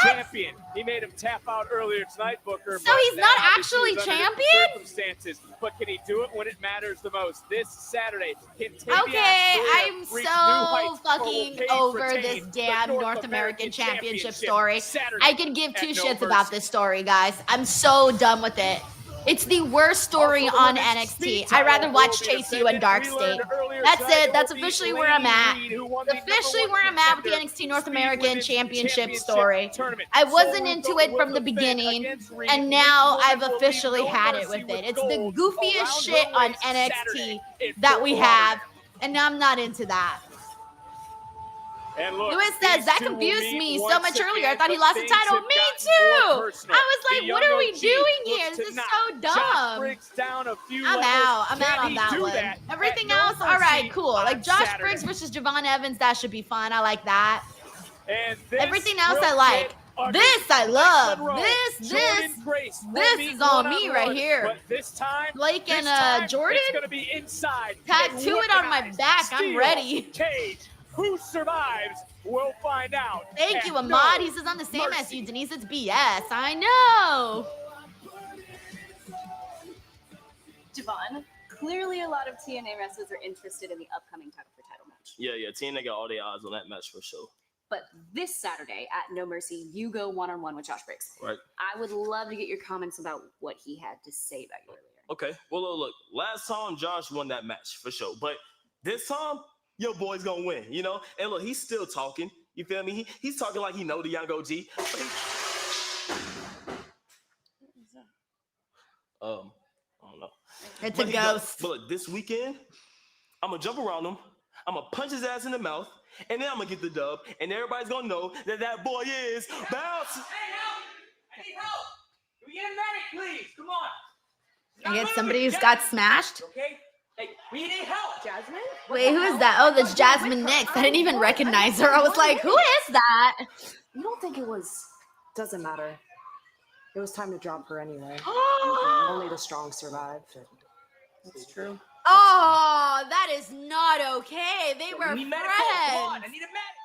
Speaker 3: champion. He made him tap out earlier tonight, Booker.
Speaker 1: So he's not actually champion?
Speaker 3: Circumstances, but can he do it when it matters the most? This Saturday,
Speaker 1: okay, I'm so fucking over this damn North American Championship story. I can give two shits about this story, guys. I'm so done with it. It's the worst story on NXT. I'd rather watch Jacy and Dark State. That's it. That's officially where I'm at. Officially where I'm at with the NXT North American Championship story. I wasn't into it from the beginning, and now I've officially had it with it. It's the goofiest shit on NXT that we have, and I'm not into that.
Speaker 3: And look,
Speaker 1: Lewis says,
Speaker 3: these
Speaker 1: that
Speaker 3: two will
Speaker 1: confused
Speaker 3: meet
Speaker 1: me so
Speaker 3: once
Speaker 1: much earlier. I
Speaker 3: again,
Speaker 1: thought he
Speaker 3: but
Speaker 1: lost the
Speaker 3: things
Speaker 1: title.
Speaker 3: have
Speaker 1: Me
Speaker 3: gotten more
Speaker 1: too.
Speaker 3: personal.
Speaker 1: I was
Speaker 3: The
Speaker 1: like,
Speaker 3: young
Speaker 1: what are we
Speaker 3: OG
Speaker 1: doing
Speaker 3: looks
Speaker 1: here?
Speaker 3: to
Speaker 1: This is
Speaker 3: knock
Speaker 1: so
Speaker 3: Josh
Speaker 1: dumb.
Speaker 3: Briggs down a few
Speaker 1: I'm
Speaker 3: levels.
Speaker 1: out. I'm
Speaker 3: Can
Speaker 1: out on
Speaker 3: he
Speaker 1: that
Speaker 3: do
Speaker 1: one.
Speaker 3: that
Speaker 1: Everything
Speaker 3: at No
Speaker 1: else, all right,
Speaker 3: Mercy
Speaker 1: cool.
Speaker 3: on
Speaker 1: Like Josh
Speaker 3: Saturday?
Speaker 1: Briggs versus Javon Evans, that should be fun. I like that.
Speaker 3: And this
Speaker 1: Everything else
Speaker 3: will
Speaker 1: I like.
Speaker 3: get ugly.
Speaker 1: This I
Speaker 3: Blake
Speaker 1: love.
Speaker 3: Monroe,
Speaker 1: This
Speaker 3: Jordan Grace will
Speaker 1: this
Speaker 3: meet
Speaker 1: is on me
Speaker 3: one-on-one,
Speaker 1: right here.
Speaker 3: But this time,
Speaker 1: Blake
Speaker 3: this
Speaker 1: and
Speaker 3: time,
Speaker 1: Jordan,
Speaker 3: it's going to be inside.
Speaker 1: tattoo it on my back. I'm
Speaker 3: Steel
Speaker 1: ready.
Speaker 3: Cage. Who survives? We'll find out.
Speaker 1: Thank
Speaker 3: at
Speaker 1: you, Ahmad.
Speaker 3: No
Speaker 1: He says I'm the same as
Speaker 3: Mercy.
Speaker 1: you, Denise. It's BS. I know.
Speaker 20: Javon, clearly a lot of TNA wrestlers are interested in the upcoming title for title match.
Speaker 12: Yeah, TNA got all the odds on that match for sure.
Speaker 20: But this Saturday at No Mercy, you go one-on-one with Josh Briggs.
Speaker 12: Right.
Speaker 20: I would love to get your comments about what he had to say about you earlier.
Speaker 12: Okay. Well, look, last time Josh won that match for sure. But this time, your boy's going to win, you know? And look, he's still talking. You feel me? He's talking like he know the young OG. But I don't know.
Speaker 1: It's
Speaker 12: But
Speaker 1: a
Speaker 12: he go-
Speaker 1: ghost.
Speaker 12: But look, this weekend, I'm going to jump around him. I'm going to punch his ass in the mouth. And then I'm going to get the dub. And everybody's going to know that that boy is bounce.
Speaker 21: Hey, help! I need help! Can we get a medic, please? Come on.
Speaker 1: I get somebody who's got smashed.
Speaker 21: Okay? Hey, we need help. Jasmine?
Speaker 1: Wait, who is that? Oh, that's Jasmine Nix. I didn't even recognize her. I was like, who is that?
Speaker 22: You don't think it was... Doesn't matter. It was time to drop her anyway. Only the strong survived. That's true.
Speaker 1: Oh, that is not okay. They were
Speaker 21: We need medical. Come on, I
Speaker 1: friends.
Speaker 21: need a medic.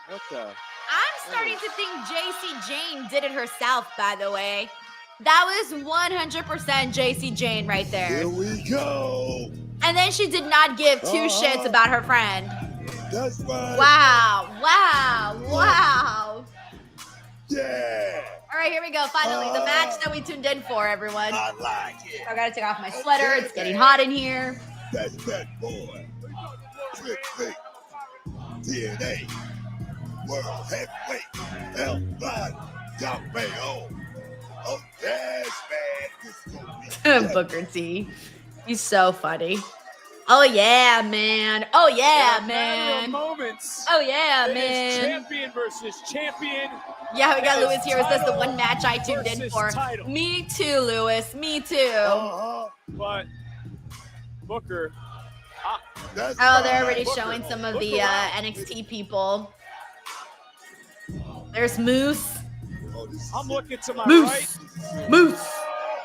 Speaker 3: What the?
Speaker 1: I'm starting to think Jacy Jane did it herself, by the way. That was 100% Jacy Jane right there.
Speaker 2: Here we go.
Speaker 1: And then she did not give two shits about her friend.
Speaker 2: That's right.
Speaker 1: Wow, wow, wow.
Speaker 2: Yeah.
Speaker 1: All right, here we go. Finally, the match that we tuned in for, everyone.
Speaker 2: I like it.
Speaker 1: I gotta take off my sweater. It's getting hot in here.
Speaker 2: That's that boy. Trick Fake. TNA. World Heavyweight. L-Line. Mayo. Oh, yes, man. This is gonna be
Speaker 1: Booker T. He's so funny. Oh, yeah, man. Oh, yeah,
Speaker 3: In a matter of
Speaker 1: man.
Speaker 3: moments.
Speaker 1: Oh, yeah,
Speaker 3: it is
Speaker 1: man.
Speaker 3: champion versus champion.
Speaker 1: Yeah, we got
Speaker 3: It is
Speaker 1: Lewis here. Is this the
Speaker 3: title
Speaker 1: one match I tuned in
Speaker 3: versus
Speaker 1: for?
Speaker 3: title.
Speaker 1: Me too, Lewis. Me too.
Speaker 3: But Booker.
Speaker 1: Oh, they're already
Speaker 3: Booker.
Speaker 1: showing some of
Speaker 3: Look
Speaker 1: the
Speaker 3: around.
Speaker 1: NXT people. There's Moose.
Speaker 3: I'm looking to my
Speaker 1: Moose.
Speaker 3: right.
Speaker 1: Moose.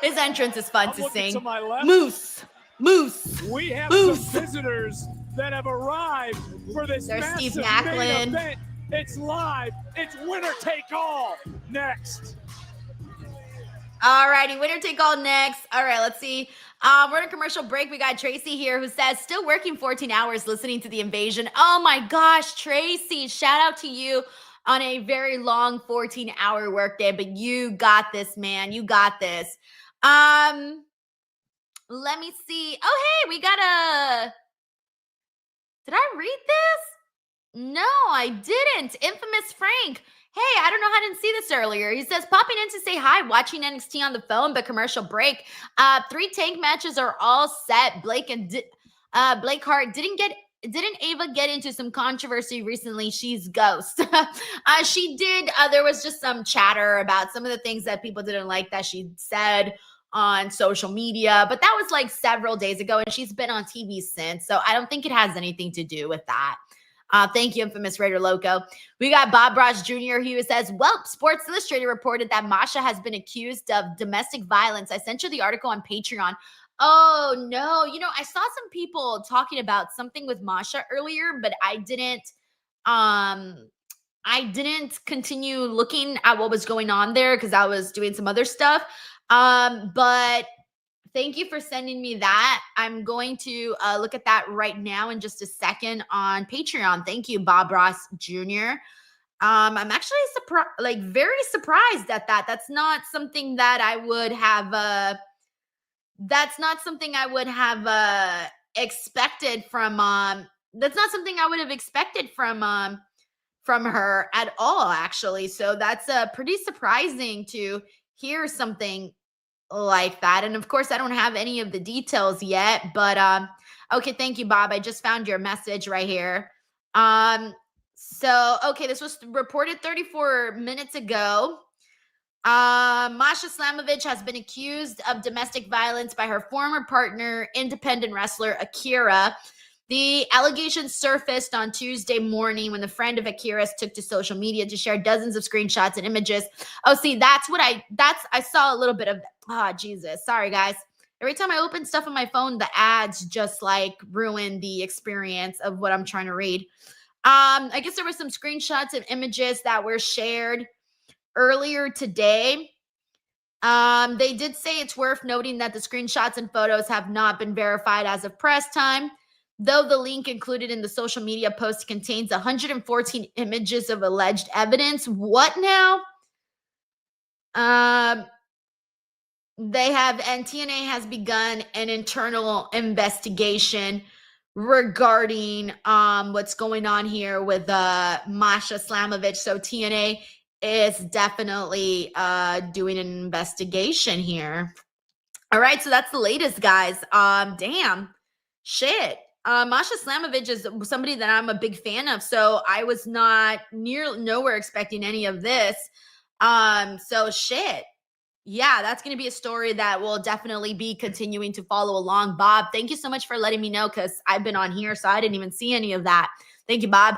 Speaker 1: His entrance is fun
Speaker 3: I'm
Speaker 1: to
Speaker 3: looking
Speaker 1: sing.
Speaker 3: to my left.
Speaker 1: Moose. Moose.
Speaker 3: We have
Speaker 1: Moose.
Speaker 3: some visitors that have arrived for this
Speaker 1: There's
Speaker 3: massive
Speaker 1: Steve
Speaker 3: main
Speaker 1: Macklin.
Speaker 3: event. It's live. It's winner take all. Next.
Speaker 1: Alrighty, winner take all next. All right, let's see. We're in a commercial break. We got Tracy here who says, still working 14 hours listening to the invasion. Oh my gosh, Tracy, shout out to you on a very long 14-hour workday, but you got this, man. You got this. Let me see. Oh, hey, we got a... Did I read this? No, I didn't. Infamous Frank. Hey, I don't know how I didn't see this earlier. He says, popping in to say hi, watching NXT on the phone, but commercial break. 3 tank matches are all set. Blake Hart didn't Ava get into some controversy recently? She's ghost. She did. There was just some chatter about some of the things that people didn't like that she said on social media, but that was like several days ago, and she's been on TV since, so I don't think it has anything to do with that. Thank you, Infamous Raider Loco. We got Bob Ross Jr. He says, well, Sports Illustrated reported that Masha has been accused of domestic violence. I sent you the article on Patreon. Oh, no. You know, I saw some people talking about something with Masha earlier, but I didn't continue looking at what was going on there because I was doing some other stuff. But thank you for sending me that. I'm going to look at that right now in just a second on Patreon. Thank you, Bob Ross Jr. I'm actually very surprised at that. That's not something that I would have. That's not something I would have expected from. That's not something I would have expected from her at all, actually. So that's pretty surprising to hear something like that. And of course, I don't have any of the details yet, but okay, thank you, Bob. I just found your message right here. So, okay, this was reported 34 minutes ago. Masha Slamovich has been accused of domestic violence by her former partner, independent wrestler Akira. The allegations surfaced on Tuesday morning when the friend of Akira's took to social media to share dozens of screenshots and images. Oh, see, I saw a little bit of, Jesus. Sorry, guys. Every time I open stuff on my phone, the ads just like ruin the experience of what I'm trying to read. I guess there were some screenshots and images that were shared earlier today. They did say it's worth noting that the screenshots and photos have not been verified as of press time, though the link included in the social media post contains 114 images of alleged evidence. What now? TNA has begun an internal investigation regarding what's going on here with Masha Slamovich. So TNA is definitely doing an investigation here. All right, so that's the latest, guys. Damn. Shit. Masha Slamovich is somebody that I'm a big fan of, so I was nowhere expecting any of this. So shit. Yeah, that's going to be a story that will definitely be continuing to follow along. Bob, thank you so much for letting me know, because I've been on here, so I didn't even see any of that. Thank you, Bob.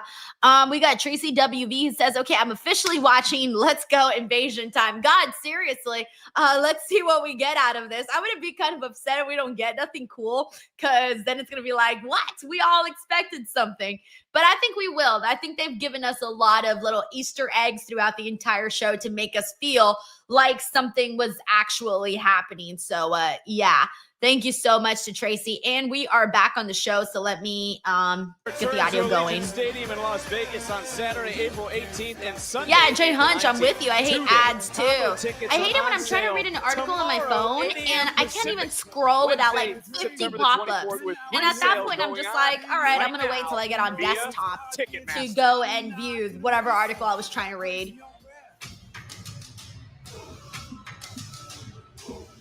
Speaker 1: We got Tracy WV who says, okay, I'm officially watching Let's Go Invasion Time. God, seriously, let's see what we get out of this. I'm going to be kind of upset if we don't get nothing cool, because then it's going to be like, what? We all expected something. But I think we will. I think they've given us a lot of little Easter eggs throughout the entire show to make us feel like something was actually happening. So, yeah. Thank you so much to Tracy. And we are back on the show, so let me get the audio going.
Speaker 3: Stadium in Las Vegas on Saturday, April 18th and Sunday.
Speaker 1: Yeah, Jay Hunch, I'm with you. I hate ads too. I hate it when I'm trying to read an article on my phone and I can't even scroll without like 50 pop-ups. And at that point, I'm just like, all right, I'm going to wait till I get on desktop to go and view whatever article I was trying to read.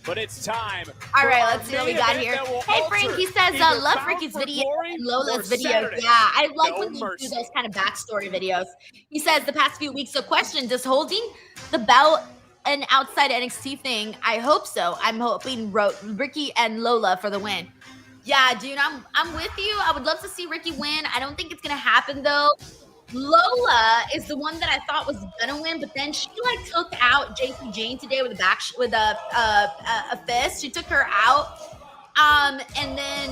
Speaker 3: But it's time.
Speaker 1: All right, let's see what we got here. Hey, Frank, he says, love Ricky's video and Lola's video. Yeah, I like when they do those kind of backstory videos. He says, the past few weeks, so question, does holding the belt an outside NXT thing? I hope so. I'm hoping Ricky and Lola for the win. Yeah, dude, I'm with you. I would love to see Ricky win. I don't think it's going to happen, though. Lola is the one that I thought was gonna win, but then she like took out Jacy Jane today with a fist. She took her out, and then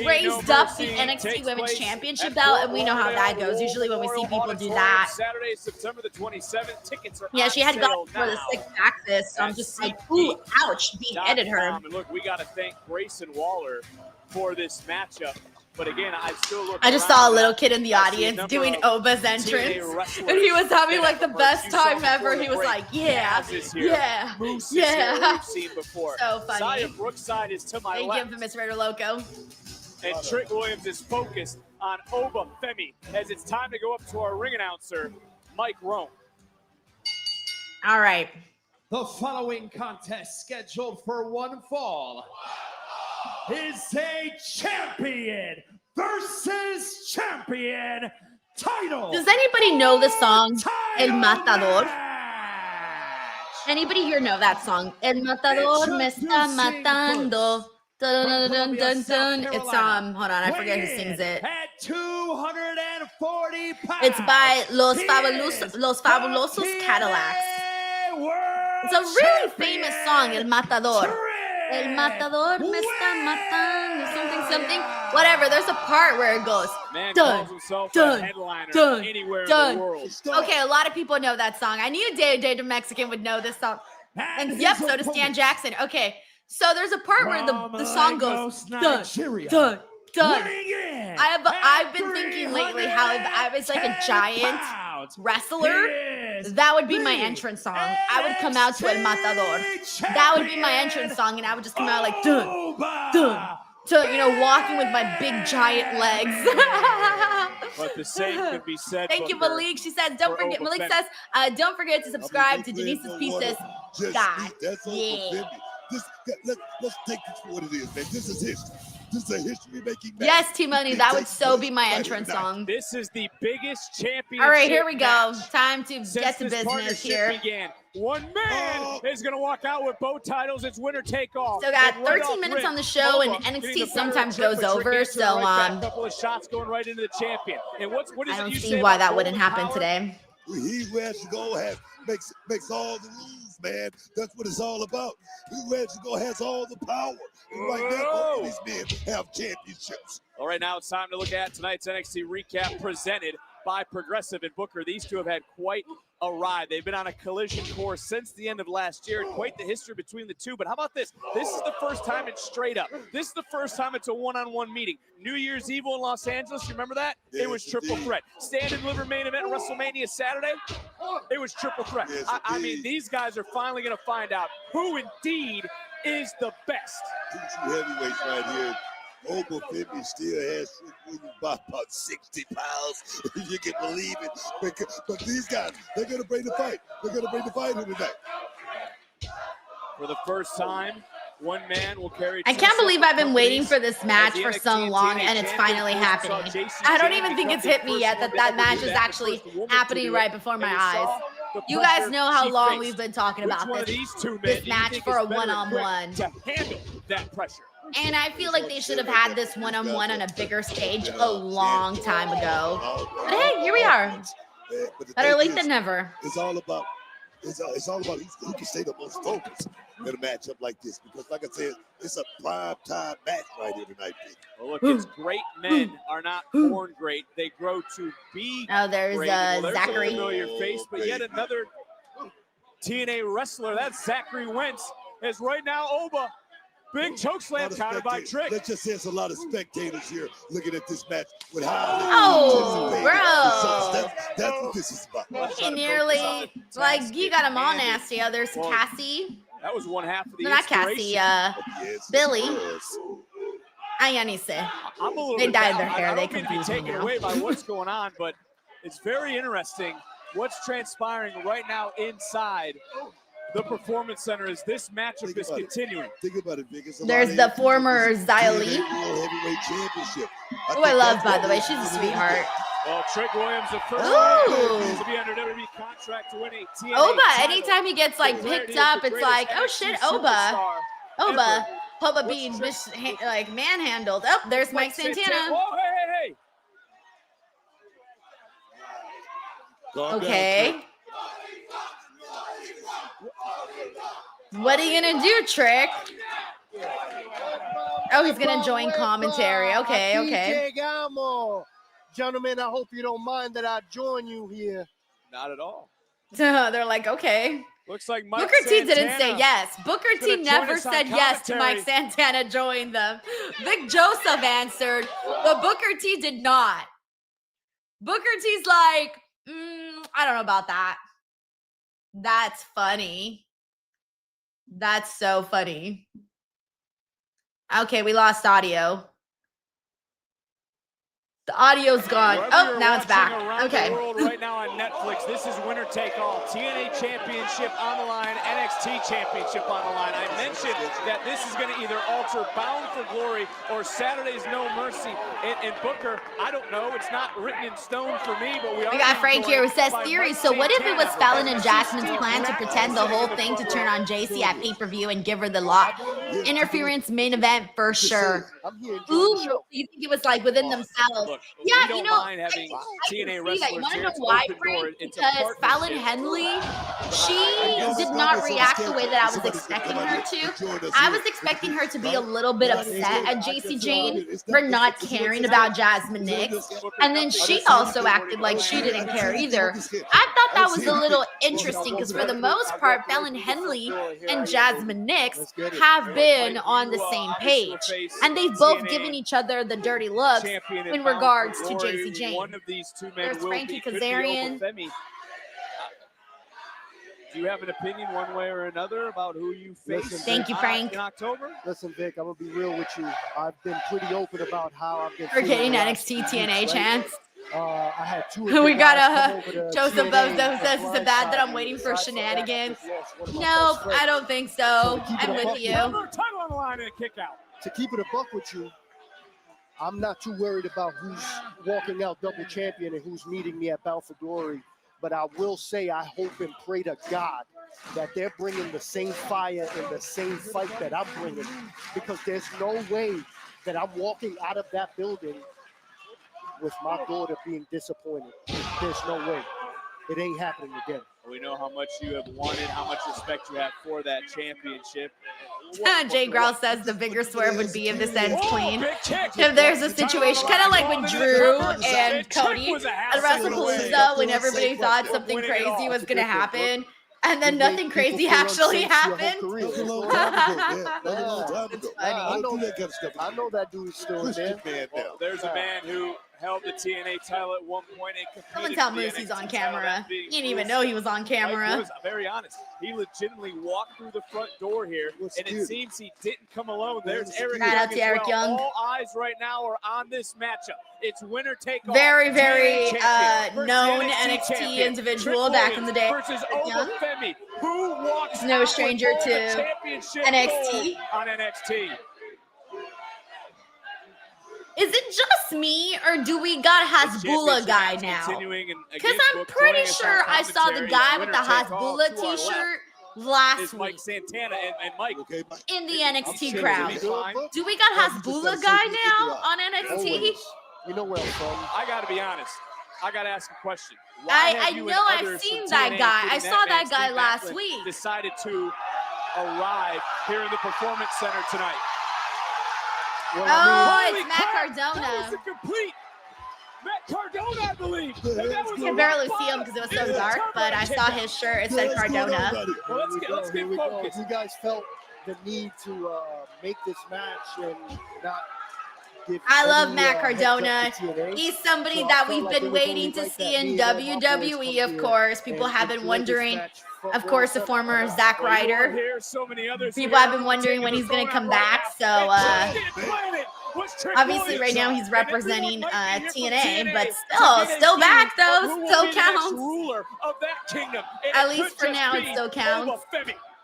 Speaker 1: raised up the NXT Women's Championship belt, and we know how that goes. Usually when we see people do that,
Speaker 3: Saturday, September the 27th, tickets are
Speaker 1: yeah, she had gone for the 6th axis, so I'm just like, ooh, ouch, beheaded her.
Speaker 3: And look, we got to thank Grayson Waller for this matchup. But again,
Speaker 1: I just saw a little kid in the audience doing Oba's entrance, and he was having like the best time ever. He was like, yeah, yeah, yeah.
Speaker 3: We've seen before.
Speaker 1: So funny.
Speaker 3: Zaya Brookside is to my
Speaker 1: Thank
Speaker 3: left.
Speaker 1: you, infamous Raider Loco.
Speaker 3: And Trick Williams is focused on Oba Femi as it's time to go up to our ring announcer, Mike Rome.
Speaker 1: All right.
Speaker 4: The following contest scheduled for one fall is a champion versus champion title.
Speaker 1: Does anybody know the song El Matador? Anybody here know that song? El Matador me está matando. Dun, dun, dun, dun, dun. It's hold on, I forget who sings it.
Speaker 4: At 240 pounds.
Speaker 1: It's by Los Fabulosos Cadillacs. It's a really famous song, El Matador. El Matador me está matando, something. Whatever, there's a part where it goes, dun, dun, dun, dun. Okay, a lot of people know that song. I knew Day the Mexican would know this song. And yep, so does Stan Jackson. Okay, so there's a part where the song goes, dun, dun, dun. I've been thinking lately how if I was like a giant wrestler, that would be my entrance song. I would come out to El Matador. That would be my entrance song, and I would just come out like dun, dun, dun, you know, walking with my big giant legs.
Speaker 3: But the same could be said.
Speaker 1: Thank you, Malik. She says, Malik says, don't forget to subscribe to Denise's Pieces. God,
Speaker 2: That's all.
Speaker 1: yeah.
Speaker 2: Let's take this for what it is, man. This is history. This is a history-making match.
Speaker 1: Yes, T-Money, that would so be my entrance song.
Speaker 3: This is the biggest championship.
Speaker 1: All right, here we go.
Speaker 3: match
Speaker 1: Time to
Speaker 3: since
Speaker 1: get to
Speaker 3: this
Speaker 1: business
Speaker 3: partnership
Speaker 1: here.
Speaker 3: began. One man is going to walk out with both titles. It's winner take all.
Speaker 1: So got
Speaker 3: And right
Speaker 1: 13
Speaker 3: off
Speaker 1: minutes
Speaker 3: rip,
Speaker 1: on the show, and
Speaker 3: Lola getting
Speaker 1: NXT
Speaker 3: the better
Speaker 1: sometimes
Speaker 3: trip,
Speaker 1: goes
Speaker 3: but Trick
Speaker 1: over.
Speaker 3: answering
Speaker 1: So
Speaker 3: right back. A couple of shots going right into the champion. And what is
Speaker 1: I don't
Speaker 3: it you
Speaker 1: see
Speaker 3: say
Speaker 1: why
Speaker 3: about
Speaker 1: that wouldn't
Speaker 3: golden
Speaker 1: happen
Speaker 3: power?
Speaker 1: today.
Speaker 2: He who has to go makes all the rules, man. That's what it's all about. He who has to go has all the power. And right now, both of these men have championships.
Speaker 3: All right, now it's time to look at tonight's NXT recap presented by Progressive and Booker. These two have had quite a ride. They've been on a collision course since the end of last year. Quite the history between the two. But how about this? This is the first time it's straight up. This is the first time it's a one-on-one meeting. New Year's Eve in Los Angeles, you remember that?
Speaker 2: Yes,
Speaker 3: it was triple threat. Stand and deliver main event WrestleMania Saturday. It was triple threat.
Speaker 2: Yes,
Speaker 3: I mean, these guys are finally going to find out who indeed is the best.
Speaker 2: Two heavyweights right here. Ogle 50 still has Trick Williams by about 60 pounds, if you can believe it. But these guys, they're going to bring the fight. They're going to bring the fight here tonight.
Speaker 3: For the first time, one man will carry.
Speaker 1: I can't believe I've been waiting for this match for so long, and it's finally happening. I don't even think it's hit me yet that match is actually happening right before my eyes. You guys know how long we've been talking about this match for a one-on-one.
Speaker 3: To handle that pressure.
Speaker 1: And I feel like they should have had this one-on-one on a bigger stage a long time ago. But hey, here we are. Better late than never.
Speaker 2: It's all about who can stay the most focused in a matchup like this. Because like I said, it's a prime time match right here tonight.
Speaker 3: Well, look, it's great men are not born great. They grow to be
Speaker 1: Oh, there's
Speaker 3: great. Well, there's
Speaker 1: Zachary.
Speaker 3: a familiar face, but yet another TNA wrestler. That's Zachary Wentz. Is right now Oba. Big choke slam countered by Trick.
Speaker 2: Let's just say it's a lot of spectators here looking at this match with highly
Speaker 1: bro.
Speaker 2: That's what this is about.
Speaker 1: He nearly, like, you got them all nasty. Oh, there's Cassie.
Speaker 3: That was one half of the
Speaker 1: No, not Cassie. Billy. Ayanise.
Speaker 3: I'm a little
Speaker 1: They
Speaker 3: bit
Speaker 1: dyed
Speaker 3: down.
Speaker 1: their hair.
Speaker 3: I
Speaker 1: They
Speaker 3: don't mean to be
Speaker 1: confused me
Speaker 3: taken
Speaker 1: now.
Speaker 3: away by what's going on, but it's very interesting what's transpiring right now inside the Performance Center as this matchup is continuing.
Speaker 2: Think about it, Vic.
Speaker 1: There's the former Xylee.
Speaker 2: Heavyweight championship.
Speaker 1: Who I love, by the way. She's a sweetheart.
Speaker 3: Well, Trick Williams, the first
Speaker 1: Ooh.
Speaker 3: man to be under WWE contract to win a TNA
Speaker 1: Oba,
Speaker 3: title.
Speaker 1: anytime he gets like picked up, it's like, oh shit, Oba. Oba being like manhandled. Oh, there's Mike Santana.
Speaker 3: Whoa, hey.
Speaker 1: Okay. What are you gonna do, Trick? Oh, he's gonna join commentary. Okay.
Speaker 5: Gentlemen, I hope you don't mind that I join you here.
Speaker 3: Not at all.
Speaker 1: They're like, okay.
Speaker 3: Looks like Mike
Speaker 1: Booker T didn't
Speaker 3: Santana
Speaker 1: say yes. Booker
Speaker 3: is gonna
Speaker 1: T
Speaker 3: join
Speaker 1: never
Speaker 3: us on
Speaker 1: said yes to Mike
Speaker 3: commentary.
Speaker 1: Santana join them. Vic Joseph answered, but Booker T did not. Booker T's like, I don't know about that. That's funny. That's so funny. Okay, we lost audio. The audio's gone.
Speaker 3: Wherever
Speaker 1: Oh,
Speaker 3: you're
Speaker 1: now it's
Speaker 3: watching
Speaker 1: back.
Speaker 3: around
Speaker 1: Okay.
Speaker 3: the world right now on Netflix, this is winner take all. TNA Championship on the line, NXT Championship on the line. I mentioned that this is going to either alter Bound for Glory or Saturday's No Mercy. And Booker, I don't know. It's not written in stone for me, but we are.
Speaker 1: We got Frank here who says theory. So what if it was Fallon and Jasmine's plan to pretend the whole thing to turn on Jacy at pay-per-view and give her the lot? Interference main event for sure. Ooh, you think it was like within themselves?
Speaker 3: Look,
Speaker 1: Yeah,
Speaker 3: we don't
Speaker 1: you know,
Speaker 3: mind having TNA
Speaker 1: see that. You
Speaker 3: wrestlers
Speaker 1: want to
Speaker 3: here.
Speaker 1: know
Speaker 3: It's
Speaker 1: why,
Speaker 3: open
Speaker 1: Frank?
Speaker 3: door into
Speaker 1: Because
Speaker 3: partnership.
Speaker 1: Fallon Henley, she did not react the way that I was expecting her to. I was expecting her to be a little bit upset at Jacy Jane for not caring about Jasmine Nix. And then she also acted like she didn't care either. I thought that was a little interesting because for the most part, Fallon Henley and Jasmine Nix have been on the same page. And they've both given each other the dirty looks in regards to Jacy Jane.
Speaker 3: One of these two men
Speaker 1: There's
Speaker 3: will
Speaker 1: Frankie
Speaker 3: could
Speaker 1: Kazarian.
Speaker 3: Femi. Do you have an opinion one way or another about who you face?
Speaker 1: Thank you, Frank.
Speaker 3: In October?
Speaker 5: Listen, Vic, I'm going to be real with you. I've been pretty open about how I've been
Speaker 1: We're getting
Speaker 5: feeling the last
Speaker 1: NXT
Speaker 5: few
Speaker 1: TNA
Speaker 5: weeks, right?
Speaker 1: chance.
Speaker 5: I had two.
Speaker 1: We got
Speaker 5: a
Speaker 1: Joseph Bozo says it's bad that I'm waiting for shenanigans. Nope, I don't think so. I'm with you.
Speaker 3: Title on the line and a kick out.
Speaker 5: To keep it a buck with you, I'm not too worried about who's walking out double champion and who's meeting me at Bound for Glory. But I will say I hope and pray to God that they're bringing the same fire and the same fight that I'm bringing, because there's no way that I'm walking out of that building with my daughter being disappointed. There's no way. It ain't happening again.
Speaker 3: We know how much you have wanted, how much respect you have for that championship.
Speaker 1: Jay Growl says the bigger swerve would be if this ends clean. If there's a situation, kind of like when Drew and Cody at WrestlePalooza, when everybody thought something crazy was going to happen, and then nothing crazy actually happened.
Speaker 2: It's funny.
Speaker 5: I know that dude is still there.
Speaker 3: Well, there's a man who held the TNA title at one point and
Speaker 1: Someone
Speaker 3: competed
Speaker 1: tell
Speaker 3: for the
Speaker 1: Moose he's
Speaker 3: NXT
Speaker 1: on
Speaker 3: title,
Speaker 1: camera.
Speaker 3: that being
Speaker 1: You didn't even
Speaker 3: Moose.
Speaker 1: know he was on
Speaker 3: Mike
Speaker 1: camera.
Speaker 3: was very honest. He legitimately walked through the front door here, and it seems he didn't come alone. There's Eric
Speaker 1: Shout
Speaker 3: Young
Speaker 1: out to
Speaker 3: as
Speaker 1: Eric
Speaker 3: well.
Speaker 1: Young.
Speaker 3: All eyes right now are on this matchup. It's winner take all.
Speaker 1: Very, very
Speaker 3: TNA champion versus
Speaker 1: known
Speaker 3: NXT
Speaker 1: NXT
Speaker 3: champion.
Speaker 1: individual
Speaker 3: Trick
Speaker 1: back in the day.
Speaker 3: Williams versus
Speaker 1: Young.
Speaker 3: Femi, who walks
Speaker 1: No
Speaker 3: out with
Speaker 1: stranger
Speaker 3: all
Speaker 1: to
Speaker 3: the championship
Speaker 1: NXT.
Speaker 3: gold on NXT.
Speaker 1: Is it just me, or do we got Hasbulla guy now? Because I'm pretty sure I saw the guy with the Hasbulla t-shirt last
Speaker 3: Mike
Speaker 1: week
Speaker 3: Santana and Mike
Speaker 1: in the NXT crowd. Do we got Hasbulla guy now on NXT?
Speaker 5: You know where I'm from.
Speaker 3: I got to be honest. I got to ask a question. Why
Speaker 1: I
Speaker 3: have you
Speaker 1: know
Speaker 3: and
Speaker 1: I've
Speaker 3: others
Speaker 1: seen
Speaker 3: from
Speaker 1: that
Speaker 3: TNA,
Speaker 1: guy. I
Speaker 3: including
Speaker 1: saw that
Speaker 3: man,
Speaker 1: guy
Speaker 3: Steve
Speaker 1: last
Speaker 3: Maclin,
Speaker 1: week.
Speaker 3: decided to arrive here in the Performance Center tonight?
Speaker 1: Oh, it's Matt Cardona.
Speaker 3: That was a complete Matt Cardona, I believe.
Speaker 1: I can barely see him because it was so dark, but I saw his shirt. It said Cardona.
Speaker 3: Well, let's get focused.
Speaker 5: You guys felt the need to make this match and not give
Speaker 1: I love
Speaker 5: any,
Speaker 1: Matt
Speaker 5: heads
Speaker 1: Cardona.
Speaker 5: up to TNA.
Speaker 1: He's somebody
Speaker 5: So I
Speaker 1: that
Speaker 5: felt
Speaker 1: we've
Speaker 5: like
Speaker 1: been
Speaker 5: it was
Speaker 1: waiting
Speaker 5: only
Speaker 1: to
Speaker 5: right
Speaker 1: see
Speaker 5: that
Speaker 1: in
Speaker 5: me and all my boys
Speaker 1: WWE,
Speaker 5: come
Speaker 1: of
Speaker 5: here
Speaker 1: course. People
Speaker 5: and
Speaker 1: have been
Speaker 5: enjoy this
Speaker 1: wondering,
Speaker 5: match
Speaker 1: of course, the former Zack Ryder.
Speaker 3: Here, so many others
Speaker 1: People have been wondering when he's going to come back. So, obviously, right now he's representing TNA, but still back, though. Still counts. At least for now, it still counts.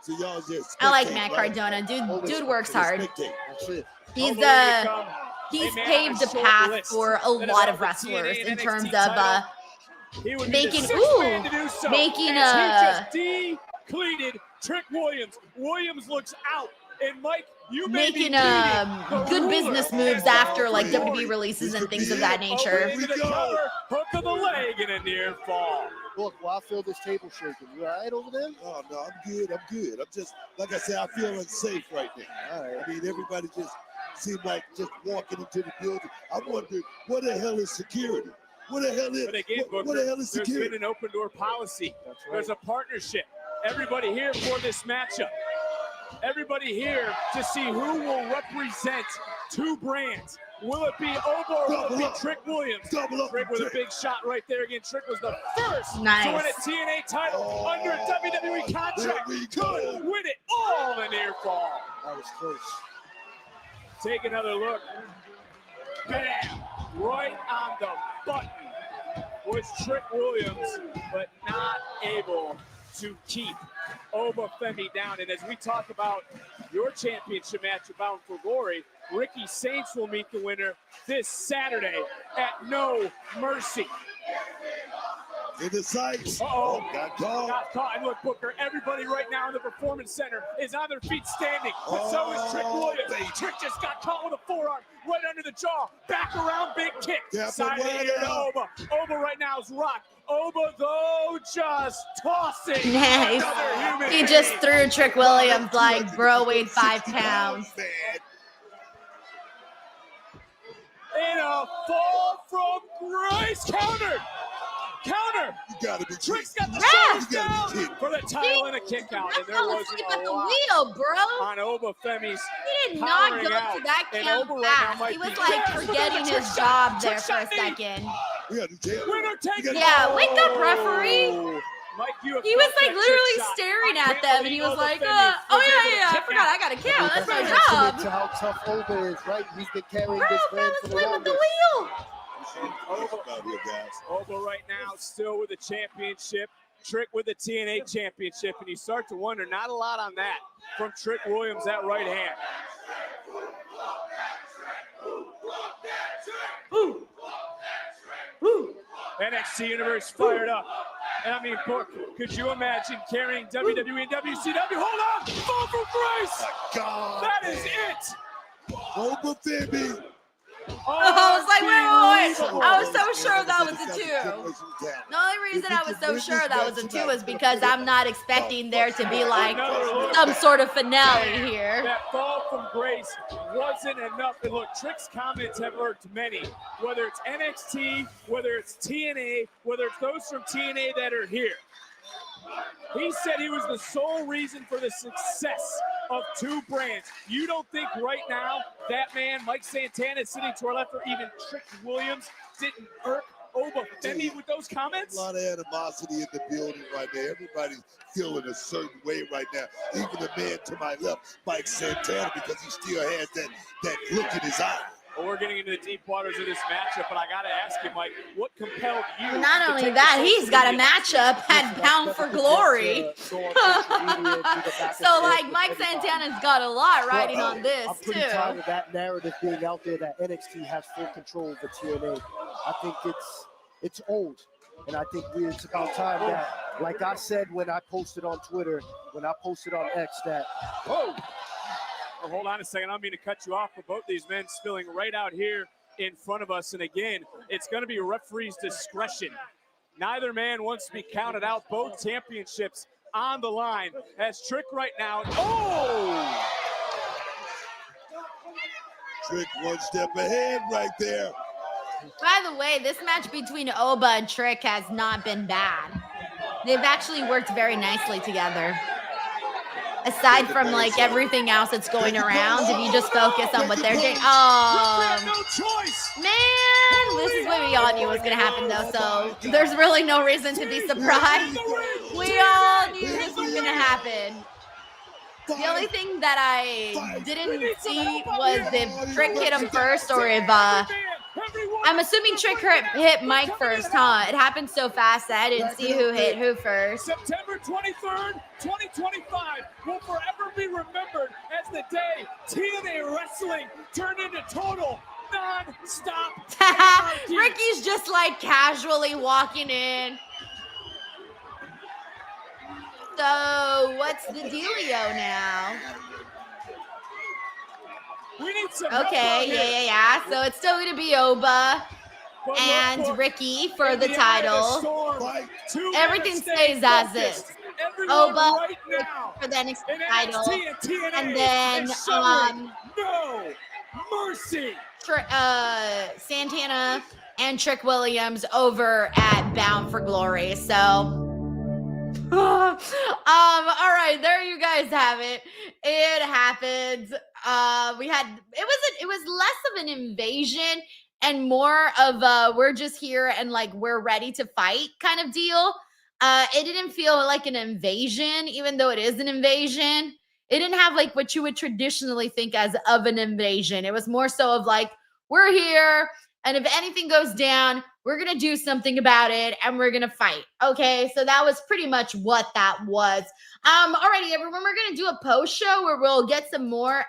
Speaker 2: So y'all just
Speaker 1: I like
Speaker 2: spectate,
Speaker 1: Matt
Speaker 2: right?
Speaker 1: Cardona. Dude works hard.
Speaker 2: Spectate.
Speaker 1: He's paved a path for a lot of wrestlers in terms of making
Speaker 3: decleated Trick Williams. Williams looks out, and Mike, you
Speaker 1: making good business moves after like WWE releases and things of that nature.
Speaker 3: Hook of the leg and a near fall.
Speaker 5: Look, well, I feel this table shaking. You all right over there?
Speaker 2: Oh, no, I'm good. I'm just, like I said, I feel unsafe right now.
Speaker 5: All right.
Speaker 2: I mean, everybody just seemed like just walking into the building. I wonder, what the hell is security? What the hell is,
Speaker 3: But again,
Speaker 2: what the hell is
Speaker 3: there's
Speaker 2: security?
Speaker 3: been an open door policy. There's a partnership. Everybody here for this matchup. Everybody here to see who will represent two brands. Will it be Obo or will it be Trick Williams? Trick with a big shot right there again. Trick was the first to win a TNA title under a WWE contract. Could win it all the near fall.
Speaker 5: That was close.
Speaker 3: Take another look. Bam! Right on the button was Trick Williams, but not able to keep Obafemi down. And as we talk about your championship match of Bound for Glory, Ricky Saints will meet the winner this Saturday at No Mercy.
Speaker 2: In the sights.
Speaker 3: Uh-oh.
Speaker 2: Got caught.
Speaker 3: Got caught. And look, Booker, everybody right now in the Performance Center is on their feet standing. But so is Trick Williams. Trick just got caught with a forearm right under the jaw. Back around, big kick. Side here to Oba. Oba right now is rocked. Oba, though, just tossing.
Speaker 1: Nice. He just threw Trick Williams like bro weighed 5 pounds.
Speaker 3: In a fall from grace. Counter.
Speaker 2: You gotta be
Speaker 3: Trick's got the shoulders down for the title and a kick out. And there was
Speaker 1: at the wheel, bro.
Speaker 3: On Obafemi's.
Speaker 1: He did not go to that count fast. He was like forgetting his job there for a second.
Speaker 3: Winner take
Speaker 1: Yeah, wake up, referee.
Speaker 3: Mike,
Speaker 1: He was like literally staring at them, and he was like, "Oh yeah, I forgot I got to count. That's my job."
Speaker 5: To how tough Oba is, right? He's been carrying
Speaker 1: Bro,
Speaker 5: this brand for
Speaker 1: let's
Speaker 5: the
Speaker 1: play with the
Speaker 5: longest.
Speaker 1: wheel.
Speaker 3: Oba right now still with the championship. Trick with the TNA championship, and you start to wonder, not a lot on that from Trick Williams at right hand. NXT Universe fired up. And I mean, could you imagine carrying WWE and WCW? Hold on! Fall from grace!
Speaker 2: God.
Speaker 3: That is it!
Speaker 2: Over Phoebe.
Speaker 1: I was like, wait. I was so sure that was a 2. The only reason I was so sure that was a 2 is because I'm not expecting there to be like some sort of finale here.
Speaker 3: That fall from grace wasn't enough. And look, Trick's comments have irked many. Whether it's NXT, whether it's TNA, whether it's those from TNA that are here. He said he was the sole reason for the success of 2 brands. You don't think right now that man, Mike Santana, sitting to our left, or even Trick Williams, didn't irk Oba Femi with those comments?
Speaker 2: A lot of animosity in the building right now. Everybody's feeling a certain way right now. Even the man to my left, Mike Santana, because he still has that look in his eye.
Speaker 3: Well, we're getting into the deep waters of this matchup, but I got to ask you, Mike, what compelled you?
Speaker 1: Not only that, he's got a matchup at Bound for Glory. So, like, Mike Santana's got a lot riding on this,
Speaker 5: I'm pretty tired of that narrative being out there that NXT has full control of the TNA. I think it's old. And I think it's about time that, like I said when I posted on Twitter, when I posted on X, that...
Speaker 3: Whoa! Oh, hold on a second. I don't mean to cut you off, but both these men spilling right out here in front of us. And again, it's going to be referee's discretion. Neither man wants to be counted out. Both championships on the line as Trick right now. Oh!
Speaker 2: Trick one step ahead right there.
Speaker 1: By the way, this match between Oba and Trick has not been bad. They've actually worked very nicely together. Aside from like everything else that's going around, if you just focus on what they're doing. Oh, man, this is what we all knew was going to happen though, so there's really no reason to be surprised. We all knew this was going to happen. The only thing that I didn't see was if Trick hit him first or if, I'm assuming Trick hit Mike first, huh? It happened so fast that I didn't see who hit who first.
Speaker 3: September 23rd, 2025 will forever be remembered as the day TNA Wrestling turned into total non-stop.
Speaker 1: Ricky's just like casually walking in. So what's the dealio now?
Speaker 3: We need some
Speaker 1: okay, yeah. So it's still gonna be Oba and Ricky for the title. Everything stays as is. Oba for the NXT title, and then
Speaker 3: no mercy.
Speaker 1: Santana and Trick Williams over at Bound for Glory. So. All right, there you guys have it. It happened. It was less of an invasion and more of we're just here and like we're ready to fight kind of deal. It didn't feel like an invasion, even though it is an invasion. It didn't have like what you would traditionally think as of an invasion. It was more so of like, we're here, and if anything goes down, we're going to do something about it, and we're going to fight. Okay, so that was pretty much what that was. Alrighty, everyone, we're going to do a post show where we'll get some more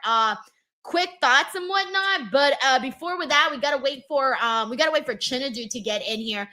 Speaker 1: quick thoughts and whatnot. But before with that, we got to wait for Chinedu to get in here.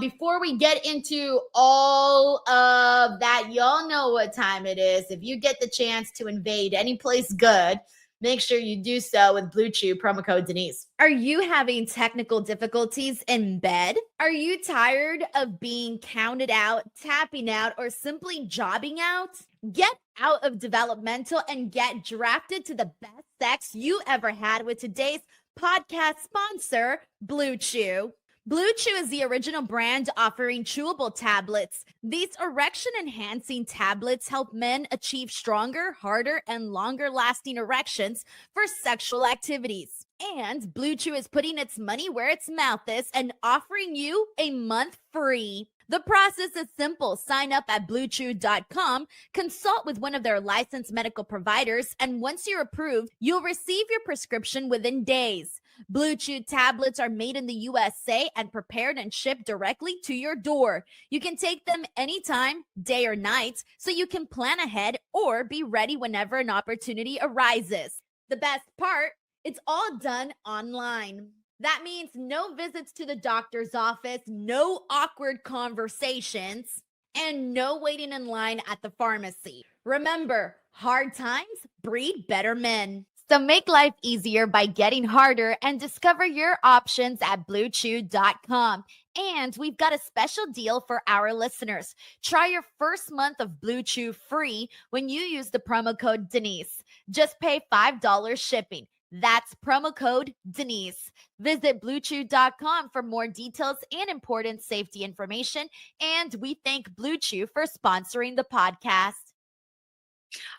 Speaker 1: Before we get into all of that, y'all know what time it is. If you get the chance to invade any place good, make sure you do so with Blue Chew, promo code Denise. Are you having technical difficulties in bed? Are you tired of being counted out, tapping out, or simply jobbing out? Get out of developmental and get drafted to the best sex you ever had with today's podcast sponsor, Blue Chew. Blue Chew is the original brand offering chewable tablets. These erection-enhancing tablets help men achieve stronger, harder, and longer-lasting erections for sexual activities. And Blue Chew is putting its money where its mouth is and offering you a month free. The process is simple. Sign up at BlueChew.com, consult with one of their licensed medical providers, and once you're approved, you'll receive your prescription within days. Blue Chew tablets are made in the USA and prepared and shipped directly to your door. You can take them anytime, day or night, so you can plan ahead or be ready whenever an opportunity arises. The best part, it's all done online. That means no visits to the doctor's office, no awkward conversations, and no waiting in line at the pharmacy. Remember, hard times breed better men. So make life easier by getting harder and discover your options at BlueChew.com. And we've got a special deal for our listeners. Try your first month of Blue Chew free when you use the promo code Denise. Just pay $5 shipping. That's promo code Denise. Visit BlueChew.com for more details and important safety information. And we thank Blue Chew for sponsoring the podcast.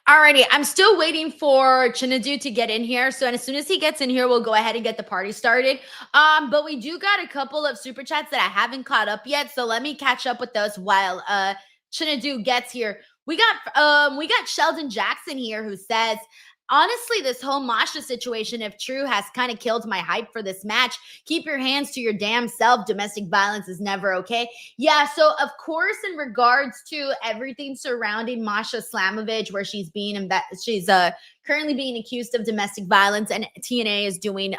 Speaker 1: Alrighty, I'm still waiting for Chinedu to get in here. So as soon as he gets in here, we'll go ahead and get the party started. But we do got a couple of super chats that I haven't caught up yet. So let me catch up with those while Chinedu gets here. We got Sheldon Jackson here who says, honestly, this whole Masha situation, if true, has kind of killed my hype for this match. Keep your hands to your damn self. Domestic violence is never okay. Yeah, so of course, in regards to everything surrounding Masha Slamovich, where she's currently being accused of domestic violence, and TNA is doing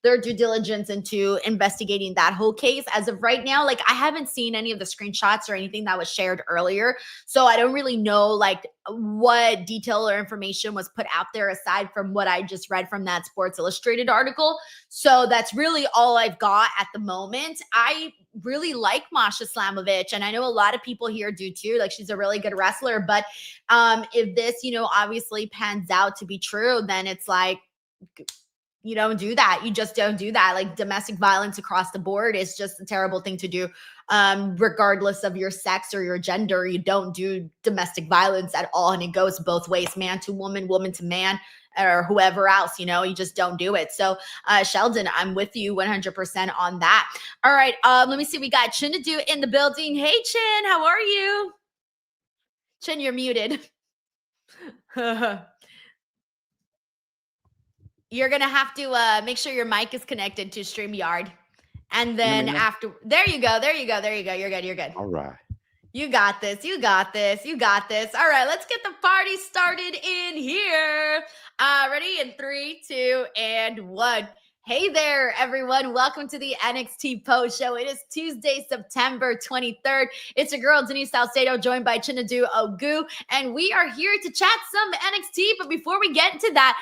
Speaker 1: their due diligence into investigating that whole case. As of right now, like, I haven't seen any of the screenshots or anything that was shared earlier, so I don't really know like what detail or information was put out there aside from what I just read from that Sports Illustrated article. So that's really all I've got at the moment. I really like Masha Slamovich, and I know a lot of people here do too. Like, she's a really good wrestler, but if this, obviously pans out to be true, then it's like, you don't do that. You just don't do that. Like, domestic violence across the board is just a terrible thing to do. Regardless of your sex or your gender, you don't do domestic violence at all. And it goes both ways, man to woman, woman to man, or whoever else, you just don't do it. So Sheldon, I'm with you 100% on that. All right. Let me see. We got Chinedu in the building. Hey, Chin, how are you? Chin, you're muted. You're going to have to make sure your mic is connected to StreamYard. And then there you go. You're good.
Speaker 8: All right.
Speaker 1: You got this. All right, let's get the party started in here. Ready? In 3, 2, and 1. Hey there, everyone. Welcome to the NXT Post Show. It is Tuesday, September 23rd. It's your girl, Denise Salcedo, joined by Chinedu Ogu, and we are here to chat some NXT. But before we get into that,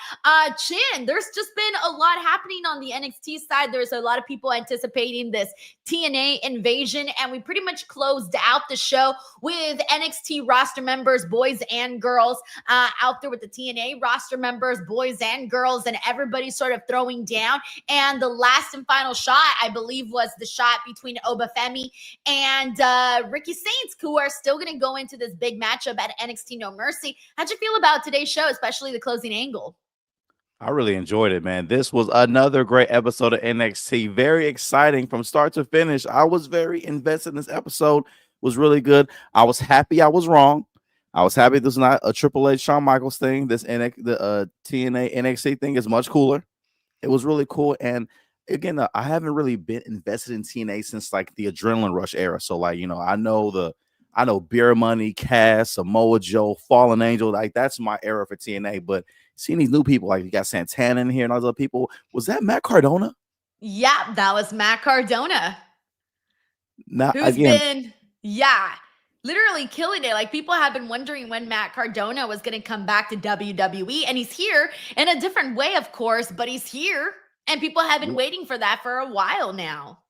Speaker 1: Chin, there's just been a lot happening on the NXT side. There's a lot of people anticipating this TNA invasion, and we pretty much closed out the show with NXT roster members, boys and girls, out there with the TNA roster members, boys and girls, and everybody sort of throwing down. And the last and final shot, I believe, was the shot between Obafemi and Ricky Saints, who are still going to go into this big matchup at NXT No Mercy. How'd you feel about today's show, especially the closing angle?
Speaker 8: I really enjoyed it, man. This was another great episode of NXT. Very exciting from start to finish. I was very invested in this episode. It was really good. I was happy I was wrong. I was happy this was not a Triple H Shawn Michaels thing. This TNA NXT thing is much cooler. It was really cool. And again, I haven't really been invested in TNA since like the Adrenaline Rush era. So like, I know Beer Money, Cass, Samoa Joe, Fallen Angel. Like, that's my era for TNA. But seeing these new people, like you got Santana in here and all those other people, was that Matt Cardona?
Speaker 1: Yeah, that was Matt Cardona. Who's been literally killing it. Like, people have been wondering when Matt Cardona was going to come back to WWE, and he's here in a different way, of course, but he's here, and people have been waiting for that for a while now.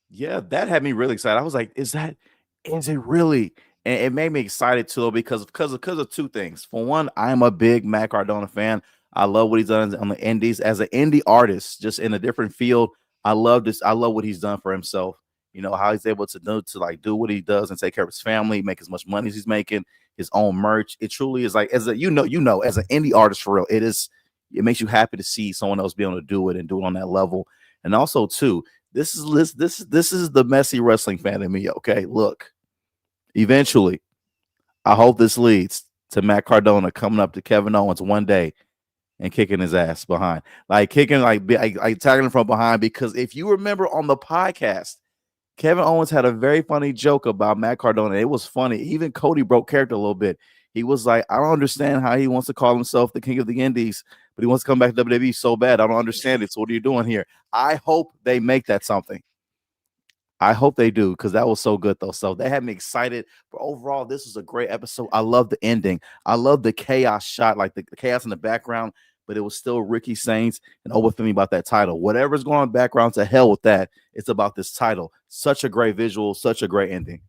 Speaker 8: Yeah, that had me really excited. I was like, is it really? And it made me excited too, because of two things. For one, I am a big Matt Cardona fan. I love what he's done on the indies as an indie artist, just in a different field. I love this. I love what he's done for himself. How he's able to do what he does and take care of his family, make as much money as he's making, his own merch. It truly is like, as an indie artist for real, it makes you happy to see someone else be able to do it and do it on that level. And also too, this is the messy wrestling fan in me. Okay, look, eventually, I hope this leads to Matt Cardona coming up to Kevin Owens one day and kicking his ass behind, tagging him from behind. Because if you remember on the podcast, Kevin Owens had a very funny joke about Matt Cardona. It was funny. Even Cody broke character a little bit. He was like, I don't understand how he wants to call himself the king of the indies, but he wants to come back to WWE so bad. I don't understand it. So what are you doing here? I hope they make that something. I hope they do, because that was so good, though. So they had me excited. But overall, this was a great episode. I love the ending. I love the chaos shot, like the chaos in the background, but it was still Ricky Saints and Obafemi about that title. Whatever's going on in the background, to hell with that. It's about this title. Such a great visual, such a great ending.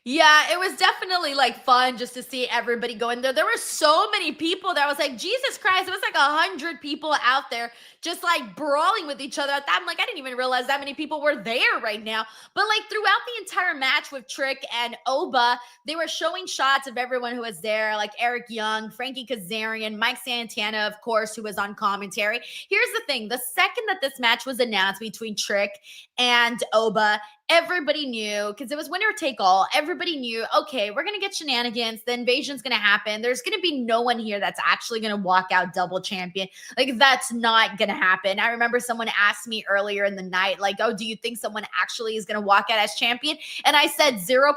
Speaker 1: Yeah, it was definitely like fun just to see everybody go in there. There were so many people that I was like, Jesus Christ, it was like 100 people out there just like brawling with each other. I'm like, I didn't even realize that many people were there right now. But like throughout the entire match with Trick and Oba, they were showing shots of everyone who was there, like Eric Young, Frankie Kazarian, Mike Santana, of course, who was on commentary. Here's the thing. The second that this match was announced between Trick and Oba, everybody knew, because it was winner take all. Everybody knew, okay, we're going to get shenanigans. The invasion's going to happen. There's going to be no one here that's actually going to walk out double champion. Like, that's not going to happen. I remember someone asked me earlier in the night, like, oh, do you think someone actually is going to walk out as champion? And I said 0%.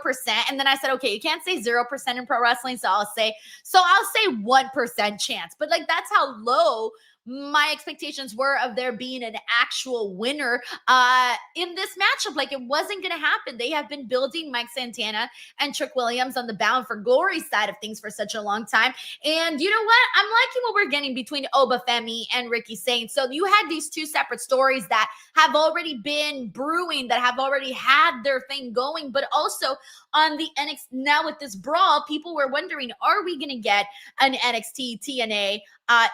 Speaker 1: And then I said, okay, you can't say 0% in pro wrestling. So I'll say 1% chance. But like, that's how low my expectations were of there being an actual winner in this matchup. Like, it wasn't going to happen. They have been building Mike Santana and Trick Williams on the Bound for Glory side of things for such a long time. And you know what? I'm liking what we're getting between Obafemi and Ricky Saints. So you had these two separate stories that have already been brewing, that have already had their thing going, but also on the NXT, now with this brawl, people were wondering, are we going to get an NXT TNA,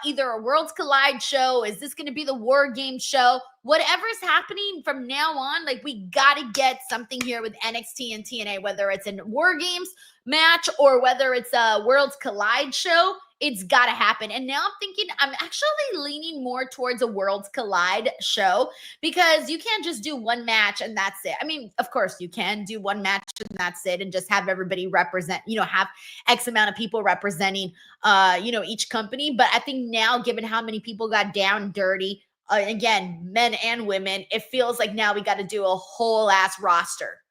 Speaker 1: either a Worlds Collide show? Is this going to be the War Game show? Whatever's happening from now on, like, we got to get something here with NXT and TNA, whether it's a War Games match or whether it's a Worlds Collide show. It's got to happen. And now I'm thinking, I'm actually leaning more towards a Worlds Collide show, because you can't just do one match and that's it. I mean, of course you can do one match and that's it, and just have everybody represent, have X amount of people representing, each company. But I think now, given how many people got down dirty, again, men and women, it feels like now we got to do a whole ass roster.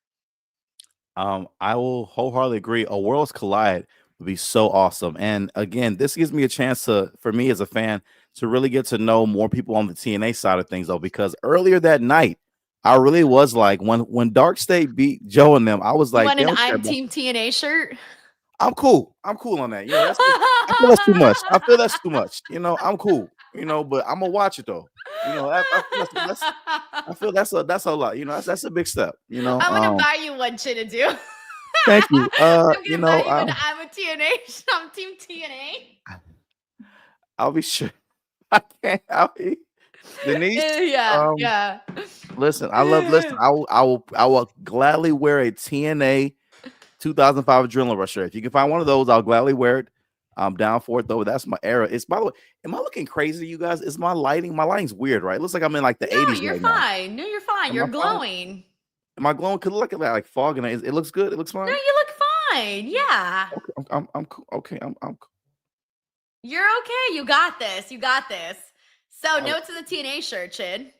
Speaker 8: I will wholeheartedly agree. A Worlds Collide would be so awesome. And again, this gives me a chance for me as a fan, to really get to know more people on the TNA side of things, though, because earlier that night, I really was like, when Dark State beat Joe and them, I was like,
Speaker 1: an I'm Team TNA shirt.
Speaker 8: I'm cool. I'm cool on that. I feel that's too much. I feel that's too much. I'm cool. But I'm gonna watch it though. I feel that's a lot. That's a big step.
Speaker 1: I'm gonna buy you one, Chinedu.
Speaker 8: Thank you.
Speaker 1: I'm a TNA. I'm Team TNA.
Speaker 8: I'll be sure. I can't. Denise.
Speaker 1: Yeah.
Speaker 8: Listen, I will gladly wear a TNA 2005 Adrenaline Rush shirt. If you can find one of those, I'll gladly wear it. I'm down for it, though. That's my era. It's, by the way, am I looking crazy, you guys? Is my lighting? My lighting's weird, right? It looks like I'm in like the 80s.
Speaker 1: You're
Speaker 8: right
Speaker 1: fine.
Speaker 8: Now.
Speaker 1: No, you're fine. You're glowing.
Speaker 8: Am I glowing? Could look like fog, and it looks good. It looks fine.
Speaker 1: No, you look fine. Yeah.
Speaker 8: Okay, I'm cool. Okay, I'm cool.
Speaker 1: You're okay. You got this. So, no to the TNA shirt, Chid.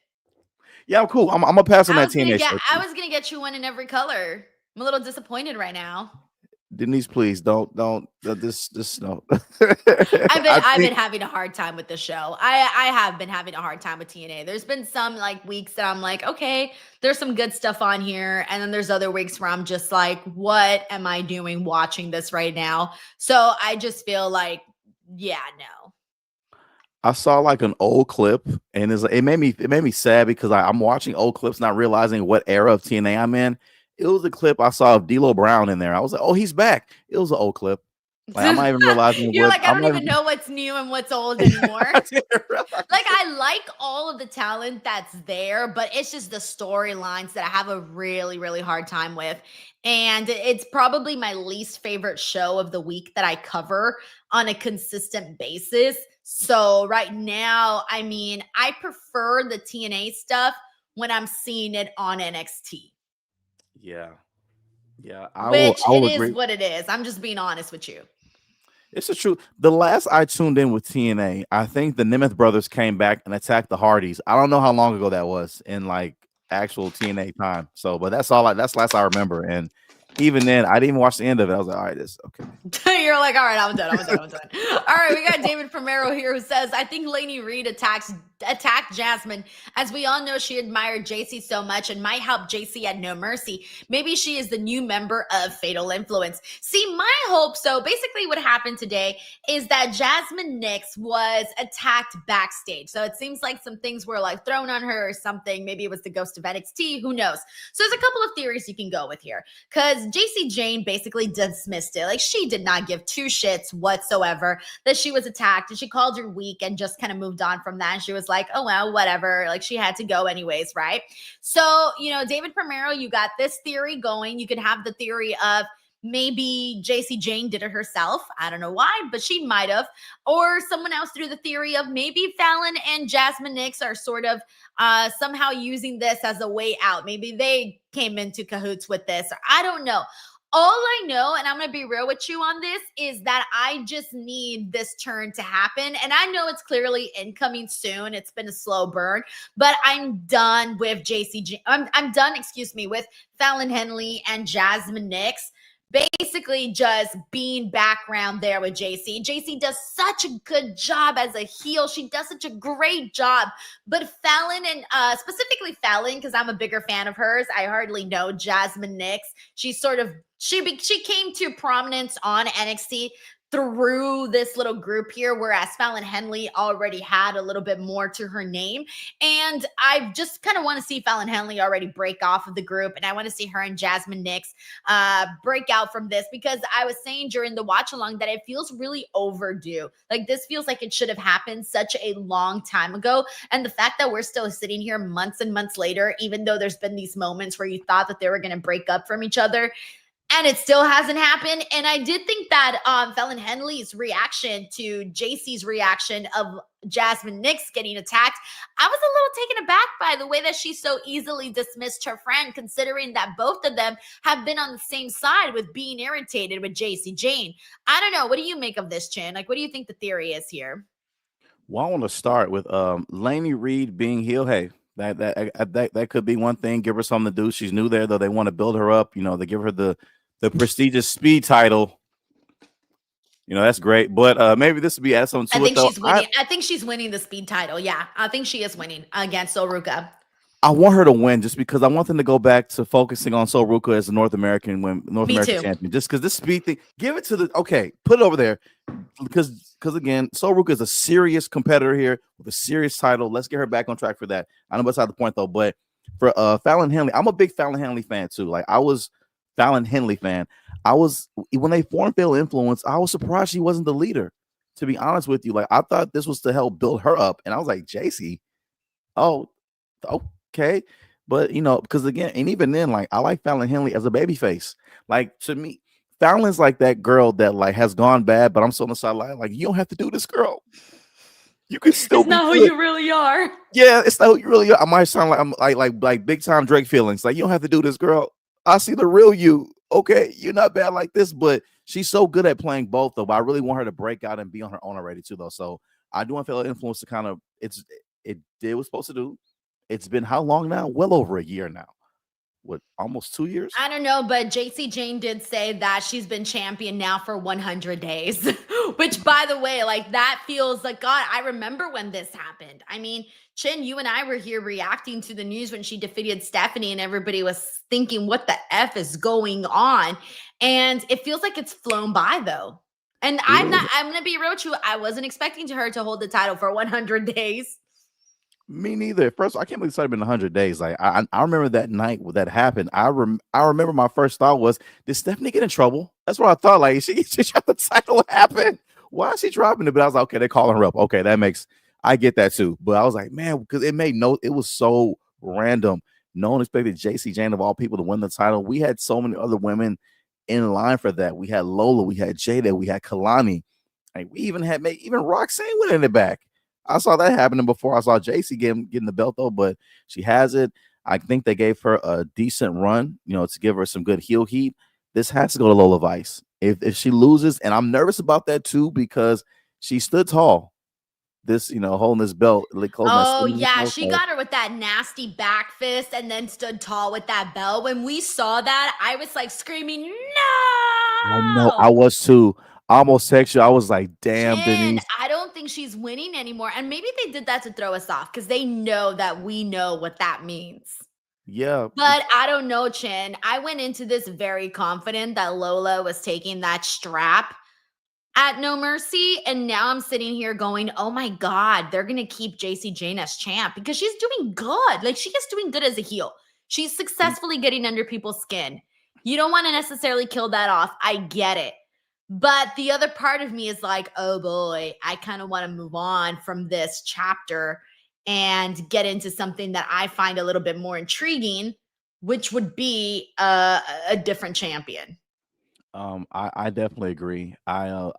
Speaker 8: Yeah, I'm cool. I'm gonna pass on that TNA shirt.
Speaker 1: I was gonna get you one in every color. I'm a little disappointed right now.
Speaker 8: Denise, please don't this no.
Speaker 1: I've been having a hard time with the show. I have been having a hard time with TNA. There's been some like weeks that I'm like, okay, there's some good stuff on here, and then there's other weeks where I'm just like, what am I doing watching this right now? So I just feel like, yeah, no.
Speaker 8: I saw like an old clip, and it made me sad, because I'm watching old clips, not realizing what era of TNA I'm in. It was a clip I saw of D'Lo Brown in there. I was like, oh, he's back. It was an old clip. Like, I'm not even realizing.
Speaker 1: You're like, I don't even know what's new and what's old anymore. Like, I like all of the talent that's there, but it's just the storylines that I have a really, really hard time with. And it's probably my least favorite show of the week that I cover on a consistent basis. So right now, I mean, I prefer the TNA stuff when I'm seeing it on NXT.
Speaker 8: Yeah.
Speaker 1: Which
Speaker 8: I will
Speaker 1: it
Speaker 8: agree.
Speaker 1: is what it is. I'm just being honest with you.
Speaker 8: It's the truth. The last I tuned in with TNA, I think the Nemeth brothers came back and attacked the Hardys. I don't know how long ago that was in like actual TNA time. So, but that's last I remember. And even then, I didn't even watch the end of it. I was like, all right, this okay.
Speaker 1: You're like, all right, I'm done. All right, we got David Primero here who says, I think Lainey Reed attacked Jasmine. As we all know, she admired Jacy so much and might help Jacy at No Mercy. Maybe she is the new member of Fatal Influence. See, my hope, so basically what happened today is that Jasmine Nix was attacked backstage. So it seems like some things were like thrown on her or something. Maybe it was the ghost of NXT, who knows? So there's a couple of theories you can go with here, because Jacy Jane basically dismissed it. Like, she did not give two shits whatsoever that she was attacked, and she called her weak and just kind of moved on from that. And she was like, oh, well, whatever. Like, she had to go anyways, right? So, David Primero, you got this theory going. You could have the theory of maybe Jacy Jane did it herself. I don't know why, but she might have. Or someone else threw the theory of maybe Fallon and Jasmine Nix are sort of somehow using this as a way out. Maybe they came into cahoots with this. Or I don't know. All I know, and I'm going to be real with you on this, is that I just need this turn to happen. And I know it's clearly incoming soon. It's been a slow burn, but I'm done with I'm done, with Fallon Henley and Jasmine Nix basically just being background there with Jacy. Jacy does such a good job as a heel. She does such a great job. But Fallon, and specifically Fallon, because I'm a bigger fan of hers, I hardly know Jasmine Nix. She came to prominence on NXT through this little group here, whereas Fallon Henley already had a little bit more to her name. And I just kind of want to see Fallon Henley already break off of the group, and I want to see her and Jasmine Nix break out from this, because I was saying during the watch along that it feels really overdue. Like, this feels like it should have happened such a long time ago. And the fact that we're still sitting here months and months later, even though there's been these moments where you thought that they were going to break up from each other, and it still hasn't happened. And I did think that Fallon Henley's reaction to Jacy's reaction of Jasmine Nix getting attacked, I was a little taken aback by the way that she so easily dismissed her friend, considering that both of them have been on the same side with being irritated with Jacy Jane. I don't know. What do you make of this, Chin? Like, what do you think the theory is here?
Speaker 8: Well, I want to start with Lainey Reed being heel. Hey, that could be one thing. Give her something to do. She's new there, though. They want to build her up. They give her the prestigious speed title. That's great. But maybe this would be add something to it, though.
Speaker 1: She's winning. I think she's winning the speed title. Yeah, I think she is winning against Soruka.
Speaker 8: I want her to win just because I want them to go back to focusing on Soruka as the North American champion. Just because this speed thing, give it to put it over there. Because again, Soruka is a serious competitor here with a serious title. Let's get her back on track for that. I know that's not the point, though. But for Fallon Henley, I'm a big Fallon Henley fan, too. Like, I was Fallon Henley fan. When they formed Fatal Influence, I was surprised she wasn't the leader, to be honest with you. Like, I thought this was to help build her up, and I was like, Jacy, oh, okay. But because again, and even then, like, I like Fallon Henley as a babyface. Like, to me, Fallon's like that girl that like has gone bad, but I'm still on the sideline. Like, you don't have to do this, girl. You can still.
Speaker 1: It's not who you really are.
Speaker 8: Yeah, it's not who you really are. I might sound like I'm like big time Drake feelings. Like, you don't have to do this, girl. I see the real you. Okay, you're not bad like this, but she's so good at playing both, though. But I really want her to break out and be on her own already, too, though. So I do want Fatal Influence to kind of it did what it was supposed to do. It's been how long now? Well over a year now. What, almost 2 years?
Speaker 1: I don't know, but Jacy Jane did say that she's been champion now for 100 days, which, by the way, like, that feels like, God, I remember when this happened. I mean, Chin, you and I were here reacting to the news when she defeated Stephanie, and everybody was thinking, what the F is going on? And it feels like it's flown by, though. And I'm going to be real with you. I wasn't expecting her to hold the title for 100 days.
Speaker 8: Me neither. First, I can't believe it's been 100 days. Like, I remember that night when that happened. I remember my first thought was, did Stephanie get in trouble? That's what I thought. Like, she dropped the title. What happened? Why is she dropping it? But I was like, okay, they're calling her up. Okay, I get that too. But I was like, man, because it was so random. No one expected Jacy Jane, of all people, to win the title. We had so many other women in line for that. We had Lola, we had Jada, we had Kalani. Like, we even had even Roxanne went in the back. I saw that happening before I saw Jacy getting the belt, though, but she has it. I think they gave her a decent run, to give her some good heel heat. This has to go to Lola Vice. If she loses, and I'm nervous about that too, because she stood tall. this, holding this belt. Like,
Speaker 1: oh yeah, she got her with that nasty back fist and then stood tall with that belt. When we saw that, I was like screaming, "No!"
Speaker 8: I know, I was too. I almost text you. I was like, "Damn, Denise."
Speaker 1: I don't think she's winning anymore. And maybe they did that to throw us off because they know that we know what that means.
Speaker 8: Yeah.
Speaker 1: But I don't know, Chin. I went into this very confident that Lola was taking that strap at No Mercy. And now I'm sitting here going, oh my God, they're going to keep Jacy Jayne as champ because she's doing good. Like, she is doing good as a heel. She's successfully getting under people's skin. You don't want to necessarily kill that off. I get it. But the other part of me is like, oh boy, I kind of want to move on from this chapter and get into something that I find a little bit more intriguing, which would be a different champion.
Speaker 8: I definitely agree. Her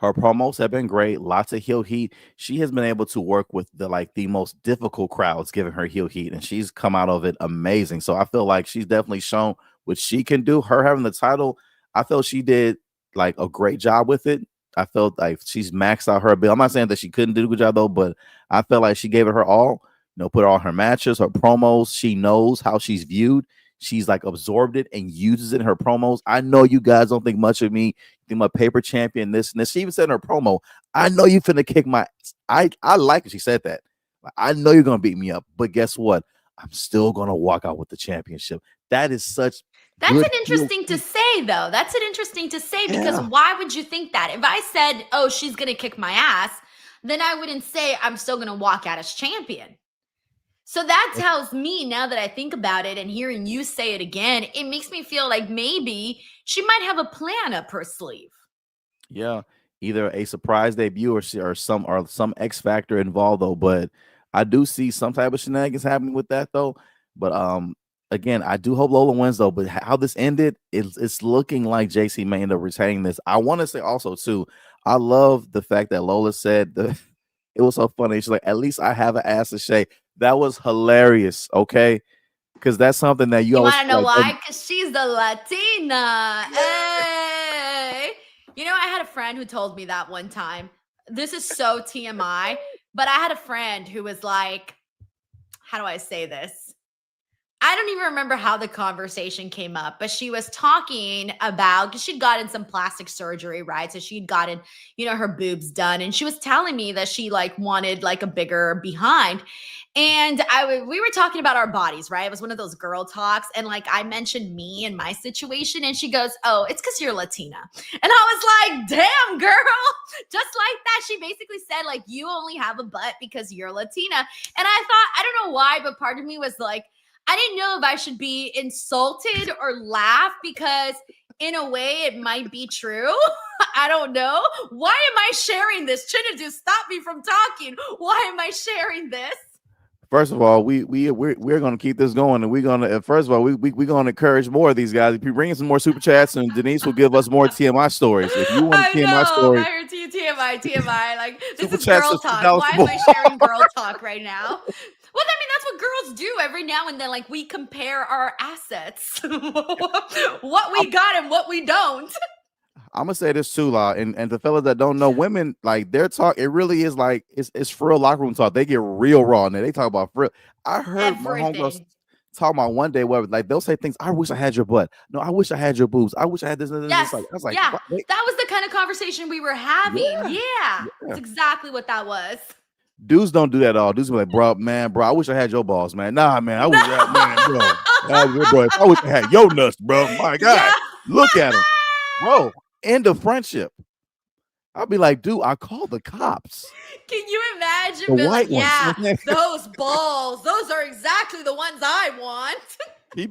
Speaker 8: promos have been great. Lots of heel heat. She has been able to work with the most difficult crowds, giving her heel heat, and she's come out of it amazing. So I feel like she's definitely shown what she can do. Her having the title, I felt she did like a great job with it. I felt like she's maxed out her ability. I'm not saying that she couldn't do a good job though, but I felt like she gave it her all. Put all her matches, her promos. She knows how she's viewed. She's like absorbed it and uses it in her promos. I know you guys don't think much of me. You think I'm a paper champion, this and this. She even said in her promo, I know you finna kick my I like it. She said that. I know you're gonna beat me up, but guess what? I'm still gonna walk out with the championship. That is such
Speaker 1: That's an interesting to say, though. That's an interesting to say because why would you think that? If I said, oh, she's gonna kick my ass, then I wouldn't say I'm still gonna walk out as champion. So that tells me, now that I think about it and hearing you say it again, it makes me feel like maybe she might have a plan up her sleeve.
Speaker 8: Yeah, either a surprise debut or some X factor involved though. But I do see some type of shenanigans happening with that though. But again, I do hope Lola wins though. But how this ended, it's looking like Jacy may end up retaining this. I want to say also too, I love the fact that Lola said it was so funny. She's like, at least I have an ass to shake. That was hilarious, okay? Because that's something that you always
Speaker 1: want to know why? Because she's the Latina. Hey. I had a friend who told me that one time. This is so TMI, but I had a friend who was like, how do I say this? I don't even remember how the conversation came up, but she was talking about, because she'd gotten some plastic surgery, right? So she'd gotten, her boobs done. And she was telling me that she wanted a bigger behind. And we were talking about our bodies, right? It was one of those girl talks. And I mentioned me and my situation. And she goes, oh, it's because you're Latina. And I was like, damn, girl. Just like that. She basically said, you only have a butt because you're Latina. And I thought, I don't know why, but part of me was like, I didn't know if I should be insulted or laugh because in a way it might be true. I don't know. Why am I sharing this? Chinedu, stop me from talking. Why am I sharing this?
Speaker 8: First of all, we're going to keep this going, and we're going to first of all we're going to encourage more of these guys. If you bring in some more super chats, and Denise will give us more TMI stories. If you want TMI stories,
Speaker 1: I heard TMI. This
Speaker 8: super
Speaker 1: is girl talk. Why am I sharing girl talk right now? Well, I mean, that's what girls do every now and then. We compare our assets, what we got and what we don't.
Speaker 8: I'm gonna say this too, La, and the fellas that don't know, women their talk. It really is it's for real locker room talk. They get real raw and they talk about for real. I heard my homegirls talking about one day where they'll say things. I wish I had your butt. No, I wish I had your boobs. I wish I had this.
Speaker 1: Yes.
Speaker 8: I was like,
Speaker 1: yeah, that was the kind of conversation we were having. Yeah. That's exactly what that was.
Speaker 8: Dudes don't do that at all. Dudes be like, bro, I wish I had your balls, man. Nah, man, I wish I had, bro. I wish I had your nuts, bro. My God, look at him, bro. End of friendship. I'll be like, dude, I called the cops.
Speaker 1: Can you imagine?
Speaker 8: The white ones.
Speaker 1: Yeah, those balls. Those are exactly the ones I want.
Speaker 8: You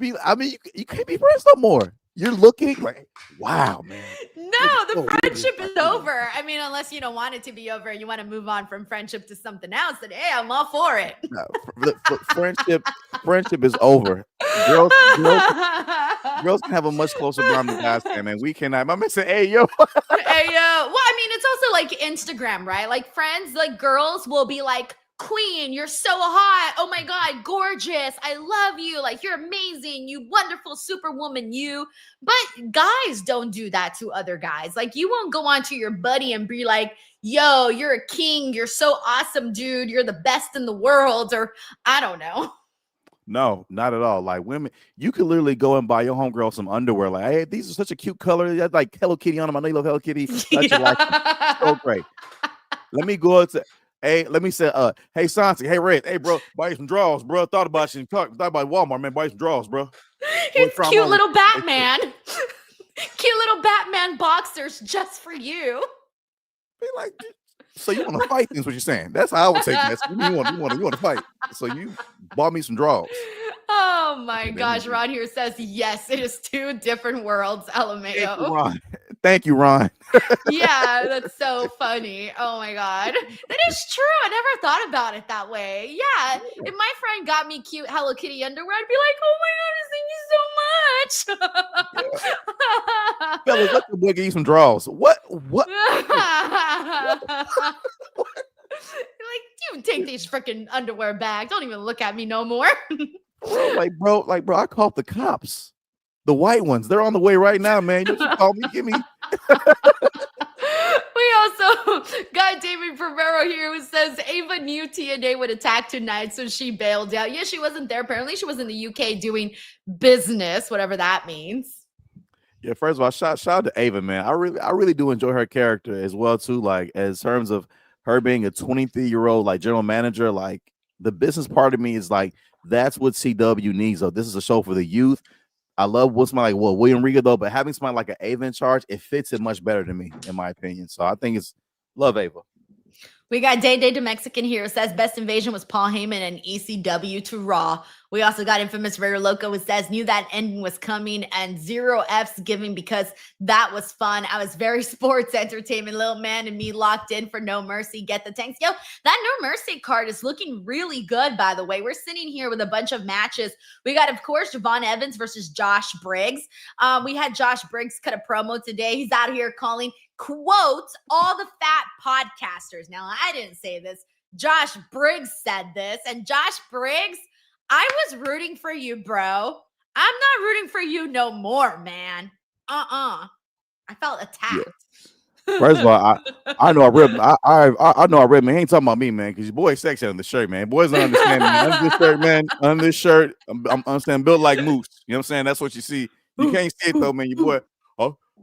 Speaker 8: can't be friends no more. You're looking like, wow, man.
Speaker 1: No, the friendship is over. I mean, unless you don't want it to be over and you want to move on from friendship to something else, then hey, I'm all for it.
Speaker 8: No, friendship is over. Girls can have a much closer bond than guys can, man. We cannot. My man said, hey, yo.
Speaker 1: Hey, yo. Well, I mean, it's also like Instagram, right? Like friends, like girls will be like queen. You're so hot. Oh my God, gorgeous. I love you. Like, you're amazing. You wonderful superwoman, you. But guys don't do that to other guys. Like, you won't go on to your buddy and be like, yo, you're a king. You're so awesome, dude. You're the best in the world. Or I don't know.
Speaker 8: No, not at all. Like women, you could literally go and buy your homegirl some underwear. Like, hey, these are such a cute color. That's like Hello Kitty on them. I know you love Hello Kitty. Such a like so great. Let me go to let me say, hey Santi, hey Red, hey bro, buy you some drawers, bro. Thought about you. Thought about Walmart, man. Buy you some drawers, bro.
Speaker 1: It's cute little Batman. Cute little Batman boxers just for you.
Speaker 8: Be like, so you want to fight? Is what you're saying? That's how I would take that. You want to fight? So you bought me some drawers.
Speaker 1: Oh my gosh, Ron here says yes. It is two different worlds. LMAO.
Speaker 8: Thank you, Ron. Thank you, Ron.
Speaker 1: Yeah, that's so funny. Oh my God, that is true. I never thought about it that way. Yeah, if my friend got me cute Hello Kitty underwear, I'd be like, oh my God, thank you so much.
Speaker 8: Fellas, let the boy get you some drawers. What?
Speaker 1: Like, you take these freaking underwear back. Don't even look at me no more.
Speaker 8: bro, I called the cops. The white ones. They're on the way right now, man. You should call me. Give me.
Speaker 1: We also got David Primero here who says Ava knew TNA would attack tonight, so she bailed out. Yeah, she wasn't there. Apparently, she was in the UK doing business, whatever that means.
Speaker 8: Yeah, first of all, shout out to Ava, man. I really do enjoy her character as well, too. Like, as terms of her being a 23-year-old like general manager, like the business part of me is like, that's what CW needs. Though this is a show for the youth. I love what's my William Regal though, but having somebody like an Ava in charge, it fits it much better to me, in my opinion. So I think it's love Ava.
Speaker 1: We got Day Day the Mexican here. Says best invasion was Paul Heyman and ECW to Raw. We also got Infamous Raider Loco who says knew that ending was coming and 0 F's giving because that was fun. I was very sports entertainment. Little man and me locked in for No Mercy. Get the tanks. Yo, that No Mercy card is looking really good, by the way. We're sitting here with a bunch of matches. We got, of course, Javon Evans versus Josh Briggs. We had Josh Briggs cut a promo today. He's out here calling, quote, all the fat podcasters. Now, I didn't say this. Josh Briggs said this. And Josh Briggs, I was rooting for you, bro. I'm not rooting for you no more, man. I felt attacked.
Speaker 8: Yeah. First of all, I know I know I read, man. He ain't talking about me, man, because your boy sexy under the shirt, man. Boys don't understand me. Under this shirt, man. Under this shirt, I'm understand built like moose. You know what I'm saying? That's what you see. You can't see it though, man. Your boy,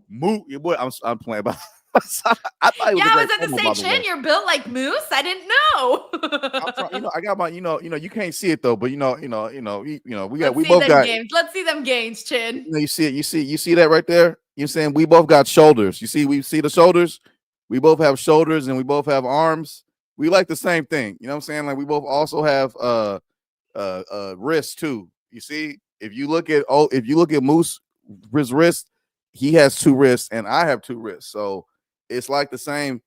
Speaker 8: moose. Your boy, I'm playing about. I thought
Speaker 1: I was at the same chin. You're built like moose. I didn't know.
Speaker 8: I got my, you can't see it though, but we both got
Speaker 1: gains. Let's see them gains, chin.
Speaker 8: You see it. You see that right there. You're saying we both got shoulders. We see the shoulders. We both have shoulders and we both have arms. We like the same thing. You know what I'm saying? Like we both also have wrists too. You see, if you look at Moose, his wrist, he has 2 wrists and I have 2 wrists. So it's like the same.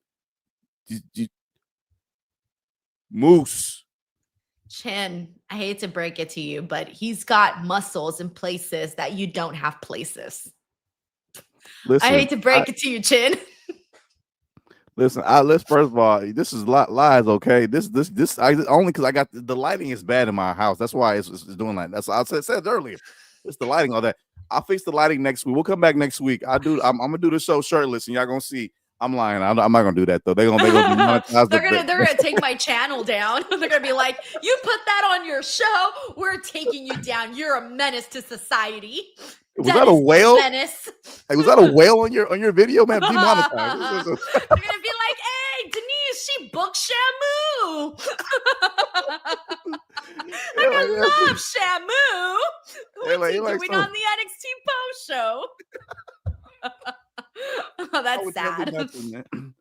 Speaker 8: Moose.
Speaker 1: Chin, I hate to break it to you, but he's got muscles in places that you don't have places. Listen, I hate to break it to you, Chin.
Speaker 8: Listen, let's first of all, this is lies, okay? This only because I got the lighting is bad in my house. That's why it's doing that. That's I said earlier. It's the lighting, all that. I'll fix the lighting next week. We'll come back next week. I'm gonna do the show shirtless, and y'all gonna see. I'm lying. I'm not gonna do that though. They're gonna be monetized.
Speaker 1: they're gonna take my channel down. They're gonna be like, "You put that on your show. We're taking you down. You're a menace to society."
Speaker 8: Was that a whale?
Speaker 1: Menace.
Speaker 8: Hey, was that a whale on your video, man? Demonetized.
Speaker 1: They're gonna be like, "Hey, Denise, she booked Shamu." I love Shamu. What's he doing on the NXT post show? Oh, that's sad.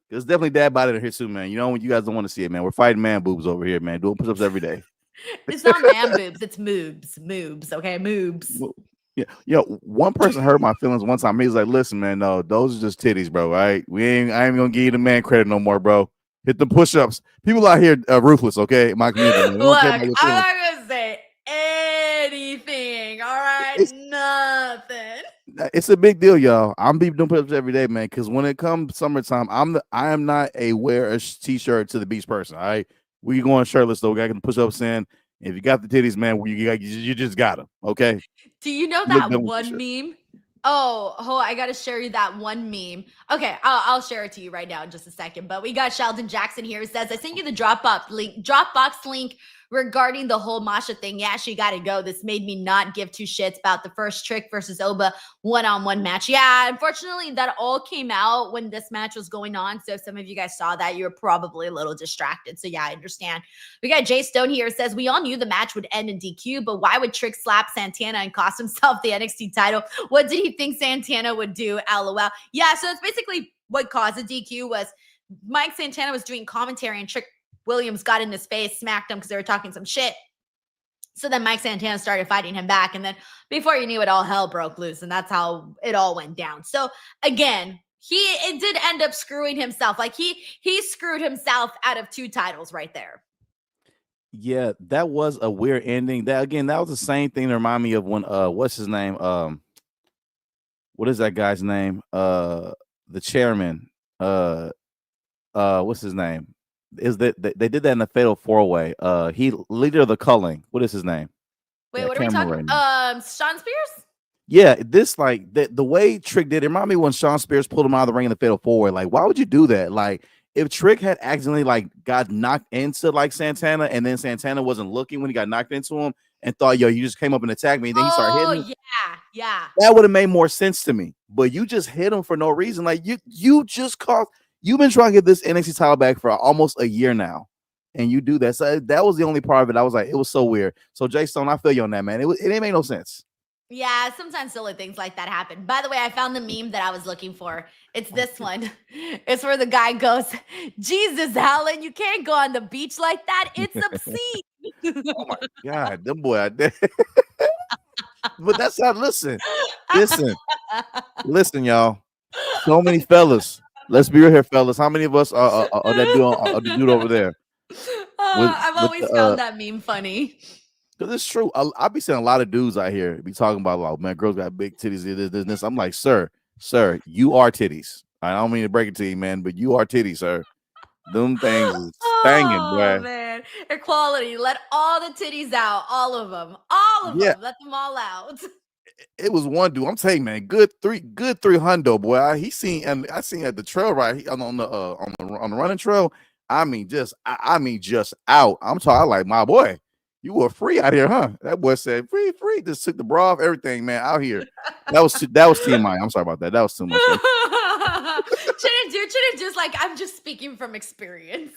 Speaker 8: There's definitely dad body here too, man. You know when you guys don't want to see it, man. We're fighting man boobs over here, man. Doing push-ups every day.
Speaker 1: It's not man boobs, it's moobs. Okay, moobs.
Speaker 8: Yeah, one person hurt my feelings one time. He was like, "Listen, man, no, those are just titties, bro. Right? I ain't gonna give you the man credit no more, bro. Hit the push-ups. People out here ruthless, okay? My community.
Speaker 1: Look, I'm not gonna say anything. All right, nothing.
Speaker 8: It's a big deal, y'all. I'm doing push-ups every day, man. Because when it comes summertime, I am not a wear a t-shirt to the beach person. All right, We going shirtless though. We got to push up saying, if you got the titties, man, you just got them. Okay.
Speaker 1: Do you know
Speaker 8: Look
Speaker 1: that
Speaker 8: them with
Speaker 1: one
Speaker 8: the
Speaker 1: meme? Oh, I gotta share you that one meme. Okay, I'll share it to you right now in just a second. But we got Sheldon Jackson here who says, I sent you the Dropbox link regarding the whole Masha thing. Yeah, she gotta go. This made me not give two shits about the first Trick versus Oba one-on-one match. Yeah, unfortunately, that all came out when this match was going on. So if some of you guys saw that, you were probably a little distracted. So yeah, I understand. We got Jay Stone here who says, we all knew the match would end in DQ, but why would Trick slap Santana and cost himself the NXT title? What did he think Santana would do? LOL. Yeah, so it's basically what caused the DQ was Mike Santana was doing commentary and Trick Williams got in his face, smacked him because they were talking some shit. So then Mike Santana started fighting him back. And then before you knew it, all hell broke loose. And that's how it all went down. So again, it did end up screwing himself. Like he screwed himself out of two titles right there.
Speaker 8: Yeah, that was a weird ending. That was the same thing that reminded me of when what's his name? What is that guy's name? The chairman. What's his name? Is that they did that in the Fatal 4-Way? He leader of the Culling. What is his name?
Speaker 1: Wait,
Speaker 8: Yeah,
Speaker 1: what are we talking? Sean Spears?
Speaker 8: Yeah, this like the way Trick did it reminded me when Sean Spears pulled him out of the ring in the Fatal 4-Way. Like, why would you do that? Like, if Trick had accidentally like got knocked into like Santana, and then Santana wasn't looking when he got knocked into him, and thought, yo, you just came up and attacked me, and then he started hitting him.
Speaker 1: Yeah.
Speaker 8: That would have made more sense to me. But you just hit him for no reason. Like you just caused. You've been trying to get this NXT title back for almost a year now, and you do that. So that was the only part of it. I was like, it was so weird. So Jay Stone, I feel you on that, man. It didn't make no sense.
Speaker 1: Yeah, sometimes silly things like that happen. By the way, I found the meme that I was looking for. It's this one. It's where the guy goes, Jesus, Helen, you can't go on the beach like that. It's obscene.
Speaker 8: Oh my God, them boy out there. But that's not listen, y'all. So many fellas. Let's be real here, fellas. How many of us are that dude over there?
Speaker 1: I've always found that meme funny.
Speaker 8: Because it's true. I be seeing a lot of dudes out here be talking about, like, man, girls got big titties, this. I'm like, sir, you are titties. I don't mean to break it to you, man, but you are titties, sir. Them things is banging, boy.
Speaker 1: Oh, man. Equality. Let all the titties out. All of them. Them. Let them all out.
Speaker 8: It was one dude. I'm telling you, man, good three hundo, boy. I seen at the trail right on the running trail. I mean, just out. I'm talking like, my boy, you were free out here, huh? That boy said free. Just took the bra off, everything, man, out here. That was TMI. I'm sorry about that. That was too much.
Speaker 1: Just like, I'm just speaking from experience.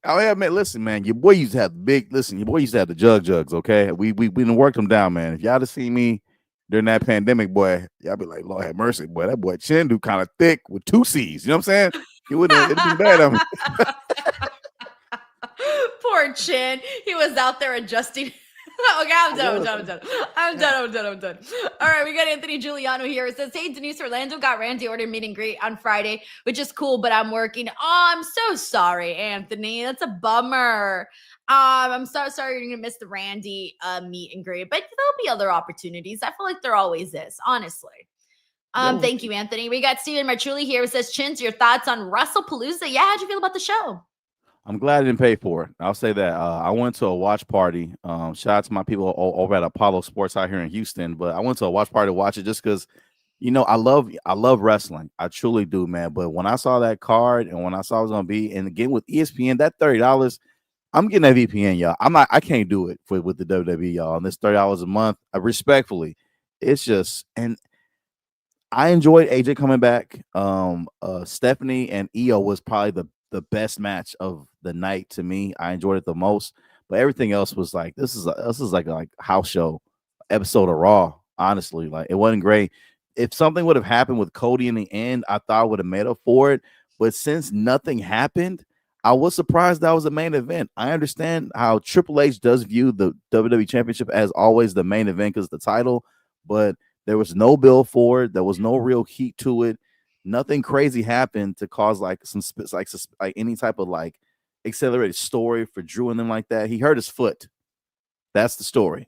Speaker 8: Oh yeah, man. Listen, man. Your boy used to have the jugs. Okay, we done worked them down, man. If y'all to see me during that pandemic, boy, y'all be like, Lord have mercy, boy. That boy Chinedu kind of thick with 2 C's. You know what I'm saying? It wouldn't be bad on me.
Speaker 1: Poor Chin. He was out there adjusting. Okay, I'm done. All right, we got Anthony Giuliano here. It says, hey, Denise, Orlando got Randy ordered meet and greet on Friday, which is cool, but I'm working. Oh, I'm so sorry, Anthony. That's a bummer. I'm so sorry you're gonna miss the Randy meet and greet, but there'll be other opportunities. I feel like there always is, honestly. Thank you, Anthony. We got Steven Marchuli here who says, Chins, your thoughts on WrestlePalooza? Yeah, how'd you feel about the show?
Speaker 8: I'm glad I didn't pay for it. I'll say that. I went to a watch party. Shout out to my people over at Apollo Sports out here in Houston. But I went to a watch party to watch it just because, I love wrestling. I truly do, man. But when I saw that card and when I saw it was gonna be, and again with ESPN, that $30, I'm getting that VPN, y'all. I can't do it with the WWE, y'all. And this $30 a month, respectfully, it's just, and I enjoyed AJ coming back. Stephanie and Io was probably the best match of the night to me. I enjoyed it the most, but everything else was like, this is like a house show episode of Raw. Honestly, like, it wasn't great. If something would have happened with Cody in the end, I thought I would have made up for it. But since nothing happened, I was surprised that was the main event. I understand how Triple H does view the WWE Championship as always the main event because the title, but there was no build for it. There was no real heat to it. Nothing crazy happened to cause like any type of like accelerated story for Drew and them like that. He hurt his foot. That's the story.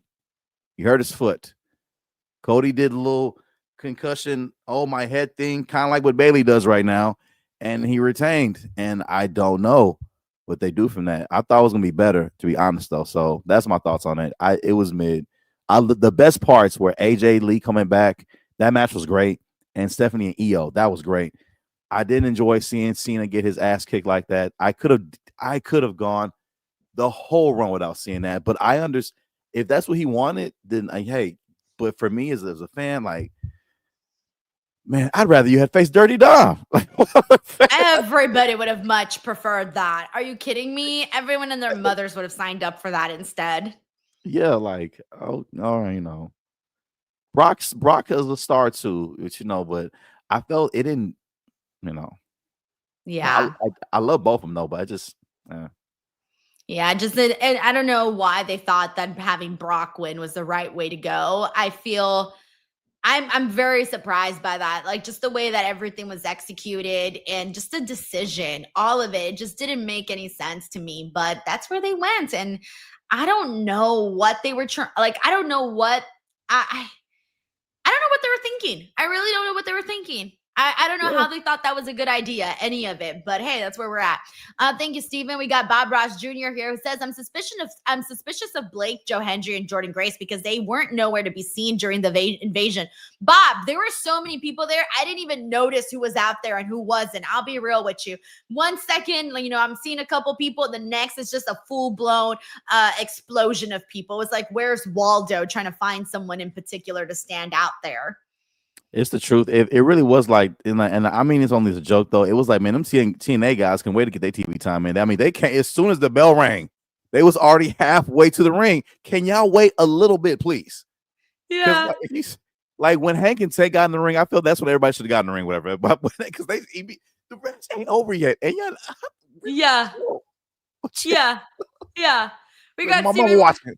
Speaker 8: He hurt his foot. Cody did a little concussion, my head thing, kind of like what Bailey does right now, and he retained. And I don't know. what they do from that. I thought it was gonna be better, to be honest, though. So that's my thoughts on it. It was mid. The best parts were AJ Lee coming back. That match was great, and Stephanie and Io. That was great. I didn't enjoy seeing Cena get his ass kicked like that. I could have gone the whole run without seeing that, but I understand if that's what he wanted. Then hey, but for me as a fan, like, man, I'd rather you had faced Dirty Dom.
Speaker 1: Everybody would have much preferred that. Are you kidding me? Everyone and their mothers would have signed up for that instead.
Speaker 8: Yeah, like, oh, all right, Brock is a star too, which but I felt it didn't,
Speaker 1: Yeah.
Speaker 8: I love both of them though, but I just,
Speaker 1: Yeah, and I don't know why they thought that having Brock win was the right way to go. I feel I'm very surprised by that. Like, just the way that everything was executed and just the decision, all of it just didn't make any sense to me, but that's where they went. And I don't know what they were trying. Like, I don't know what I don't know what they were thinking. I really don't know what they were thinking. I don't know how they thought that was a good idea, any of it, but hey, that's where we're at. Thank you, Steven. We got Bob Ross Jr. here who says, I'm suspicious of Blake, Joe Hendry, and Jordan Grace because they weren't nowhere to be seen during the invasion. Bob, there were so many people there. I didn't even notice who was out there and who wasn't. I'll be real with you. 1 second, I'm seeing a couple people. The next is just a full-blown explosion of people. It's like, where's Waldo, trying to find someone in particular to stand out there?
Speaker 8: it's the truth. It really was like, and I mean, it's only a joke though. It was like, man, them TNA guys can wait to get their TV time in. I mean, they can't. As soon as the bell rang, they was already halfway to the ring. Can y'all wait a little bit, please?
Speaker 1: Yeah.
Speaker 8: Like when Hank and Tay got in the ring, I feel that's when everybody should have gotten in the ring, whatever. But because the match ain't over yet, and
Speaker 1: yeah, we got
Speaker 8: my mama watching.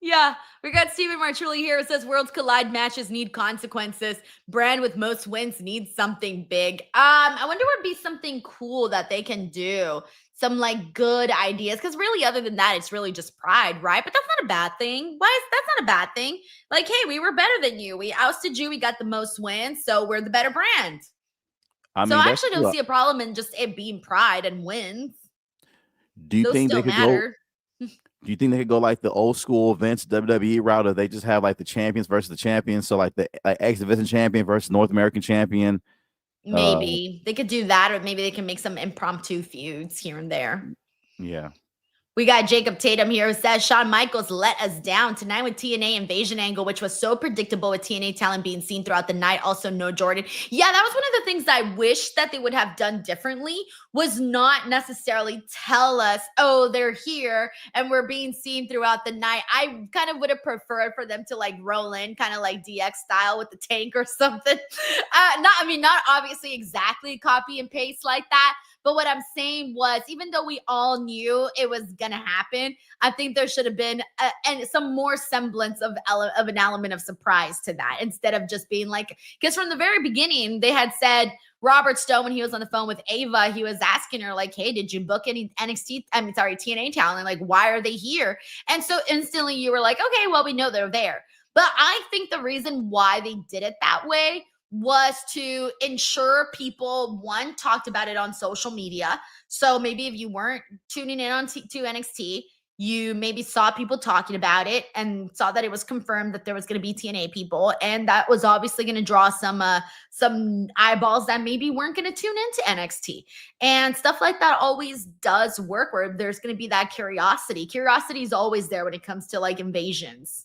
Speaker 1: Yeah, we got Stephen Marchulli here. It says Worlds Collide matches need consequences. Brand with most wins needs something big. I wonder what would be something cool that they can do. Some like good ideas. Because really, other than that, it's really just pride, right? But that's not a bad thing. That's not a bad thing. Like, hey, we were better than you. We ousted you. We got the most wins. So we're the better brand. I actually don't see a problem in just it being pride and wins.
Speaker 8: Do you think they could go? Do you think they could go like the old school Vince WWE route, or they just have like the champions versus the champions? So like the X Division champion versus North American champion.
Speaker 1: Maybe they could do that, or maybe they can make some impromptu feuds here and there.
Speaker 8: Yeah.
Speaker 1: We got Jacob Tatum here who says Shawn Michaels let us down tonight with TNA invasion angle, which was so predictable with TNA talent being seen throughout the night. Also, no Jordan. Yeah, that was one of the things that I wish that they would have done differently, was not necessarily tell us, oh, they're here and we're being seen throughout the night. I kind of would have preferred for them to like roll in kind of like DX style with the tank or something. Not obviously exactly copy and paste like that. But what I'm saying was, even though we all knew it was going to happen, I think there should have been some more semblance of an element of surprise to that, instead of just being like, because from the very beginning, they had said, Robert Stone, when he was on the phone with Ava, he was asking her like, hey, did you book any TNA talent? Like, why are they here? And so instantly you were like, okay, well, we know they're there. But I think the reason why they did it that way was to ensure people, one, talked about it on social media. So maybe if you weren't tuning in on to NXT, you maybe saw people talking about it and saw that it was confirmed that there was going to be TNA people. And that was obviously going to draw some eyeballs that maybe weren't going to tune into NXT. And stuff like that always does work, where there's going to be that curiosity. Curiosity is always there when it comes to like invasions.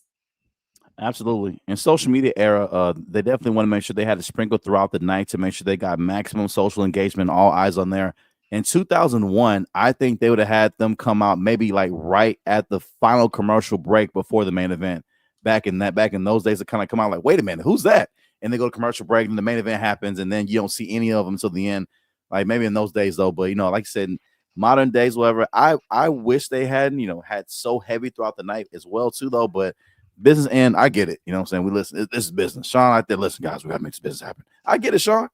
Speaker 8: Absolutely. In social media era, they definitely want to make sure they had to sprinkle throughout the night to make sure they got maximum social engagement, all eyes on there. In 2001, I think they would have had them come out maybe like right at the final commercial break before the main event. Back in those days, it kind of come out like, wait a minute, who's that? And they go to commercial break and the main event happens, and then you don't see any of them until the end. Like maybe in those days though, but like I said, modern days, whatever. I wish they hadn't, had so heavy throughout the night as well too though, but business end, I get it. You know what I'm saying? We listen. This is business. Sean out there, listen, guys, we got to make this business happen. I get it, Sean.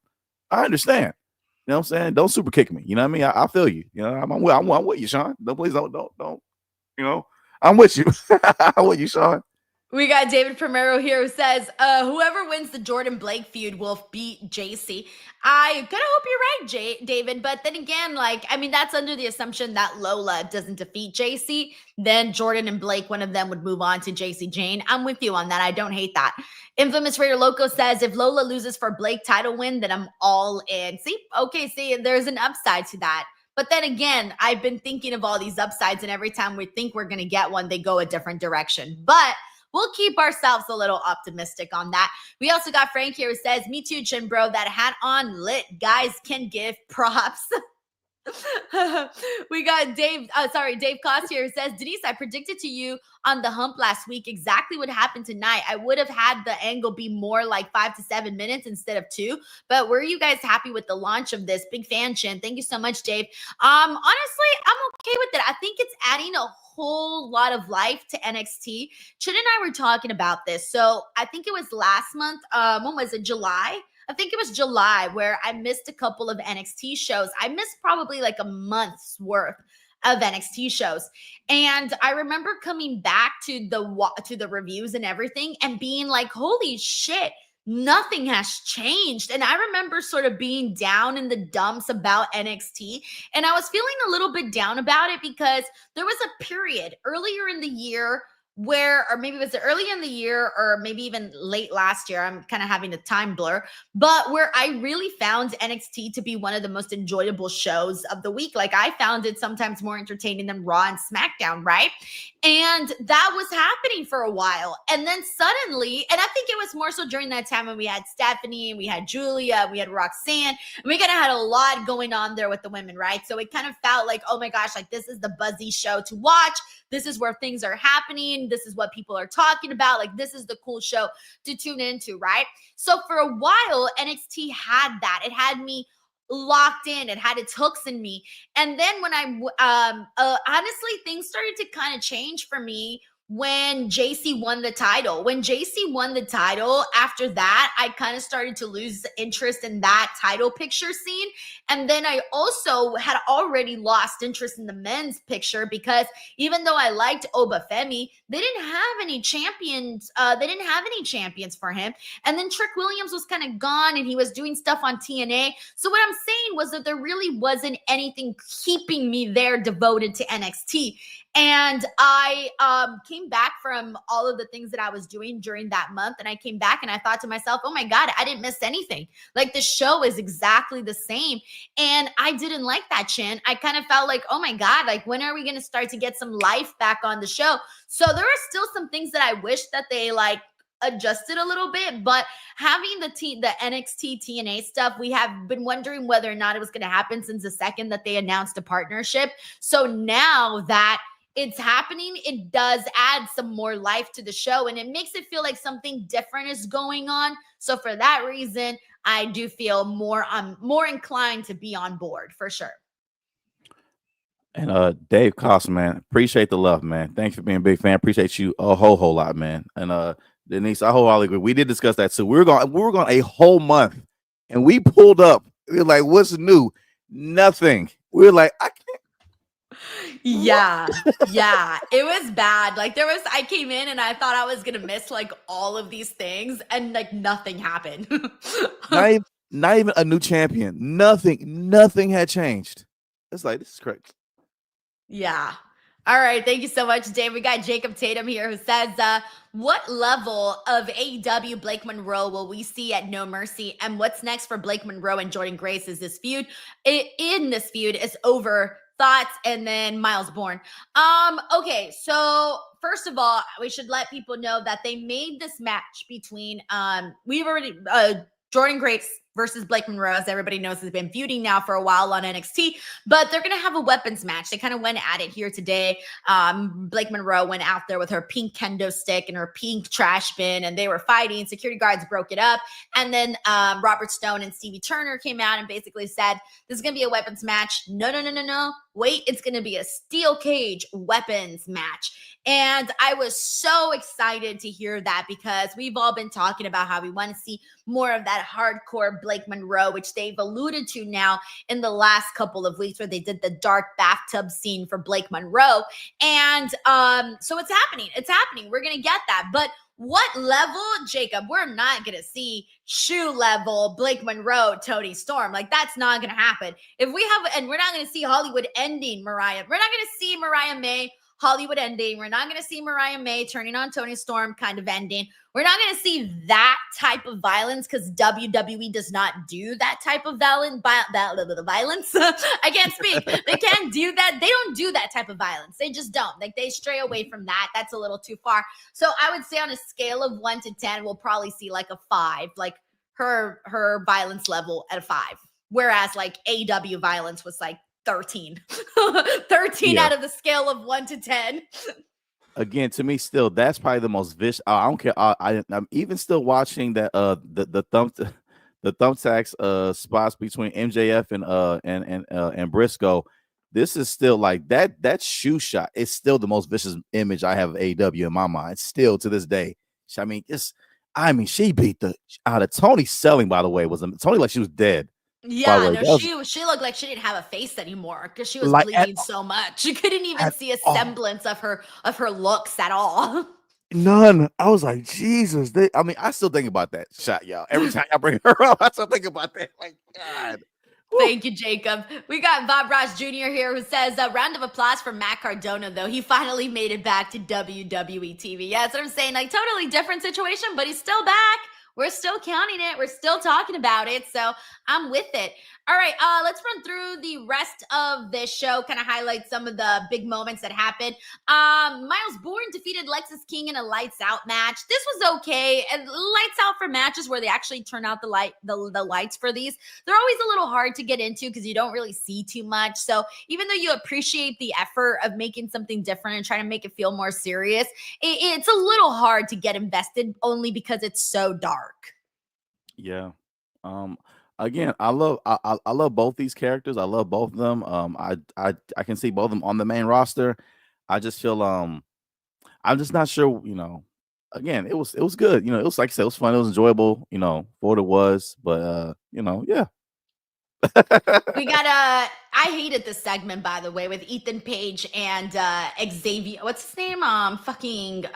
Speaker 8: I understand. You know what I'm saying? Don't super kick me. You know what I mean? I feel you. I'm with you, Sean. Don't. I'm with you. I'm with you, Sean.
Speaker 1: We got David Primero here who says, whoever wins the Jordan Blake feud will beat Jacy. I kind of hope you're right, David. But then again, like, I mean, that's under the assumption that Lola doesn't defeat Jacy. Then Jordan and Blake, one of them would move on to Jacy Jane. I'm with you on that. I don't hate that. Infamous Raider Loco says, if Lola loses for Blake title win, then I'm all in. See, there's an upside to that. But then again, I've been thinking of all these upsides, and every time we think we're going to get one, they go a different direction. But we'll keep ourselves a little optimistic on that. We also got Frank here who says, me too, Chin Bro, that hat on lit. Guys can give props. We got Dave Cost here who says, Denise, I predicted to you on the hump last week exactly what happened tonight. I would have had the angle be more like 5 to 7 minutes instead of 2. But were you guys happy with the launch of this? Big fan, Chin. Thank you so much, Dave. Honestly, I'm okay with it. I think it's adding a whole lot of life to NXT. Chin and I were talking about this. So I think it was last month. When was it? July? I think it was July where I missed a couple of NXT shows. I missed probably like a month's worth of NXT shows. And I remember coming back to the reviews and everything and being like, holy shit, nothing has changed. And I remember sort of being down in the dumps about NXT. And I was feeling a little bit down about it because there was a period earlier in the year where, or maybe it was early in the year or maybe even late last year, I'm kind of having a time blur, but where I really found NXT to be one of the most enjoyable shows of the week. Like I found it sometimes more entertaining than Raw and SmackDown, right? And that was happening for a while. And then suddenly, and I think it was more so during that time when we had Stephanie and we had Julia, we had Roxanne, and we kind of had a lot going on there with the women, right? So it kind of felt like, oh my gosh, like this is the buzzy show to watch. This is where things are happening. This is what people are talking about. Like this is the cool show to tune into, right? So for a while, NXT had that. It had me locked in. It had its hooks in me. And then when honestly, things started to kind of change for me when Jacy won the title. When Jacy won the title, after that, I kind of started to lose interest in that title picture scene. And then I also had already lost interest in the men's picture because even though I liked Obafemi, they didn't have any champions. They didn't have any champions for him. And then Trick Williams was kind of gone and he was doing stuff on TNA. So what I'm saying was that there really wasn't anything keeping me there devoted to NXT. And I came back from all of the things that I was doing during that month. And I came back and I thought to myself, oh my God, I didn't miss anything. Like the show is exactly the same. And I didn't like that, Chin. I kind of felt like, oh my God, like when are we going to start to get some life back on the show? So there are still some things that I wish that they like adjusted a little bit, but having the NXT TNA stuff, we have been wondering whether or not it was going to happen since the second that they announced a partnership. So now that it's happening, it does add some more life to the show and it makes it feel like something different is going on. So for that reason, I do feel more inclined to be on board for sure.
Speaker 8: And Dave Cost, man, appreciate the love, man. Thanks for being a big fan. Appreciate you a whole lot, man. And Denise, I wholly agree. We did discuss that too. We were going a whole month and we pulled up. We were like, what's new? Nothing. We were like, I can't.
Speaker 1: Yeah, it was bad. Like I came in and I thought I was gonna miss like all of these things, and like nothing happened.
Speaker 8: not even a new champion. Nothing had changed. It's like this is correct.
Speaker 1: Yeah. All right. Thank you so much, Dave. We got Jacob Tatum here who says, what level of AEW Blake Monroe will we see at No Mercy? And what's next for Blake Monroe and Jordan Grace? Is this feud? In this feud is over. Thoughts, and then Miles Bourne. Okay, so first of all, we should let people know that they made this match between Jordan Grace versus Blake Monroe, as everybody knows, has been feuding now for a while on NXT, but they're going to have a weapons match. They kind of went at it here today. Blake Monroe went out there with her pink kendo stick and her pink trash bin, and they were fighting. Security guards broke it up. And then Robert Stone and Stevie Turner came out and basically said, this is going to be a weapons match. No. Wait, it's going to be a steel cage weapons match. And I was so excited to hear that because we've all been talking about how we want to see more of that hardcore Blake Monroe, which they've alluded to now in the last couple of weeks, where they did the dark bathtub scene for Blake Monroe. And so it's happening. It's happening. We're going to get that. But what level, Jacob? We're not going to see shoe level Blake Monroe, Toni Storm. Like, that's not going to happen. If we have, and we're not going to see Hollywood ending Mariah. We're not going to see Mariah May Hollywood ending. We're not going to see Mariah May turning on Toni Storm kind of ending. We're not going to see that type of violence because WWE does not do that type of violence. I can't speak. They can't do that. They don't do that type of violence. They just don't. Like, they stray away from that. That's a little too far. So I would say on a scale of 1 to 10, we'll probably see like a 5, like her violence level at a 5. Whereas like AEW violence was like 13. 13 out of the scale of 1 to 10.
Speaker 8: Again, to me, still, that's probably the most vicious. I don't care. I'm even still watching that the thumbtacks spots between MJF and Briscoe. This is still like that shoe shot. It's still the most vicious image I have of AEW in my mind. Still to this day. I mean, she beat the out of Toni. Selling, by the way, was Toni like she was dead.
Speaker 1: Yeah, no, she looked like she didn't have a face anymore because she was
Speaker 8: like
Speaker 1: bleeding so much. You couldn't even see a semblance of her looks at all.
Speaker 8: None. I was like, Jesus. I still think about that shot, y'all. Every time I bring her up, I still think about that. Like, God.
Speaker 1: Thank you, Jacob. We got Bob Ross Jr. here who says, a round of applause for Matt Cardona, though. He finally made it back to WWE TV. Yeah, that's what I'm saying. Like, totally different situation, but he's still back. We're still counting it. We're still talking about it. So I'm with it. All right, let's run through the rest of this show, kind of highlight some of the big moments that happened. Miles Bourne defeated Lexis King in a lights out match. This was okay. And lights out for matches where they actually turn out the lights for these, they're always a little hard to get into because you don't really see too much. So even though you appreciate the effort of making something different and trying to make it feel more serious, it's a little hard to get invested only because it's so dark.
Speaker 8: Yeah. Again, I love both these characters. I love both of them. I can see both of them on the main roster. I just feel I'm just not sure, again, it was good. It was like I said, it was fun, it was enjoyable, for what it was. But yeah.
Speaker 1: We got I hated this segment, by the way, with Ethan Page and Xavier. What's his name?
Speaker 8: Tavion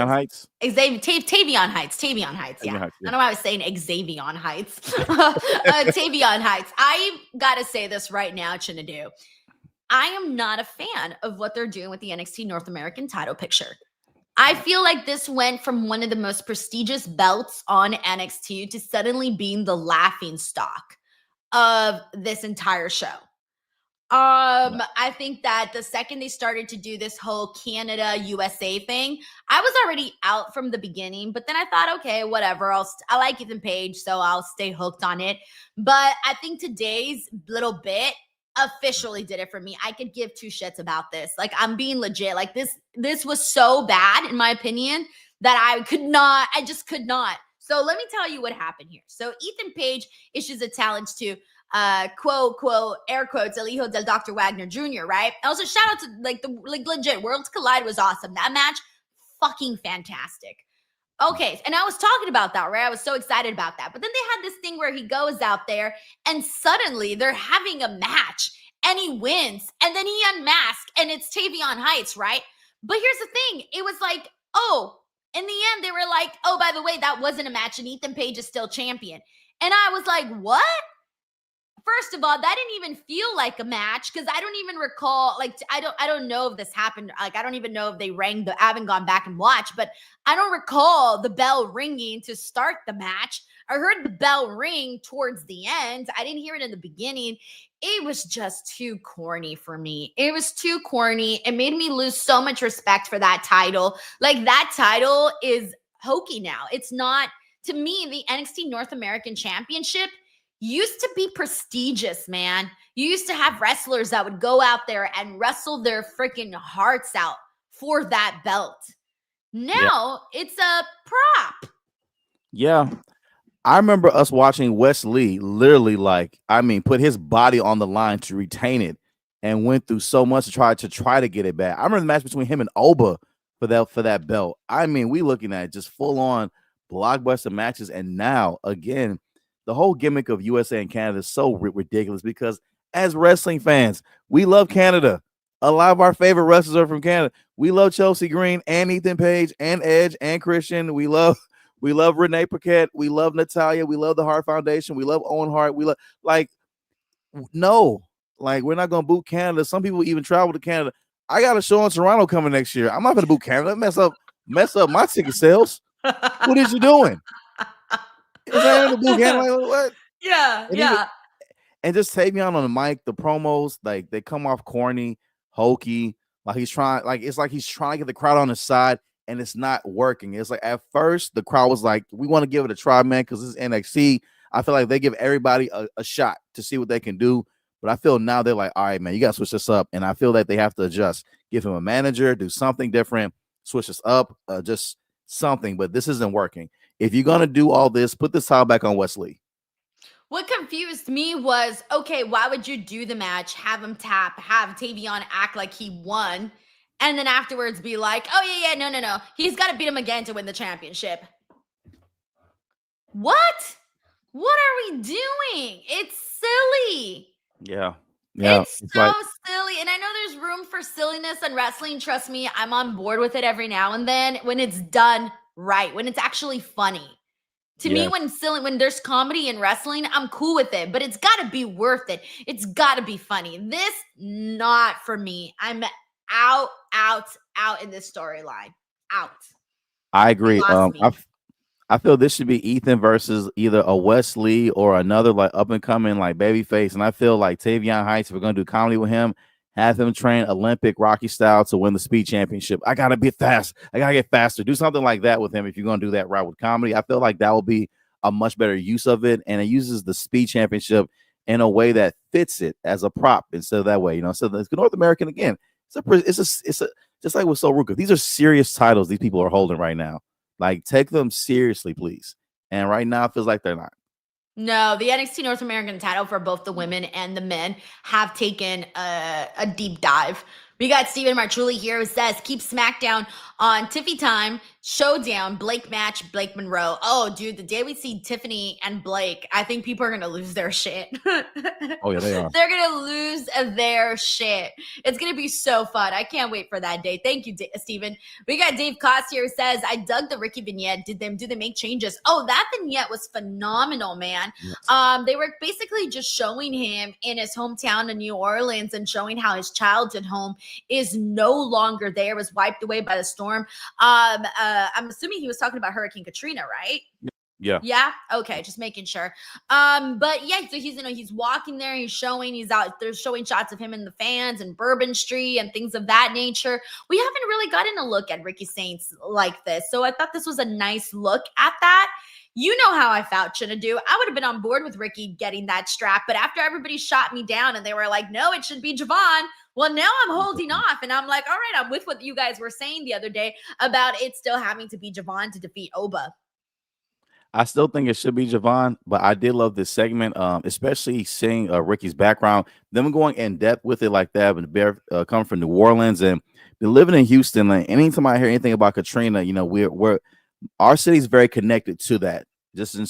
Speaker 8: Heights.
Speaker 1: Tavion Heights. Yeah.
Speaker 8: Heights,
Speaker 1: I don't know why I was saying Xavier Heights. Tavion Heights. I gotta say this right now, Chinedu. I am not a fan of what they're doing with the NXT North American title picture. I feel like this went from one of the most prestigious belts on NXT to suddenly being the laughing stock of this entire show. I think that the second they started to do this whole Canada USA thing, I was already out from the beginning, but then I thought, okay, whatever. I like Ethan Page, so I'll stay hooked on it. But I think today's little bit officially did it for me. I could give two shits about this. Like, I'm being legit. Like, this was so bad, in my opinion, that I just could not. So let me tell you what happened here. So Ethan Page issues a challenge to quote, air quotes, El Hijo del Dr. Wagner Jr., right? Also, shout out to legit, Worlds Collide was awesome. That match, fucking fantastic. Okay, and I was talking about that, right? I was so excited about that. But then they had this thing where he goes out there and suddenly they're having a match and he wins and then he unmasked and it's Tavion Heights, right? But here's the thing. It was like, in the end, they were like, by the way, that wasn't a match and Ethan Page is still champion. And I was like, what? First of all, that didn't even feel like a match because I don't even recall, I don't know if this happened. Like, I don't even know if they rang I haven't gone back and watched, but I don't recall the bell ringing to start the match. I heard the bell ring towards the end. I didn't hear it in the beginning. It was just too corny for me. It was too corny. It made me lose so much respect for that title. Like, that title is hokey now. It's not, to me, the NXT North American Championship used to be prestigious, man. You used to have wrestlers that would go out there and wrestle their freaking hearts out for that belt. Now it's a prop.
Speaker 8: Yeah. I remember us watching Wes Lee literally put his body on the line to retain it and went through so much to try to get it back. I remember the match between him and Oba for that belt. I mean, we looking at just full on blockbuster matches. And now again, the whole gimmick of USA and Canada is so ridiculous because as wrestling fans, we love Canada. A lot of our favorite wrestlers are from Canada. We love Chelsea Green and Ethan Page and Edge and Christian. We love Renee Paquette. We love Natalia. We love the Hart Foundation. We love Owen Hart. We love no, we're not gonna boot Canada. Some people even travel to Canada. I got a show in Toronto coming next year. I'm not gonna boot Canada. Mess up my ticket sales. What is you doing? What?
Speaker 1: Yeah,
Speaker 8: And
Speaker 1: yeah.
Speaker 8: And just Tavion on the mic, the promos, like they come off corny, hokey. It's like he's trying to get the crowd on his side, and it's not working. It's like at first the crowd was like, "We want to give it a try, man," because this is NXT. I feel like they give everybody a shot to see what they can do. But I feel now they're like, "All right, man, you got to switch this up," and I feel that they have to adjust. Give him a manager, do something different, switch this up, just something. But this isn't working. If you're gonna do all this, put this title back on Wesley.
Speaker 1: What confused me was, okay, why would you do the match, have him tap, have Tavion act like he won, and then afterwards be like, oh, yeah, no. He's got to beat him again to win the championship. What? What are we doing? It's silly.
Speaker 8: Yeah.
Speaker 1: It's so silly. And I know there's room for silliness in wrestling. Trust me, I'm on board with it every now and then when it's done right, when it's actually funny. To me, when there's comedy in wrestling, I'm cool with it, but it's got to be worth it. It's got to be funny. This, not for me. I'm out in this storyline. Out.
Speaker 8: I agree. I feel this should be Ethan versus either a Wesley or another up and coming babyface. And I feel like Tavion Heights, if we're gonna do comedy with him, have him train Olympic Rocky style to win the speed championship. I gotta be fast. I gotta get faster. Do something like that with him if you're gonna do that route with comedy. I feel like that will be a much better use of it, and it uses the speed championship in a way that fits it as a prop instead of that way. So it's North American again. It's just like with Soruka. These are serious titles these people are holding right now. Take them seriously, please. And right now it feels like they're not.
Speaker 1: No, the NXT North American title for both the women and the men have taken a deep dive. We got Steven Marchuli here who says, keep SmackDown on Tiffy time, showdown, Blake match, Blake Monroe. Oh, dude, the day we see Tiffany and Blake, I think people are going to lose their shit.
Speaker 8: Oh, yeah, they are.
Speaker 1: They're going to lose their shit. It's going to be so fun. I can't wait for that day. Thank you, Steven. We got Dave Cost here who says, I dug the Ricky vignette. Do they make changes? Oh, that vignette was phenomenal, man. Yes. They were basically just showing him in his hometown in New Orleans and showing how his childhood home is no longer there, was wiped away by the storm. I'm assuming he was talking about Hurricane Katrina, right?
Speaker 8: Yeah.
Speaker 1: Yeah. Okay. Just making sure. But yeah, so he's walking there, he's out there showing shots of him and the fans and Bourbon Street and things of that nature. We haven't really gotten a look at Ricky Saints like this. So I thought this was a nice look at that. You know how I felt, Chinedu. I would have been on board with Ricky getting that strap, but after everybody shot me down and they were like, no, it should be Javon. Well, now I'm holding off and I'm like, all right, I'm with what you guys were saying the other day about it still having to be Javon to defeat Oba.
Speaker 8: I still think it should be Javon, but I did love this segment, especially seeing Ricky's background, them going in depth with it like that. But Bear coming from New Orleans and been living in Houston. Anytime I hear anything about Katrina, we're our city's very connected to that. Just in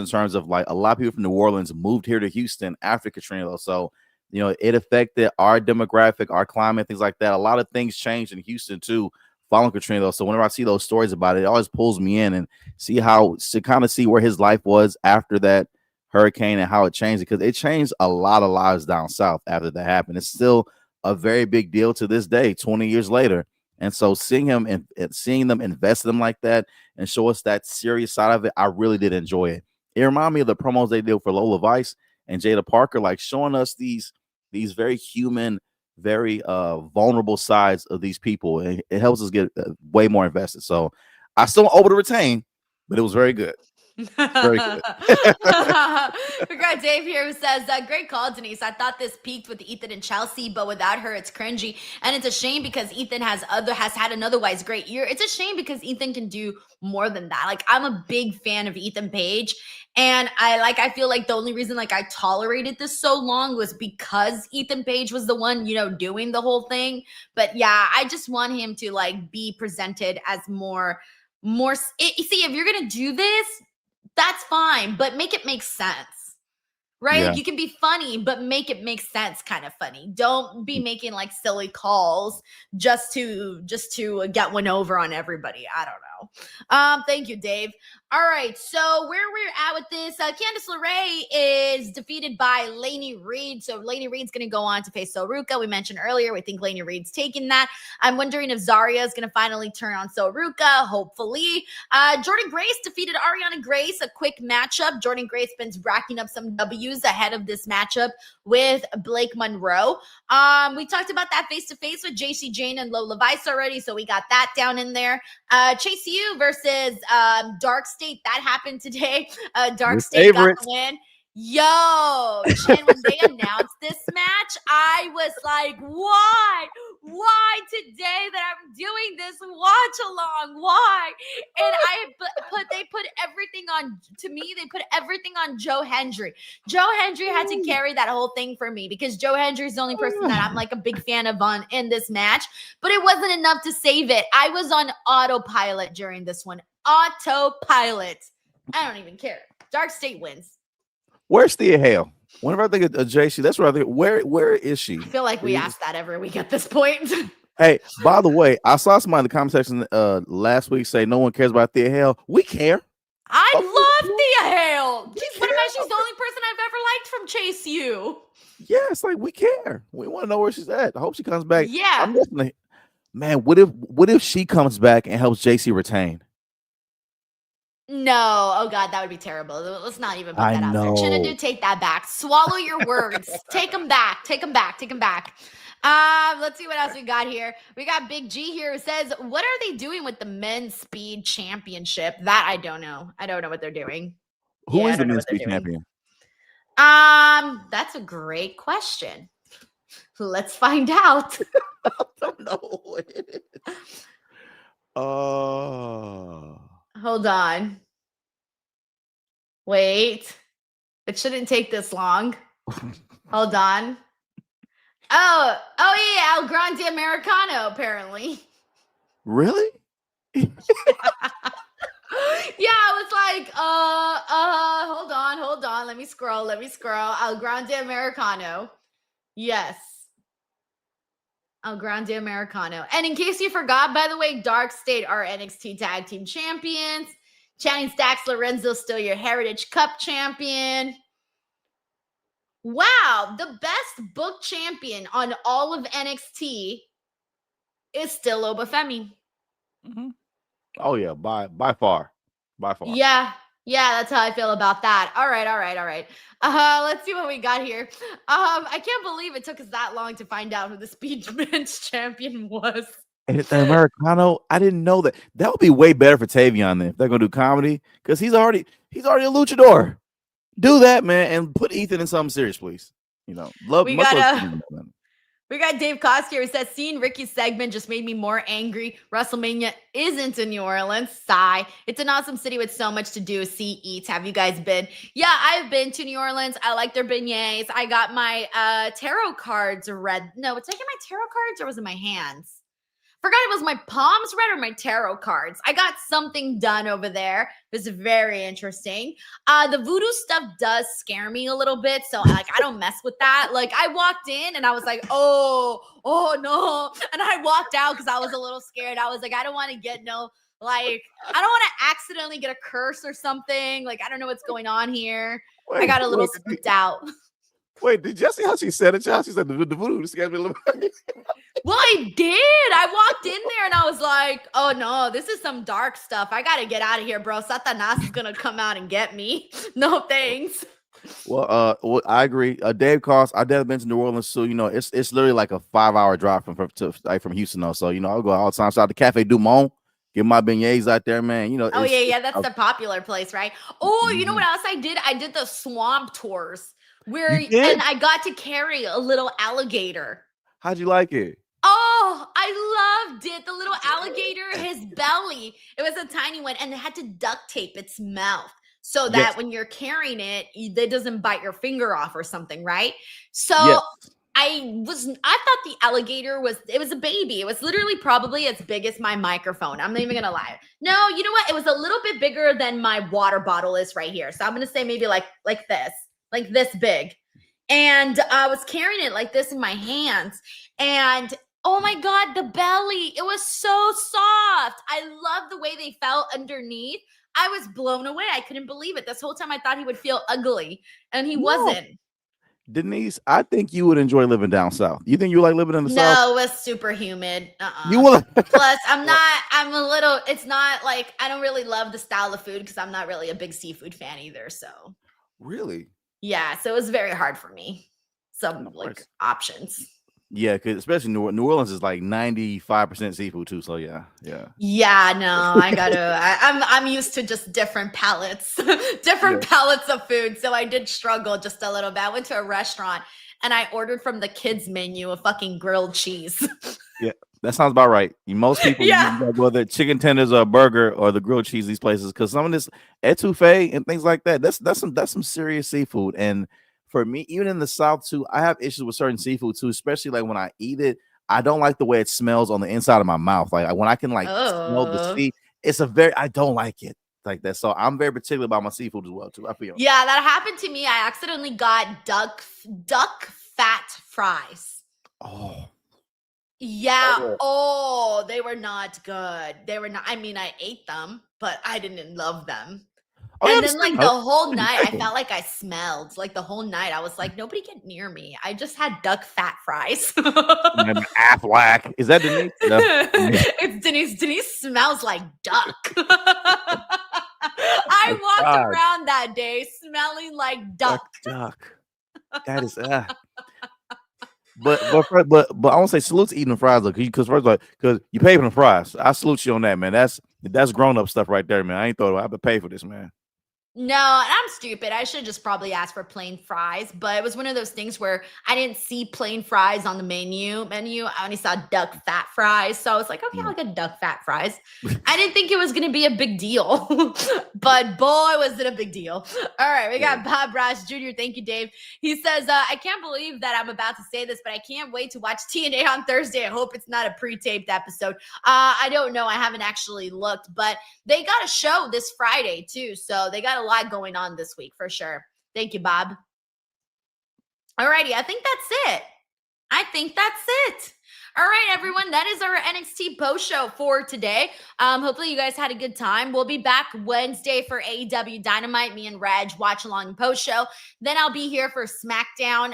Speaker 8: terms of a lot of people from New Orleans moved here to Houston after Katrina, though. So it affected our demographic, our climate, things like that. A lot of things changed in Houston too following Katrina, though. So whenever I see those stories about it, it always pulls me in and see where his life was after that hurricane and how it changed, because it changed a lot of lives down south after that happened. It's still a very big deal to this day, 20 years later. And so seeing him and seeing them invest in him like that and show us that serious side of it, I really did enjoy it. It reminded me of the promos they did for Lola Vice and Jada Parker, showing us these very human, very vulnerable sides of these people. And it helps us get way more invested. So I still able to retain, but it was very good. Very good.
Speaker 1: We got Dave here who says, great call, Denise. I thought this peaked with Ethan and Chelsea, but without her, it's cringy. And it's a shame because Ethan has had an otherwise great year. It's a shame because Ethan can do more than that. I'm a big fan of Ethan Page. And I feel like the only reason I tolerated this so long was because Ethan Page was the one, doing the whole thing. But yeah, I just want him to be presented as more. See, if you're going to do this, that's fine, but make it make sense. Right?
Speaker 8: Yeah.
Speaker 1: Like you can be funny, but make it make sense kind of funny. Don't be making like silly calls just to get one over on everybody. I don't know. Thank you, Dave. All right, so where we're at with this, Candice LeRae is defeated by Lainey Reed. So Lainey Reed's going to go on to face Soruka. We mentioned earlier, we think Lainey Reed's taking that. I'm wondering if Zarya is going to finally turn on Soruka, hopefully. Jordan Grace defeated Ariana Grace, a quick matchup. Jordan Grace been racking up some W's ahead of this matchup with Blake Monroe. We talked about that face-to-face with Jacy Jane and Lola Vice already, so we got that down in there. Chase U versus Dark State, that happened today. Dark State got the win. Yo, Chin, when they announced this match, I was like, why? Why today that I'm doing this watch along? Why? And they put everything on, to me, they put everything on Joe Hendry. Joe Hendry had to carry that whole thing for me because Joe Hendry is the only person that I'm like a big fan of in this match, but it wasn't enough to save it. I was on autopilot during this one. Autopilot. I don't even care. Dark State wins.
Speaker 8: Where's Thea Hale? Whenever I think of Jacy, that's where I think. Where is she?
Speaker 1: I feel like we ask that every week at this point.
Speaker 8: Hey, by the way, I saw somebody in the comment section last week say no one cares about Thea Hale. We care.
Speaker 1: I love Thea Hale. She's the only person I've ever liked from Chase U.
Speaker 8: Yeah, it's like we care. We want to know where she's at. I hope she comes back.
Speaker 1: Yeah.
Speaker 8: I'm listening. Man, what if she comes back and helps Jacy retain?
Speaker 1: No, oh God, that would be terrible. Let's not even put that out there. Chinedu, take that back. Swallow your words. Take them back. Take them back. Take them back. Let's see what else we got here. We got Big G here who says, what are they doing with the men's speed championship? That I don't know. I don't know what they're doing.
Speaker 8: Who is the men's speed champion?
Speaker 1: That's a great question. Let's find out.
Speaker 8: I don't know.
Speaker 1: Hold on. Wait. It shouldn't take this long. Hold on. Oh yeah, El Grande Americano, apparently.
Speaker 8: Really?
Speaker 1: Yeah, I was like, hold on. Let me scroll. El Grande Americano. Yes. El Grande Americano. And in case you forgot, by the way, Dark State are NXT Tag Team Champions. Channing Stacks Lorenzo still your Heritage Cup champion. Wow, the best book champion on all of NXT is still Obafemi.
Speaker 8: Mm-hmm. Oh yeah, by far.
Speaker 1: Yeah, that's how I feel about that. All right. Let's see what we got here. I can't believe it took us that long to find out who the Speed Men's champion was.
Speaker 8: And Americano, I didn't know that. That would be way better for Tavion then if they're gonna do comedy, because he's already a luchador. Do that, man, and put Ethan in something serious, please. You know,
Speaker 1: We got Dave Koskier who says, seeing Ricky's segment just made me more angry. WrestleMania isn't in New Orleans. Sigh. It's an awesome city with so much to do. See, eat. Have you guys been? Yeah, I've been to New Orleans. I like their beignets. I got my tarot cards read. No, was I getting my tarot cards or was it my hands? Forgot it was my palms read or my tarot cards. I got something done over there. It was very interesting. The voodoo stuff does scare me a little bit. So like, I don't mess with that. Like I walked in and I was like, oh no. And I walked out because I was a little scared. I was like, I don't want to get I don't want to accidentally get a curse or something. Like, I don't know what's going on here. I got a little spooked out.
Speaker 8: Wait, did you see how she said it, y'all? She said the voodoo scared me a little bit.
Speaker 1: Well, I did. I walked in there and I was like, oh no, this is some dark stuff. I got to get out of here, bro. Satanas is going to come out and get me. No thanks.
Speaker 8: Well, I agree. Dave Cost, I never been to New Orleans, so you know it's literally like a 5-hour drive from Houston, though. So you know I'll go all the time. Shout out to Cafe Du Monde, get my beignets out there, man. You know.
Speaker 1: Oh yeah, that's the popular place, right? Oh, you know what else I did? I did the swamp tours and I got to carry a little alligator.
Speaker 8: How'd you like it?
Speaker 1: Oh, I loved it. The little alligator, his belly. It was a tiny one, and they had to duct tape its mouth so that when you're carrying it, it doesn't bite your finger off or something, right? So I thought the alligator was a baby. It was literally probably as big as my microphone. I'm not even gonna lie. No, you know what? It was a little bit bigger than my water bottle is right here. So I'm gonna say maybe like this big. And I was carrying it like this in my hands. And oh my God, the belly, it was so soft. I love the way they felt underneath. I was blown away. I couldn't believe it. This whole time I thought he would feel ugly, and he wasn't.
Speaker 8: Denise, I think you would enjoy living down south. You think you like living in the south?
Speaker 1: No, it was super humid.
Speaker 8: You will.
Speaker 1: Plus, it's not like, I don't really love the style of food because I'm not really a big seafood fan either. So
Speaker 8: Really?
Speaker 1: yeah, so it was very hard for me. Some options.
Speaker 8: Yeah, because especially New Orleans is like 95% seafood too. So yeah.
Speaker 1: Yeah, no, I'm used to just different palettes, palettes of food. So I did struggle just a little bit. I went to a restaurant and I ordered from the kids menu a fucking grilled cheese.
Speaker 8: Yeah, that sounds about right. Most people, whether chicken tenders or a burger or the grilled cheese, these places, because some of this etouffee and things like that, that's some serious seafood. And for me, even in the South too, I have issues with certain seafood too, especially like when I eat it. I don't like the way it smells on the inside of my mouth. Like when I can smell the sea, I don't like it like that. So I'm very particular about my seafood as well too. I feel.
Speaker 1: Yeah, that happened to me. I accidentally got duck fat fries.
Speaker 8: Oh.
Speaker 1: Yeah. Oh, they were not good. They were not. I mean, I ate them, but I didn't love them. And then like the whole night, I felt like I smelled. Like the whole night, I was like, nobody get near me. I just had duck fat fries.
Speaker 8: Aflac. Is that Denise? No.
Speaker 1: It's Denise. Denise smells like duck. I walked around that day smelling like duck.
Speaker 8: Duck. That is But I want to say salute to eating the fries though, because you pay for the fries. I salute you on that, man. That's grown up stuff right there, man. I ain't thought I have to pay for this, man.
Speaker 1: No, I'm stupid. I should just probably ask for plain fries, but it was one of those things where I didn't see plain fries on the menu. I only saw duck fat fries. So I was like, okay, I'll get duck fat fries. I didn't think it was going to be a big deal, but boy, was it a big deal. All right, we got Bob Ross Jr. Thank you, Dave. He says, I can't believe that I'm about to say this, but I can't wait to watch TNA on Thursday. I hope it's not a pre-taped episode. I don't know. I haven't actually looked, but they got a show this Friday too. So they got a lot going on this week for sure. Thank you, Bob. Alrighty, I think that's it. All right, everyone, that is our NXT post show for today. Hopefully you guys had a good time. We'll be back Wednesday for AEW Dynamite, me and Reg watch along post show. Then I'll be here for SmackDown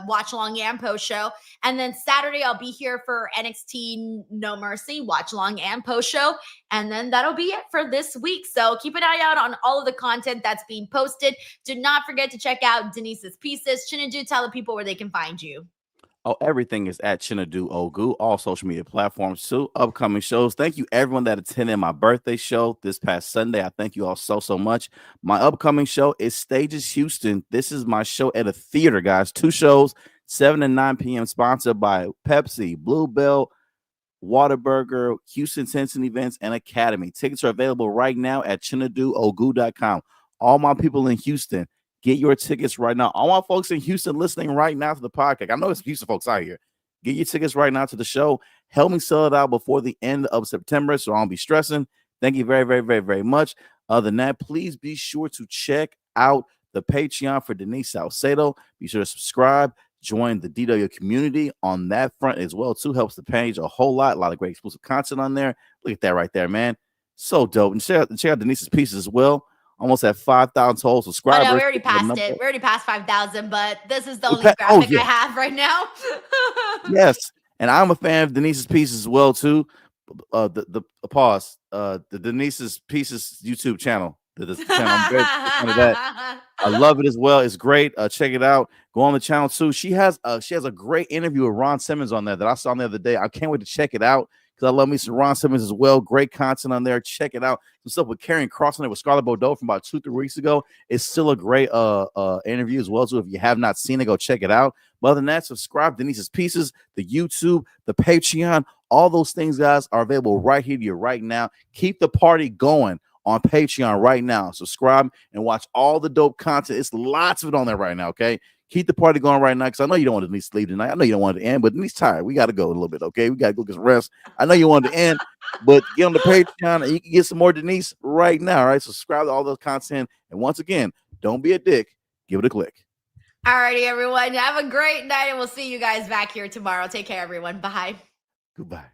Speaker 1: watch along and post show. And then Saturday I'll be here for NXT No Mercy watch along and post show. And then that'll be it for this week. So keep an eye out on all of the content that's being posted. Do not forget to check out Denise's pieces. Chinedu, tell the people where they can find you.
Speaker 8: Oh, everything is at Chinedu Ogu, all social media platforms too. Upcoming shows. Thank you, everyone that attended my birthday show this past Sunday. I thank you all so much. My upcoming show is Stages Houston. This is my show at a theater, guys. 2 shows, 7 and 9 p.m. Sponsored by Pepsi, Blue Bell, Whataburger, Houston Tension Events, and Academy. Tickets are available right now at ChineduOgu.com. All my people in Houston, get your tickets right now. All my folks in Houston listening right now to the podcast. I know it's Houston folks out here. Get your tickets right now to the show. Help me sell it out before the end of September so I don't be stressing. Thank you very, very, very, very much. Other than that, please be sure to check out the Patreon for Denise Salcedo. Be sure to subscribe. Join the DW community on that front as well, too. Helps the page a whole lot. A lot of great exclusive content on there. Look at that right there, man. So dope. And check out Denise's pieces as well. Almost at 5,000 total subscribers.
Speaker 1: Oh, no, we already passed it. We already passed 5,000, but this is the only graphic I have right now.
Speaker 8: Yes, and I'm a fan of Denise's pieces as well too. The Denise's pieces YouTube channel. The channel. I'm very fan of that. I love it as well. It's great. Check it out. Go on the channel too. She has a great interview with Ron Simmons on there that I saw the other day. I can't wait to check it out, because I love me some Ron Simmons as well. Great content on there. Check it out. Some stuff with Karrion Kross on there with Scarlett Bordeaux from about 2-3 weeks ago. It's still a great interview as well. So if you have not seen it, go check it out. But other than that, subscribe to Denise's Pieces, the YouTube, the Patreon. All those things, guys, are available right here to you right now. Keep the party going on Patreon right now. Subscribe and watch all the dope content. It's lots of it on there right now, okay? Keep the party going right now, because I know you don't want Denise to sleep tonight. I know you don't want it to end, but Denise tired. We got to go a little bit, okay? We got to go get some rest. I know you want it to end, but get on the Patreon and you can get some more Denise right now, all right? So subscribe to all those content. And once again, don't be a dick. Give it a click.
Speaker 1: All righty, everyone. Have a great night, and we'll see you guys back here tomorrow. Take care, everyone. Bye.
Speaker 8: Goodbye.